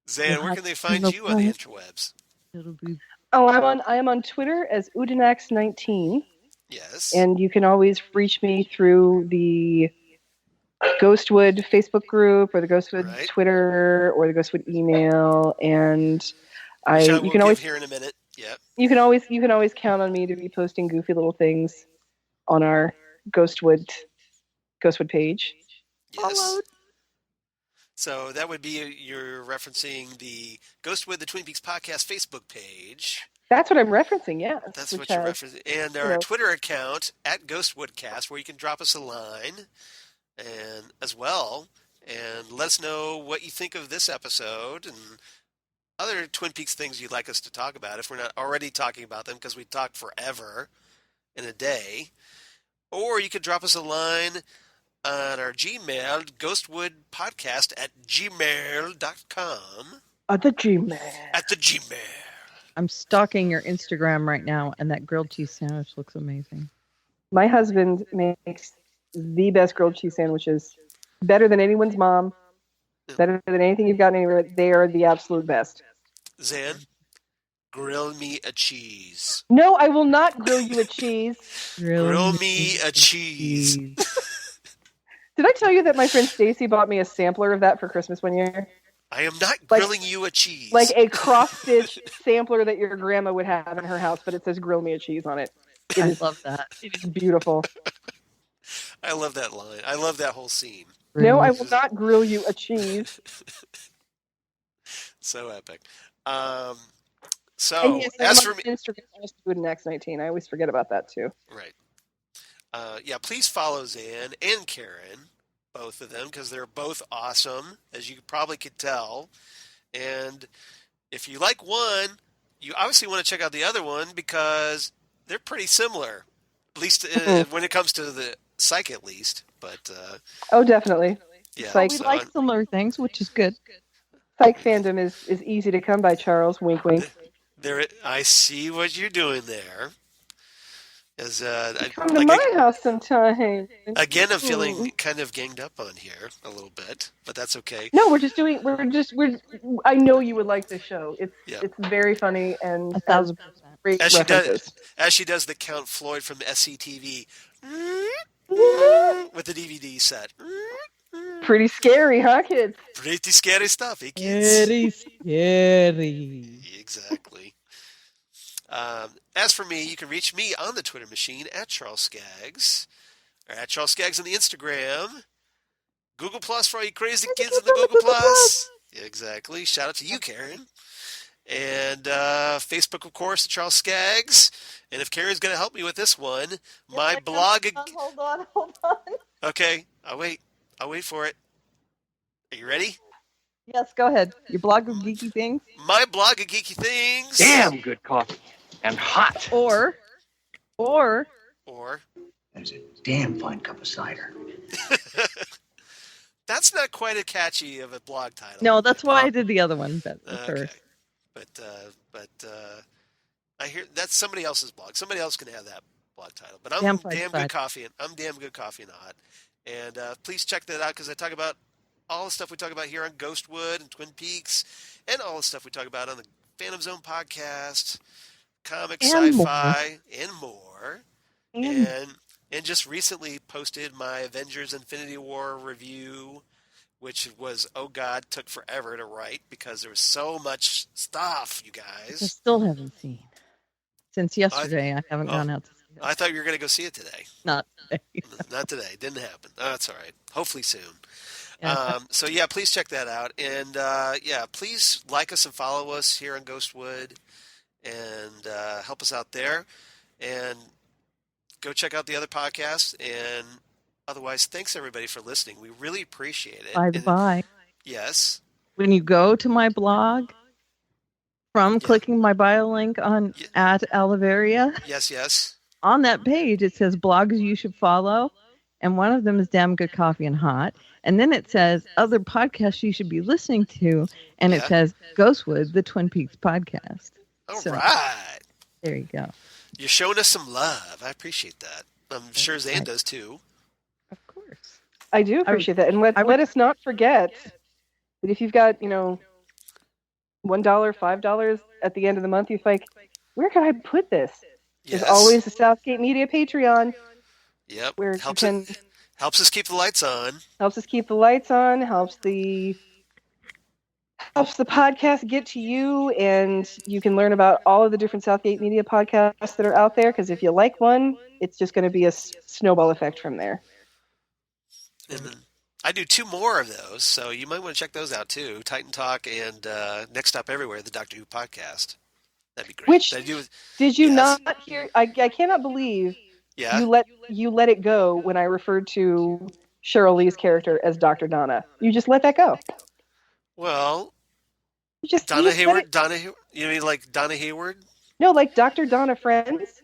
[SPEAKER 1] Zan, where can they find
[SPEAKER 2] No
[SPEAKER 1] you on the
[SPEAKER 2] problem.
[SPEAKER 1] interwebs?
[SPEAKER 2] It'll be
[SPEAKER 3] Oh, I am on Twitter as Udinax19,
[SPEAKER 1] Yes.
[SPEAKER 3] and you can always reach me through the Ghostwood Facebook group or the Ghostwood
[SPEAKER 1] Right.
[SPEAKER 3] Twitter or the Ghostwood email, and
[SPEAKER 1] Which
[SPEAKER 3] you
[SPEAKER 1] will
[SPEAKER 3] can always
[SPEAKER 1] give here in a minute. Yep.
[SPEAKER 3] you can always count on me to be posting goofy little things on our Ghostwood page.
[SPEAKER 1] Yes.
[SPEAKER 3] Followed.
[SPEAKER 1] So that would be you're referencing the Ghostwood, the Twin Peaks podcast Facebook page.
[SPEAKER 3] That's what I'm referencing. Yeah,
[SPEAKER 1] That's what you're referencing. And our
[SPEAKER 3] know.
[SPEAKER 1] Twitter account at GhostwoodCast, where you can drop us a line and as well, and let us know what you think of this episode and other Twin Peaks things you'd like us to talk about if we're not already talking about them, because we talk forever in a day. Or you could drop us a line on our Gmail, ghostwoodpodcast@gmail.com.
[SPEAKER 3] The Gmail.
[SPEAKER 1] At the Gmail.
[SPEAKER 2] I'm stalking your Instagram right now, and that grilled cheese sandwich looks amazing.
[SPEAKER 3] My husband makes the best grilled cheese sandwiches. Better than anyone's mom. Better than anything you've gotten anywhere. They are the absolute best.
[SPEAKER 1] Xan, grill me a cheese.
[SPEAKER 3] No, I will not grill you a cheese.
[SPEAKER 1] Grill me a cheese.
[SPEAKER 3] Did I tell you that my friend Stacy bought me a sampler of that for Christmas one year?
[SPEAKER 1] I am not grilling you a cheese.
[SPEAKER 3] Like a cross-stitch sampler that your grandma would have in her house, but it says "Grill me a cheese" on it.
[SPEAKER 2] I love that.
[SPEAKER 3] It is beautiful.
[SPEAKER 1] I love that line. I love that whole scene.
[SPEAKER 3] No, I will not grill you a cheese.
[SPEAKER 1] So epic.
[SPEAKER 3] And yes,
[SPEAKER 1] as
[SPEAKER 3] I'm
[SPEAKER 1] for
[SPEAKER 3] on
[SPEAKER 1] me,
[SPEAKER 3] Instagram, Good in X19. I always forget about that too.
[SPEAKER 1] right. Please follow Xan and Karen, both of them, because they're both awesome, as you probably could tell. And if you like one, you obviously want to check out the other one because they're pretty similar, at least when it comes to the Psych, at least. But
[SPEAKER 3] Oh, definitely.
[SPEAKER 1] yeah,
[SPEAKER 3] Psych.
[SPEAKER 2] We like similar things, which is good.
[SPEAKER 3] Psych fandom is easy to come by, Charles. Wink, wink.
[SPEAKER 1] I see what you're doing there. As
[SPEAKER 3] Come to my house sometime.
[SPEAKER 1] again, I'm feeling kind of ganged up on here a little bit, but that's okay.
[SPEAKER 3] No, we're I know you would like this show.
[SPEAKER 1] Yeah.
[SPEAKER 3] It's very funny and
[SPEAKER 2] 1,000%.
[SPEAKER 3] great
[SPEAKER 1] As she
[SPEAKER 3] references.
[SPEAKER 1] does the Count Floyd from SCTV with the DVD set.
[SPEAKER 3] Pretty scary, huh, kids?
[SPEAKER 1] Pretty scary stuff, eh, kids?
[SPEAKER 2] Very scary.
[SPEAKER 1] Exactly. As for me, you can reach me on the Twitter machine at Charles Skaggs, or at Charles Skaggs on the Instagram. Google Plus for all you crazy kids in the Google Plus. Yeah, exactly. Shout out to you, Karen. And Facebook, of course, Charles Skaggs. And if Karen's going to help me with this one, my blog.
[SPEAKER 3] Hold on.
[SPEAKER 1] Okay, I'll wait for it. Are you ready?
[SPEAKER 2] Yes, go ahead. Your blog of geeky things.
[SPEAKER 1] My blog of geeky things.
[SPEAKER 6] Damn good coffee. And hot.
[SPEAKER 2] Or
[SPEAKER 7] There's a damn fine cup of cider.
[SPEAKER 1] That's not quite as catchy of a blog title.
[SPEAKER 2] no, that's why I did the other one
[SPEAKER 1] Okay.
[SPEAKER 2] first.
[SPEAKER 1] But I hear that's somebody else's blog. Somebody else can have that blog title. But I'm
[SPEAKER 2] Damn
[SPEAKER 1] damn,
[SPEAKER 2] fine
[SPEAKER 1] good
[SPEAKER 2] side.
[SPEAKER 1] coffee. I'm damn good coffee and hot. And please check that out because I talk about all the stuff we talk about here on Ghostwood and Twin Peaks, and all the stuff we talk about on the Fandom Zone podcast, comics,
[SPEAKER 2] And
[SPEAKER 1] sci-fi, and more. And just recently posted my Avengers Infinity War review, which was, oh God, took forever to write because there was so much stuff, you
[SPEAKER 2] I
[SPEAKER 1] guys.
[SPEAKER 2] still haven't seen. Since yesterday, I haven't gone out to see it.
[SPEAKER 1] I thought you were going to go see it today.
[SPEAKER 2] Not today.
[SPEAKER 1] Not today. Didn't happen. Oh, that's all right. Hopefully soon.
[SPEAKER 2] Yeah.
[SPEAKER 1] So, please check that out. And, please like us and follow us here on Ghostwood and help us out there. And go check out the other podcasts. And otherwise, thanks, everybody, for listening. We really appreciate it.
[SPEAKER 2] By the by,
[SPEAKER 1] Yes.
[SPEAKER 2] when you go to my blog, from clicking my bio link on at Oliveria,
[SPEAKER 1] Yes.
[SPEAKER 2] on that page it says blogs you should follow, and one of them is Damn Good Coffee and Hot, and then it says other podcasts you should be listening to, and it says Ghostwood, the Twin Peaks podcast.
[SPEAKER 1] All
[SPEAKER 2] So,
[SPEAKER 1] right.
[SPEAKER 2] there you go.
[SPEAKER 1] You're showing us some love. I appreciate that. I'm sure Xan does too.
[SPEAKER 2] Of course.
[SPEAKER 3] I do appreciate that. And let us not forget that if you've got, $1, $5 at the end of the month, you're like, where can I put this?
[SPEAKER 1] Yes.
[SPEAKER 3] There's always the Southgate Media Patreon.
[SPEAKER 1] Yep.
[SPEAKER 3] Where
[SPEAKER 1] Helps
[SPEAKER 3] you can
[SPEAKER 1] helps us keep the lights on.
[SPEAKER 3] helps us keep the lights on, helps the podcast get to you, and you can learn about all of the different Southgate Media podcasts that are out there, because if you like one, it's just going to be a snowball effect from there.
[SPEAKER 1] And then I do 2 more of those, so you might want to check those out too. Titan Talk and Next Stop Everywhere, the Doctor Who podcast. That'd be great.
[SPEAKER 3] Which did you
[SPEAKER 1] Yes.
[SPEAKER 3] not hear? I cannot believe
[SPEAKER 1] Yeah.
[SPEAKER 3] you let it go when I referred to Sheryl Lee's character as Dr. Donna. You just let that go.
[SPEAKER 1] Well,
[SPEAKER 3] You just
[SPEAKER 1] Donna
[SPEAKER 3] you just let
[SPEAKER 1] Hayward.
[SPEAKER 3] it-
[SPEAKER 1] Donna. You mean like Donna Hayward?
[SPEAKER 3] No, like Dr. Donna Friends.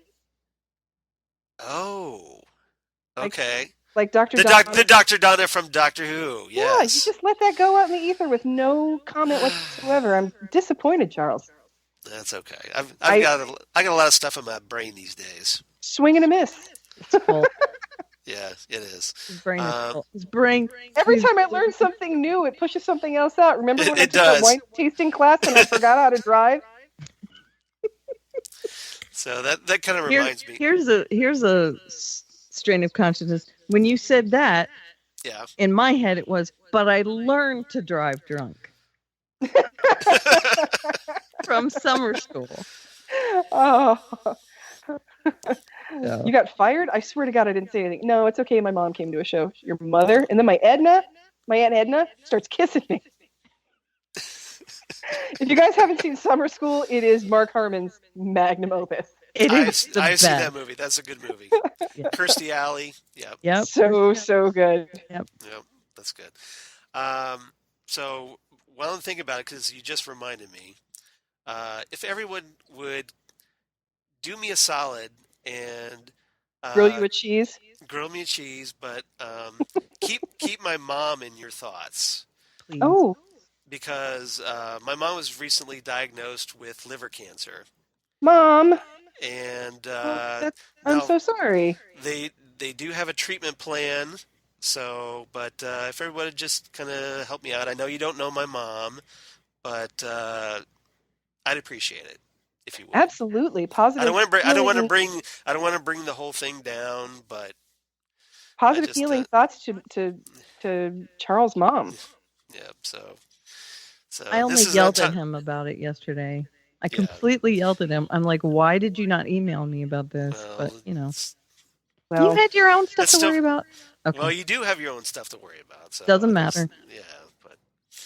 [SPEAKER 1] Oh. Okay.
[SPEAKER 3] Like Dr.
[SPEAKER 1] The
[SPEAKER 3] Donna.
[SPEAKER 1] Dr. Donna from Doctor Who.
[SPEAKER 3] Yeah, you
[SPEAKER 1] Yes.
[SPEAKER 3] just let that go out in the ether with no comment whatsoever. I'm disappointed, Charles.
[SPEAKER 1] That's okay. I got a lot of stuff in my brain these days.
[SPEAKER 3] Swing and a miss.
[SPEAKER 2] Full.
[SPEAKER 1] Yeah, it is.
[SPEAKER 2] His brain is full. His brain.
[SPEAKER 3] Every time I learn something new, it pushes something else out. Remember when I
[SPEAKER 1] It
[SPEAKER 3] took
[SPEAKER 1] does.
[SPEAKER 3] a wine tasting class and I forgot how to drive?
[SPEAKER 1] So that kind of reminds me.
[SPEAKER 2] Here's a strain of consciousness. When you said that,
[SPEAKER 1] Yeah.
[SPEAKER 2] in my head it was, but I learned to drive drunk from summer school.
[SPEAKER 3] Oh,
[SPEAKER 2] So,
[SPEAKER 3] you got fired? I swear to God, I didn't say anything. No, it's okay. My mom came to a show. Your mother, and then my Aunt Edna, starts kissing me. If you guys haven't seen Summer School, it is Mark Harmon's magnum opus.
[SPEAKER 2] I've
[SPEAKER 1] I've seen that movie. That's a good movie.
[SPEAKER 2] Yeah.
[SPEAKER 1] Kirstie Alley. Yep.
[SPEAKER 2] Yep.
[SPEAKER 3] So good.
[SPEAKER 1] Yep. That's good. So while I'm thinking about it, because you just reminded me, if everyone would do me a solid and
[SPEAKER 3] Grill you with cheese.
[SPEAKER 1] grill me a cheese, but keep my mom in your thoughts,
[SPEAKER 2] Please.
[SPEAKER 3] Oh,
[SPEAKER 1] because my mom was recently diagnosed with liver cancer,
[SPEAKER 3] Mom,
[SPEAKER 1] and
[SPEAKER 3] I'm
[SPEAKER 1] now
[SPEAKER 3] so sorry.
[SPEAKER 1] they do have a treatment plan. So, but if everyone would just kind of help me out, I know you don't know my mom, but I'd appreciate it if you would.
[SPEAKER 3] Absolutely, positive.
[SPEAKER 1] I don't want to
[SPEAKER 3] healing-
[SPEAKER 1] bring the whole thing down, but
[SPEAKER 3] positive
[SPEAKER 1] just,
[SPEAKER 3] healing thoughts to Charles' mom.
[SPEAKER 1] yeah. So
[SPEAKER 2] I only
[SPEAKER 1] this is
[SPEAKER 2] yelled
[SPEAKER 1] that
[SPEAKER 2] at him about it yesterday. I
[SPEAKER 1] Yeah.
[SPEAKER 2] completely yelled at him. I'm like, why did you not email me about this?
[SPEAKER 1] Well,
[SPEAKER 2] But you
[SPEAKER 3] Well,
[SPEAKER 2] had your own stuff
[SPEAKER 1] that's
[SPEAKER 2] to
[SPEAKER 1] still-
[SPEAKER 2] worry about. Okay.
[SPEAKER 1] Well, you do have your own stuff to worry about. So
[SPEAKER 2] Doesn't
[SPEAKER 1] that's-
[SPEAKER 2] matter.
[SPEAKER 1] Yeah, but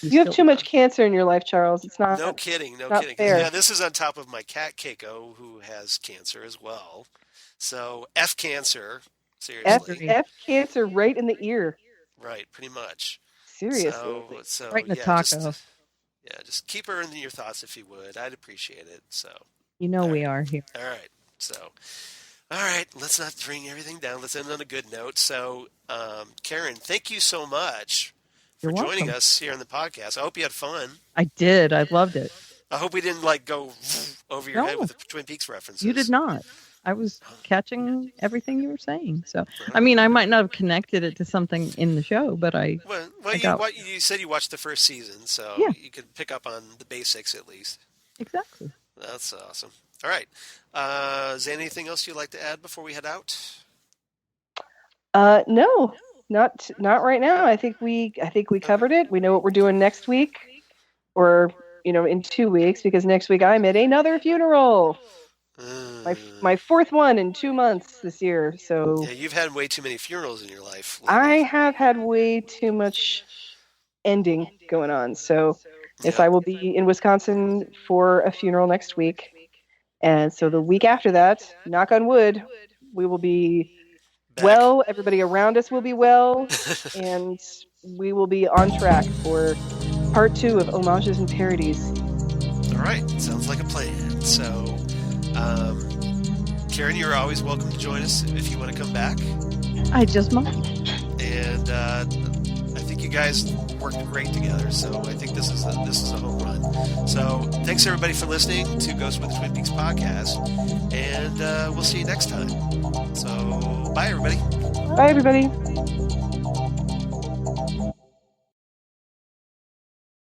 [SPEAKER 3] you have too much cancer in your life, Charles. It's not.
[SPEAKER 1] no kidding, no
[SPEAKER 3] not
[SPEAKER 1] kidding.
[SPEAKER 3] fair.
[SPEAKER 1] Yeah, this is on top of my cat Keiko, who has cancer as well. So F cancer, seriously,
[SPEAKER 3] F cancer right in the ear.
[SPEAKER 1] right? Pretty much.
[SPEAKER 3] Seriously.
[SPEAKER 1] So
[SPEAKER 2] Right in the
[SPEAKER 1] yeah,
[SPEAKER 2] taco.
[SPEAKER 1] just keep her in your thoughts if you would. I'd appreciate it. So,
[SPEAKER 2] You know we are here.
[SPEAKER 1] all right. So, all right. Let's not bring everything down. Let's end on a good note. So, Karen, thank you so much for
[SPEAKER 2] You're
[SPEAKER 1] joining
[SPEAKER 2] welcome.
[SPEAKER 1] us here on the podcast. I hope you had fun.
[SPEAKER 2] I did. I loved it.
[SPEAKER 1] I hope we didn't go over your head
[SPEAKER 2] No.
[SPEAKER 1] with the Twin Peaks references.
[SPEAKER 2] You did not. I was catching everything you were saying. So, I mean, I might not have connected it to something in the show, but I
[SPEAKER 1] You said you watched the first season, so
[SPEAKER 2] Yeah.
[SPEAKER 1] you could pick up on the basics at least.
[SPEAKER 2] exactly.
[SPEAKER 1] That's awesome. All right. Is there anything else you'd like to add before we head out?
[SPEAKER 3] No, not right now. I think we covered it. We know what we're doing next week, or in 2 weeks, because next week I'm at another funeral. My fourth one in 2 months this year. So
[SPEAKER 1] Yeah, you've had way too many funerals in your life.
[SPEAKER 3] I have had way too much ending going on. So yes,
[SPEAKER 1] Yeah.
[SPEAKER 3] I will be in Wisconsin for a funeral next week. And so the week after that, knock on wood, we will be
[SPEAKER 1] Back.
[SPEAKER 3] well, everybody around us will be well, and we will be on track for part 2 of homages and parodies.
[SPEAKER 1] All right. Sounds like a plan. So, Karen, you're always welcome to join us if you want to come back.
[SPEAKER 2] I just might.
[SPEAKER 1] And I think you guys worked great together. So I think this is a home run. So thanks everybody for listening to Ghost with the Twin Peaks podcast, and we'll see you next time. So bye everybody.
[SPEAKER 3] Bye, everybody.